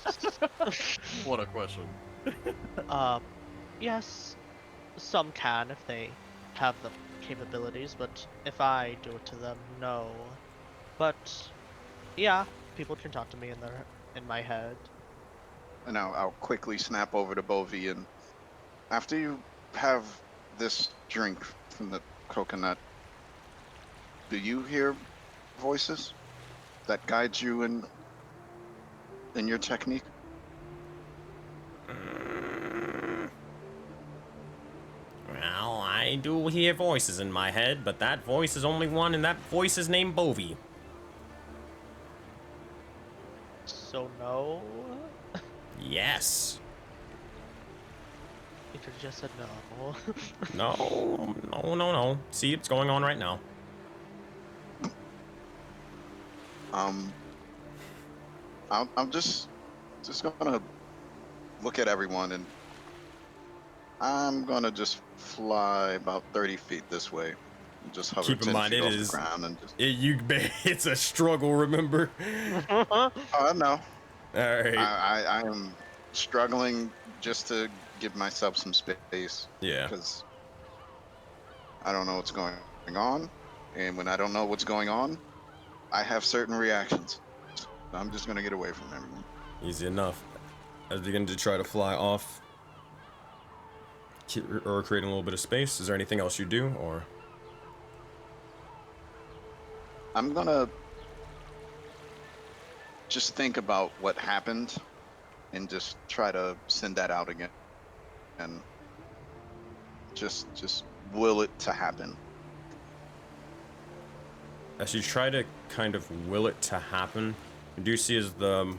What a question. uh, yes, some can if they have the capabilities, but if I do it to them, no. But yeah, people can talk to me in my head. And I'll quickly snap over to Bovi, and after you have this drink from the coconut, do you hear voices that guide you in your technique? Well, I do hear voices in my head, but that voice is only one, and that voice is named Bovi. So no. Yes. You could have just said no. No. See, it's going on right now. I'm just gonna look at everyone, and I'm gonna just fly about 30 feet this way. And just hover Keep in 10 mind, feet it off is. the ground and just. It's a struggle. Remember. Oh, I know. All right. I am struggling just to give myself some space. Yeah. Because I don't know what's going on, and when I don't know what's going on, I have certain reactions. So I'm just gonna get away from everyone. Easy enough. As you begin to try to fly off, or creating a little bit of space. Is there anything else you do, or? I'm gonna just think about what happened and just try to send that out again, and just will it to happen. As you try to kind of will it to happen, you do see as the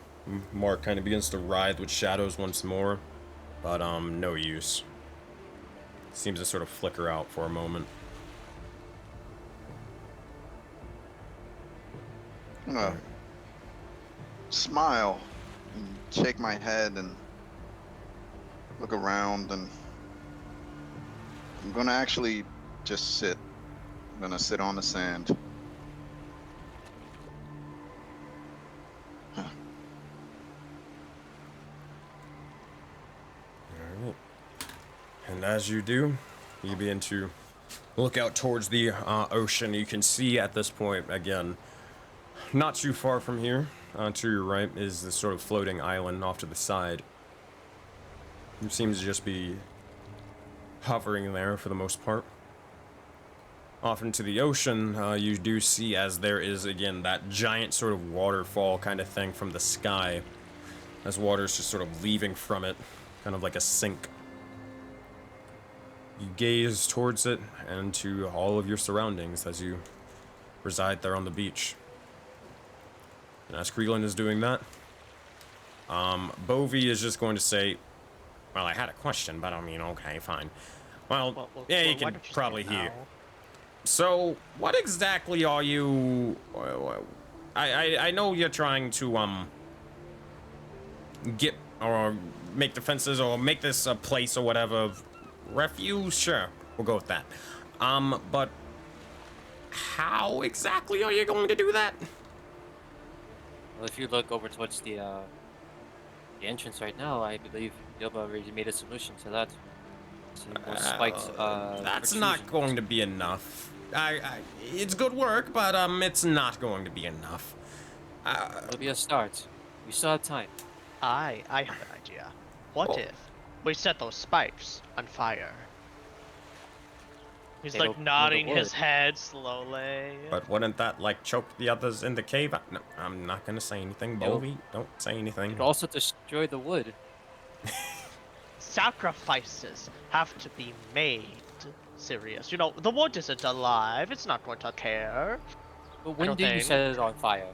mark kind of begins to writhe with shadows once more, but no use. Seems to sort of flicker out for a moment. I'm gonna smile and shake my head and look around, and I'm gonna actually just sit. I'm gonna sit on the sand. Alright. And as you do, you begin to look out towards the ocean. You can see at this point, again, not too far from here, to your right, is this sort of floating island off to the side. It seems to just be hovering there for the most part. Off into the ocean, you do see as there is, again, that giant sort of waterfall kind of thing from the sky. As water is just sort of leaving from it, kind of like a sink. You gaze towards it and to all of your surroundings as you reside there on the beach. And as Creelan is doing that, Bovi is just going to say, well, I had a question, but I mean, okay, fine. Well, yeah, you why can don't you say probably it hear. now? So, what exactly are you... I know you're trying to, get, or make defenses, or make this a place or whatever of refuge? Sure, we'll go with that. But how exactly are you going to do that? Well, if you look over towards the entrance right now, I believe Yoba already made a solution to that. Some of those spikes, That's not going to be enough. It's good work, but it's not going to be enough. It'll be a start. We still have time. I have an idea. What Oh. if we set those spikes on fire? He's They like don't know the nodding his word. head slowly. But wouldn't that like choke the others in the cave? No, I'm not gonna say anything, Nope. Bovi. Don't say anything. It'll also destroy the wood. Sacrifices have to be made. Serious. You know, the wood isn't alive. It's not going to care. But when don't do you think. set it on fire?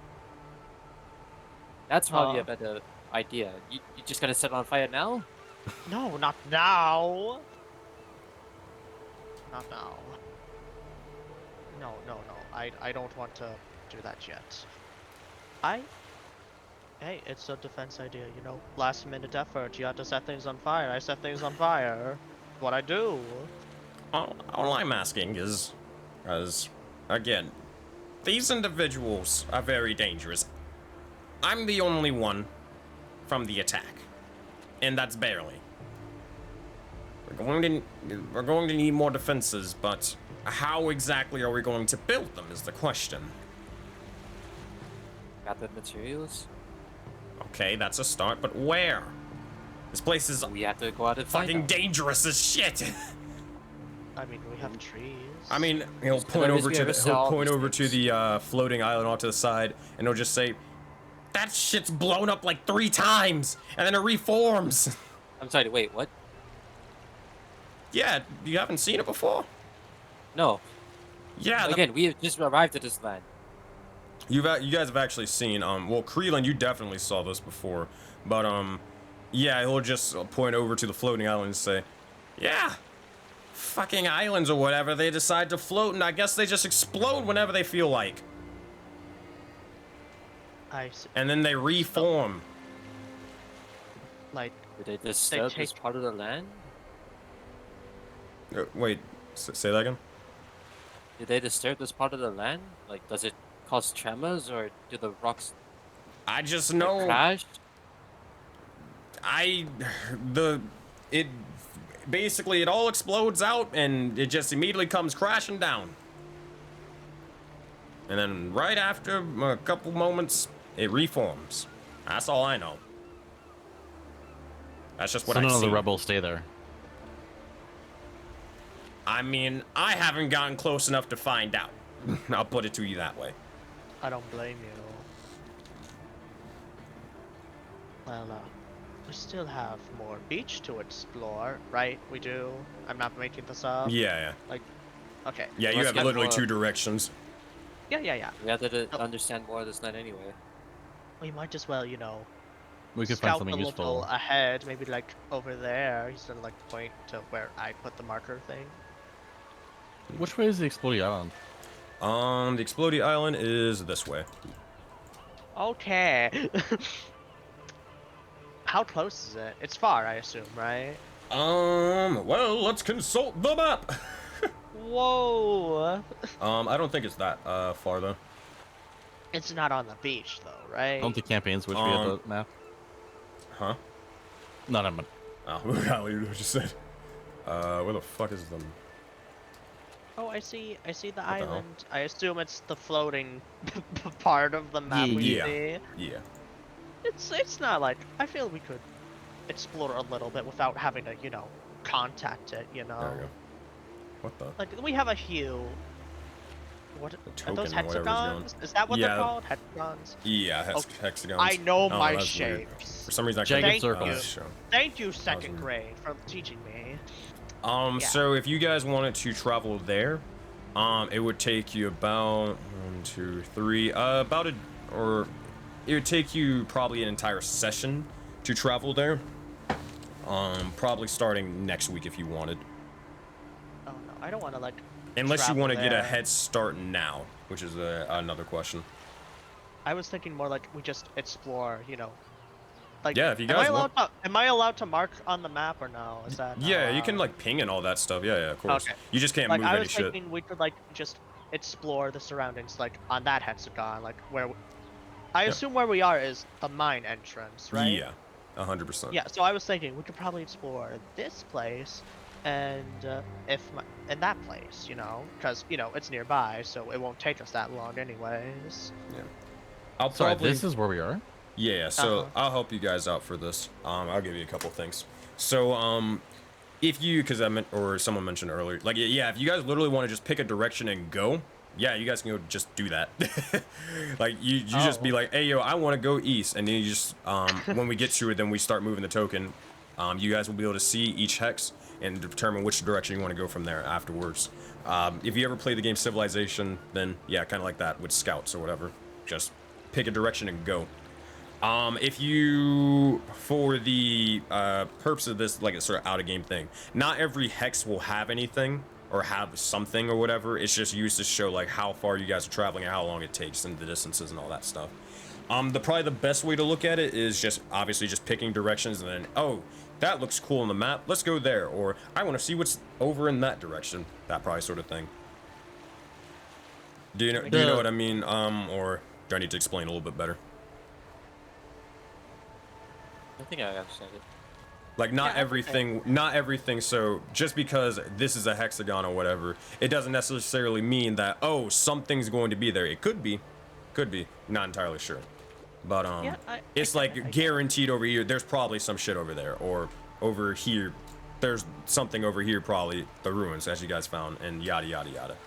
That's probably Uh. a better idea. You just gotta set it on fire now? No, not now. Not now. No. I don't want to do that yet. Hey, it's a defense idea, you know. Last minute effort. You have to set things on fire. I set things on fire. What I do. All I'm asking is, as again, these individuals are very dangerous. I'm the only one from the attack, and that's barely. We're going to need more defenses, but how exactly are we going to build them is the question. Got the materials? Okay, that's a start, but where? This place is We have to go out and find fucking out. dangerous as shit. I mean, we have trees. I mean, he'll point over to the floating island off to the side, and he'll just say, "That shit's blown up like 3 times, and then it reforms." I'm sorry, wait, what? Yeah, you haven't seen it before? No. Yeah, Again, we have just arrived at this land. you guys have actually seen, well, Creelan, you definitely saw this before, but, yeah, he'll just point over to the floating island and say, "Yeah, fucking islands or whatever, they decide to float, and I guess they just explode whenever they feel like. I see. And then they reform." Like, Did they disturb this take- part of the land? Wait, say that again? Did they disturb this part of the land? Like, does it cause tremors, or do the rocks I just like, know, crash? basically it all explodes out and it just immediately comes crashing down. And then right after a couple moments, it reforms. That's all I know. That's just what So I none of see. the rebels stay there. I mean, I haven't gotten close enough to find out. I'll put it to you that way. I don't blame you. Well, we still have more beach to explore, right? We do. I'm not making this up. Yeah. Like, okay. Yeah, you Let's have get literally more- 2 directions. Yeah. We have to understand more of this land anyway. We might as well, you know, We could find scout something a little useful. ahead, maybe like over there. Instead of like point to where I put the marker thing. Which way is the exploding island? The exploding island is this way. Okay. How close is it? It's far, I assume, right? Well, let's consult the map. Whoa. I don't think it's that far though. It's not on the beach though, right? Don't the campaigns which we have the map? Huh? Not on. Oh, you just said. Where the fuck is them? Oh, I see the the hell? island. I assume it's the floating part of the map we Yeah. see. Yeah. It's not like I feel we could explore a little bit without having to, you know, contact it, you know. There we go. What the? Like we have a few. What are token those or whatever's going. hexagons? Is that what Yeah. they're called? Hexagons? Yeah, Okay. hexagons. I know Oh, my that's weird. shapes. For some reason, I Jagged couldn't- circles. sure. Thank you, second weird. grade, for teaching me. Yeah. So if you guys wanted to travel there, it would take you about 1, 2, 3, it would take you probably an entire session to travel there. Probably starting next week if you wanted. Oh no, I don't want to like. Unless you travel want to get a there. head start now, which is another question. I was thinking more like we just explore, you know. Like, Yeah, if you am I guys allowed to, am I allowed to mark on the map or no? Is that? Yeah, you can like ping and all that stuff. Yeah, of course. Okay. You just can't Like move I any was shit. thinking we could like just explore the surroundings, like on that hexagon, like where. I Yeah. assume where we are is the mine entrance, right? Yeah, 100%. Yeah. So I was thinking we could probably explore this place, and and that place, you know, because you know it's nearby, so it won't take us that long, anyways. I'll Sorry, probably. this is where we are. Yeah, so Uh-huh. I'll help you guys out for this. I'll give you a couple things. So, if you, because I meant, or someone mentioned earlier, like, yeah, if you guys literally want to just pick a direction and go, yeah, you guys can go just do that. Like, you just be like, hey, yo, I want to go east, and then you just, when we get to it, then we start moving the token. You guys will be able to see each hex and determine which direction you want to go from there afterwards. If you ever play the game Civilization, then yeah, kind of like that with scouts or whatever. Just pick a direction and go. If you, for the purpose of this, like a sort of out of game thing, not every hex will have anything or have something or whatever. It's just used to show like how far you guys are traveling and how long it takes and the distances and all that stuff. Probably the best way to look at it is just obviously just picking directions and then, oh, that looks cool on the map, let's go there, or I want to see what's over in that direction, that probably sort of thing. Do you know? Do you know what I mean? Or do I need to explain a little bit better? I think I understand it. Like not Yeah, everything, not everything. So just because this is a hexagon or whatever, it doesn't necessarily mean that something's going to be there. It could be, not entirely sure. But Yeah, it's like guaranteed over here. There's probably some shit over there, or over here. There's something over here, probably the ruins as you guys found, and yada yada yada.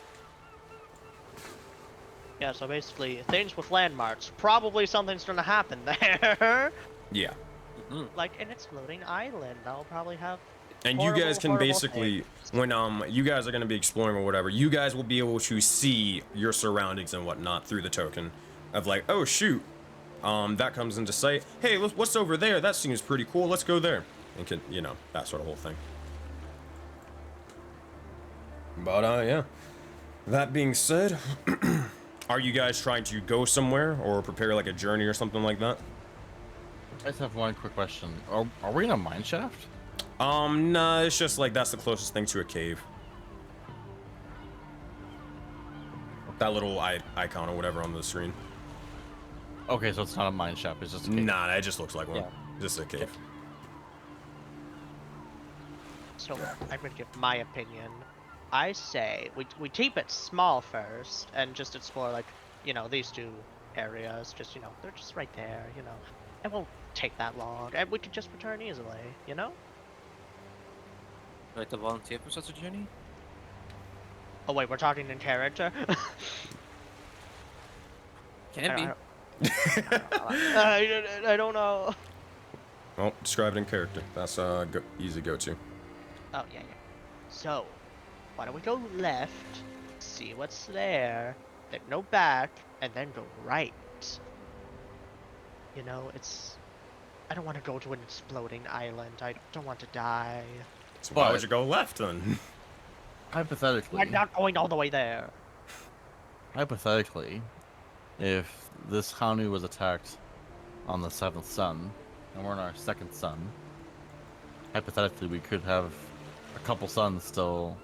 Yeah, so basically, things with landmarks. Probably something's gonna happen there. Yeah. Like an exploding island. That'll probably have. And horrible, you guys can horrible basically, things. when you guys are gonna be exploring or whatever, you guys will be able to see your surroundings and whatnot through the token, of like, oh shoot, that comes into sight. Hey, what's over there? That seems pretty cool. Let's go there. And can, you know, that sort of whole thing. But yeah. That being said, are you guys trying to go somewhere or prepare like a journey or something like that? I just have one quick question. Are we in a mine shaft? Nah, it's just like that's the closest thing to a cave. That little icon or whatever on the screen. Okay, so it's not a mine shaft. It's just a cave. Nah, it just looks like one. Yeah. Just a cave. So I'm gonna give my opinion. I say we keep it small first and just explore like, you know, these two areas. Just, you know, they're just right there. You know, it won't take that long, and we could just return easily. You know. Would you like to volunteer for such a journey? Oh wait, we're talking in character. Can be. I don't know. Oh, describe it in character. That's easy go-to. Oh yeah. So, why don't we go left, see what's there, then go back, and then go right. You know, I don't want to go to an exploding island. I don't want to die. So why would you go left then? Hypothetically, I'm not going all the way there. hypothetically, if this Hanu was attacked on the 7th sun, and we're on our 2nd sun, hypothetically we could have a couple suns still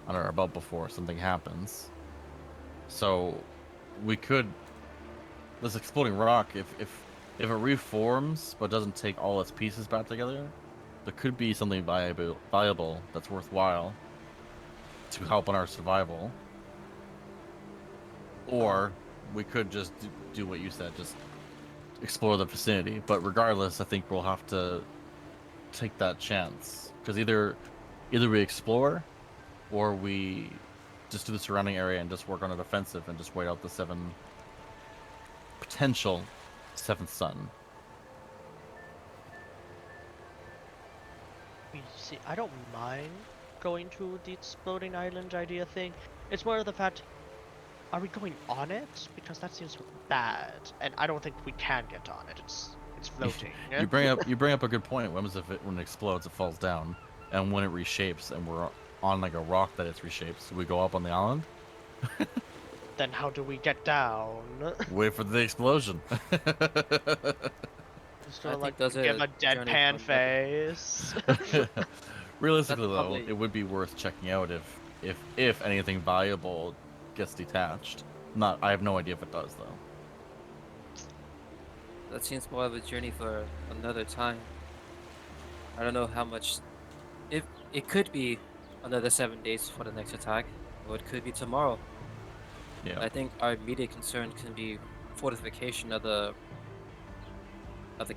under our belt before something happens. So we could, this exploding rock, if it reforms but doesn't take all its pieces back together, there could be something valuable that's worthwhile to help on our survival. Or we could just do what you said, just explore the vicinity. But regardless, I think we'll have to take that chance, because either we explore or we just do the surrounding area and just work on a defensive and just wait out the potential 7th sun. See, I don't mind going to the exploding island idea thing. It's more of the fact, are we going on it? Because that seems bad, and I don't think we can get on it. It's floating. You bring up a good point. When it explodes, it falls down, and when it reshapes, and we're on like a rock that it's reshaped, so we go up on the island. Then how do we get down? Wait for the explosion. Just I like think those give are a journey deadpan from face. Realistically, That's though, probably- it would be worth checking out if anything valuable gets detached. I have no idea if it does though. That seems more of a journey for another time. I don't know how much. If it could be another 7 days for the next attack, or it could be tomorrow. Yeah. I think our immediate concern can be fortification of the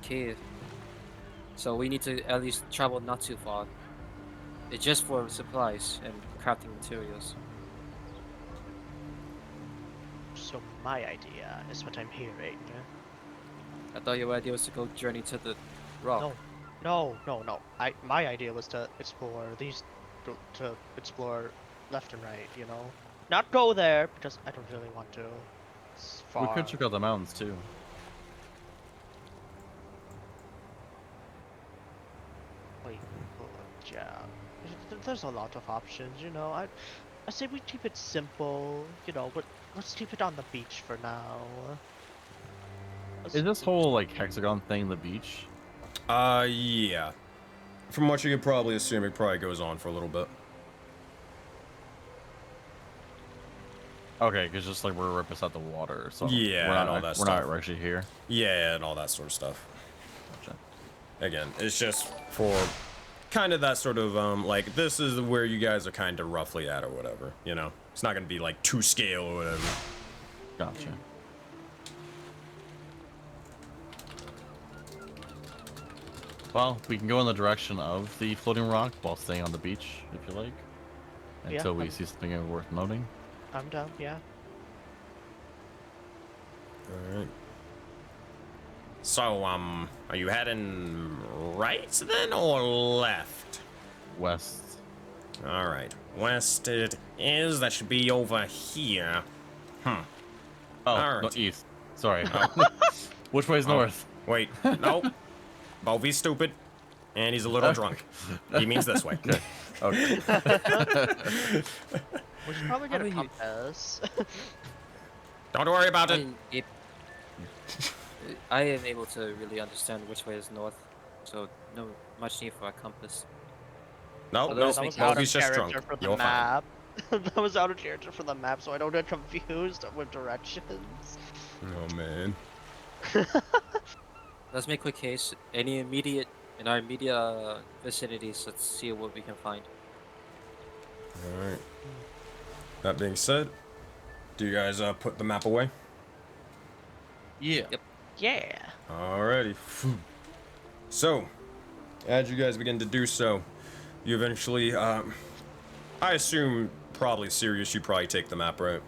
cave. So we need to at least travel not too far. It's just for supplies and crafting materials. So my idea is what I'm hearing. I thought your idea was to go journey to the rock. No. My idea was to explore to explore left and right. You know, not go there because I don't really want to. It's far. We could check out the mountains too. Wait, yeah. There's a lot of options. You know, I say we keep it simple. You know, but let's keep it on the beach for now. Is this whole like hexagon thing the beach? Yeah. From what you could probably assume, it probably goes on for a little bit. Okay, because just like we're right beside the water, so Yeah, we're not, and all that we're stuff. not actually here. Yeah, and all that sort of stuff. Gotcha. Again, it's just for kind of that sort of, like, this is where you guys are kind of roughly at or whatever, you know? It's not going to be, like, to scale or whatever. Gotcha. Well, we can go in the direction of the floating rock while staying on the beach, if you like, Yeah, until we see something worth noting. I'm down. Yeah. Alright. So, are you heading right then or left? West. Alright. West it is. That should be over here. Oh, All no, right. east. Sorry. Which way is Oh. north? Wait, no. Bovie's stupid, and he's a little drunk. He means this way. Okay. We should probably get How a do you- compass. Don't worry about I it. mean, I am able to really understand which way is north, so no much need for a compass. No, Well, no, that That was was out of Bovie's just drunk. character for the You're fine. map. That was out of character for the map, so I don't get confused with directions. Oh, man. Let's make quick case. In our immediate vicinities, let's see what we can find. Alright. That being said, do you guys put the map away? Yeah. Yep. Yeah. Alrighty. Phew. So, as you guys begin to do so, you eventually, I assume, probably Sirius, you probably take the map, right?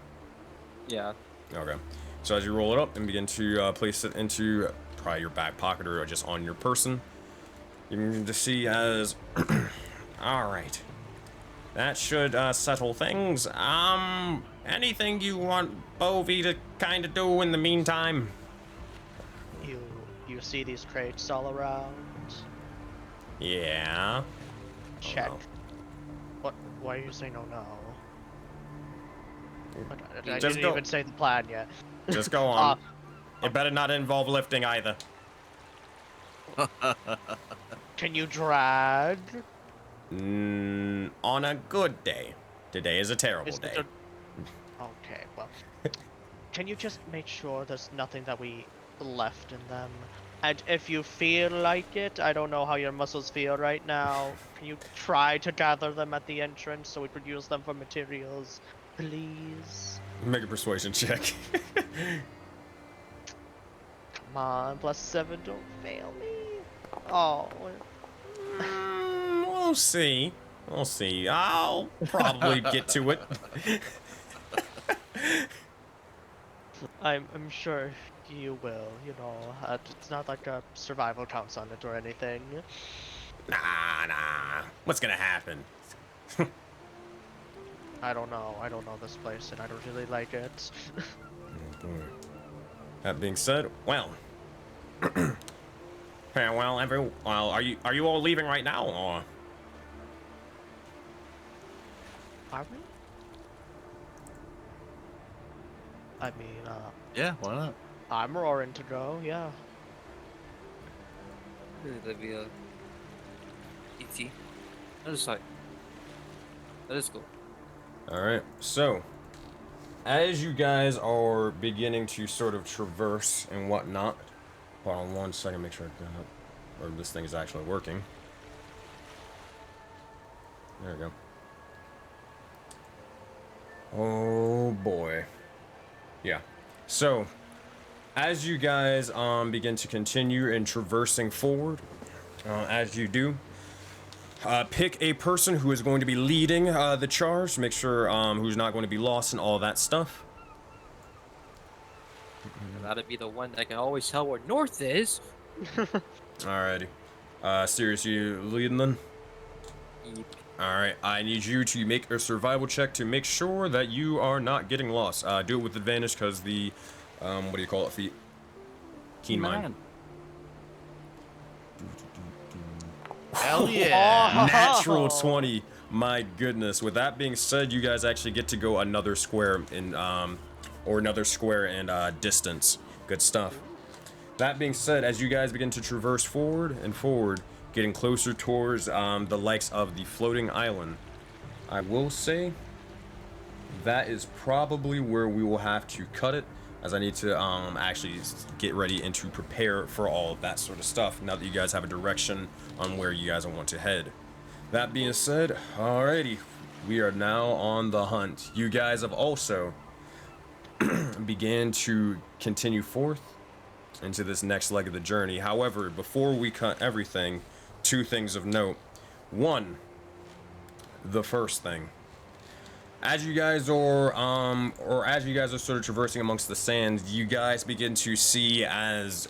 Yeah. Okay. So as you roll it up and begin to place it into probably your back pocket or just on your person, you can just see as... Alright. That should settle things. Anything you want Bovie to kind of do in the meantime? You see these crates all around? Yeah. Check. no. What? Why are you saying oh no? I Just didn't go. even say the plan yet. Just go on. It better not involve lifting either. Can you drag? On a good day. Today is a terrible Is day. it okay, well. Can you just make sure there's nothing that we left in them? And if you feel like it, I don't know how your muscles feel right now. Can you try to gather them at the entrance so we could use them for materials? Please? Make a persuasion check. Come on, +7, don't fail me. Oh. We'll see. We'll see. I'll probably get to it. I'm sure you will, you know. It's not like a survival counts on it or anything. Nah. What's gonna happen? I don't know this place and I don't really like it. That being said, well, farewell, everyone. Well, are you all leaving right now, or? Are we? I mean, Yeah, why not? I'm roaring to go, yeah. That'd be a ET. Other side. That is cool. All right. So, as you guys are beginning to sort of traverse and whatnot, hold on one second, make sure I got it, or this thing is actually working. There we go. Oh boy. Yeah. So, as you guys begin to continue and traversing forward, as you do, pick a person who is going to be leading the charge. Make sure who's not going to be lost and all that stuff. That'd be the one that can always tell where north is. Alrighty. Sirius, you leading then? Yep. Alright, I need you to make a survival check to make sure that you are not getting lost. Do it with advantage because the, what do you call it, feat? Keen mind. Hell yeah! Natural 20. My goodness. With that being said, you guys actually get to go another square in, or another square in distance. Good stuff. That being said, as you guys begin to traverse forward and forward, getting closer towards the likes of the floating island, I will say that is probably where we will have to cut it, as I need to actually get ready and to prepare for all of that sort of stuff now that you guys have a direction on where you guys want to head. That being said, alrighty, we are now on the hunt. You guys have also began to continue forth into this next leg of the journey. However, before we cut everything, two things of note. One, the first thing. As you guys are, sort of traversing amongst the sands, you guys begin to see as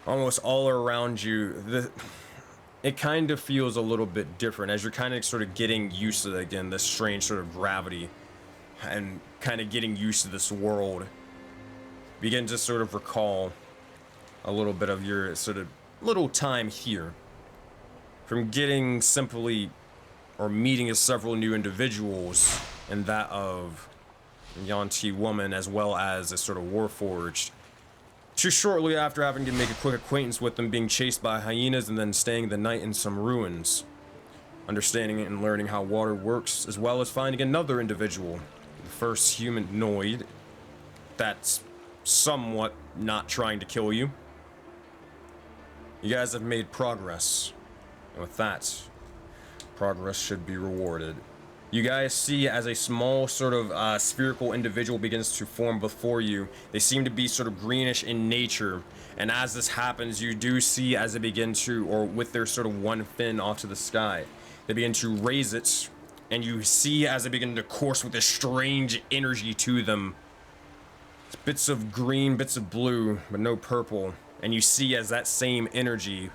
almost all around you, it kind of feels a little bit different as you're kind of sort of getting used to, again, this strange sort of gravity and kind of getting used to this world. Begin to sort of recall a little bit of your sort of little time here. From getting simply or meeting several new individuals, and that of Yanti woman as well as a sort of Warforged, to shortly after having to make a quick acquaintance with them, being chased by hyenas and then staying the night in some ruins, understanding and learning how water works, as well as finding another individual, the first humanoid that's somewhat not trying to kill you. You guys have made progress, and with that, progress should be rewarded. You guys see as a small sort of spherical individual begins to form before you. They seem to be sort of greenish in nature, and as this happens, you do see as they begin to, or with their sort of one fin off to the sky, they begin to raise it, and you see as they begin to course with this strange energy to them. Bits of green, bits of blue, but no purple. And you see as that same energy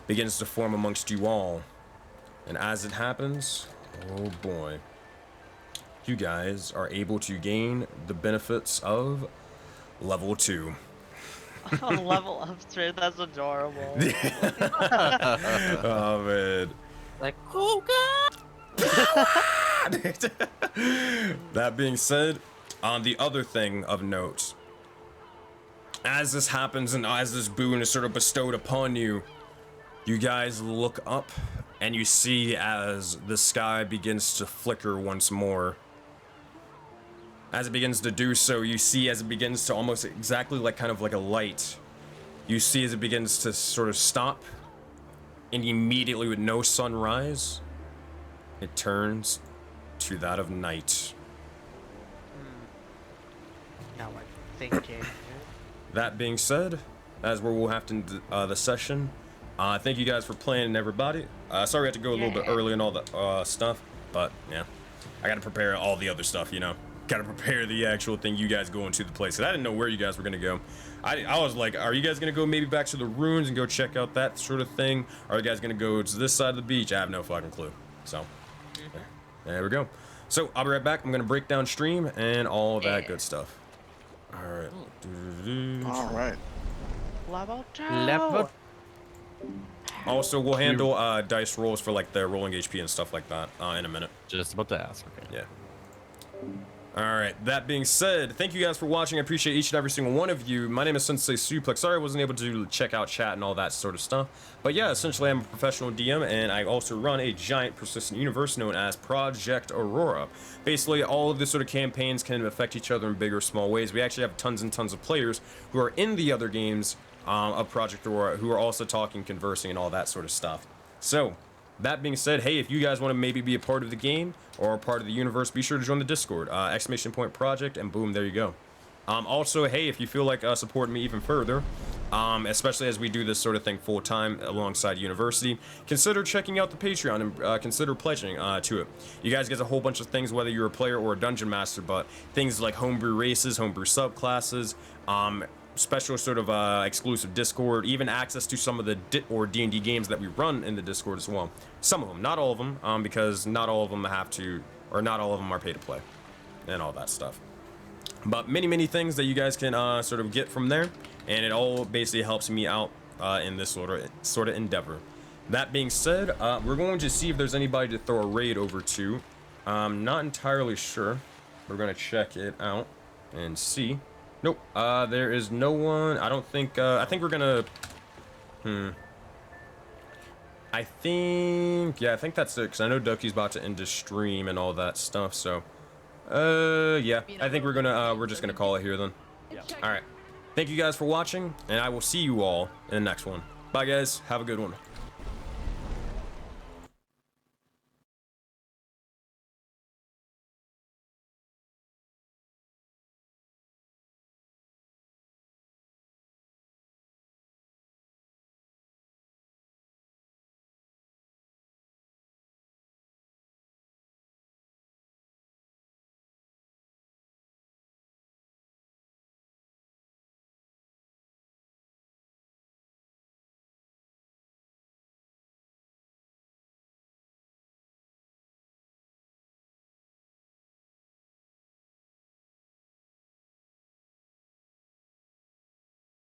begins to form amongst you all. And as it happens, oh boy, you guys are able to gain the benefits of level 2. Level up 3, that's adorable. Oh man. Like, oh god! That being said, on the other thing of note, as this happens and as this boon is sort of bestowed upon you, you guys look up and you see as the sky begins to flicker once more. As it begins to do so, you see as it begins to almost exactly like kind of like a light. You see as it begins to sort of stop, and immediately with no sunrise, it turns to that of night. Now I'm thinking. That being said, that's where we'll have to end the session. Thank you guys for playing, everybody. Sorry we had to go a little bit early and all that stuff, but yeah, I gotta prepare all the other stuff, you know. Gotta prepare the actual thing you guys go into the place, because I didn't know where you guys were gonna go. I was like, are you guys gonna go maybe back to the ruins and go check out that sort of thing? Or are you guys gonna go to this side of the beach? I have no fucking clue. So, there we go. So, I'll be right back. I'm gonna break down stream and all that good stuff. Alright. All right. Level 2. Level. Also, we'll handle dice rolls for like the rolling HP and stuff like that in a minute. Just about to ask. Okay. Yeah. Alright, that being said, thank you guys for watching. I appreciate each and every single one of you. My name is SenseiSuplex. Sorry I wasn't able to check out chat and all that sort of stuff. But yeah, essentially I'm a professional DM, and I also run a giant persistent universe known as Project Aurora. Basically, all of the sort of campaigns can affect each other in big or small ways. We actually have tons and tons of players who are in the other games of Project Aurora who are also talking, conversing, and all that sort of stuff. So, that being said, hey, if you guys want to maybe be a part of the game or a part of the universe, be sure to join the Discord, !project, and boom, there you go. Also, hey, if you feel like supporting me even further, especially as we do this sort of thing full time alongside university, consider checking out the Patreon and consider pledging to it. You guys get a whole bunch of things, whether you're a player or a dungeon master, but things like homebrew races, homebrew subclasses, special sort of exclusive Discord, even access to some of the D&D games that we run in the Discord as well. Some of them, not all of them, because not all of them have to, or not all of them are pay to play, and all that stuff. But many things that you guys can sort of get from there, and it all basically helps me out in this sort of endeavor. That being said, we're going to see if there's anybody to throw a raid over to. I'm not entirely sure. We're gonna check it out and see. Nope, there is no one. I don't think, I think we're gonna, I think, yeah, I think that's it, because I know Ducky's about to end his stream and all that stuff, so, Yeah. I think we're just gonna call it here then. Yeah. All right. Thank you guys for watching, and I will see you all in the next one. Bye, guys. Have a good one.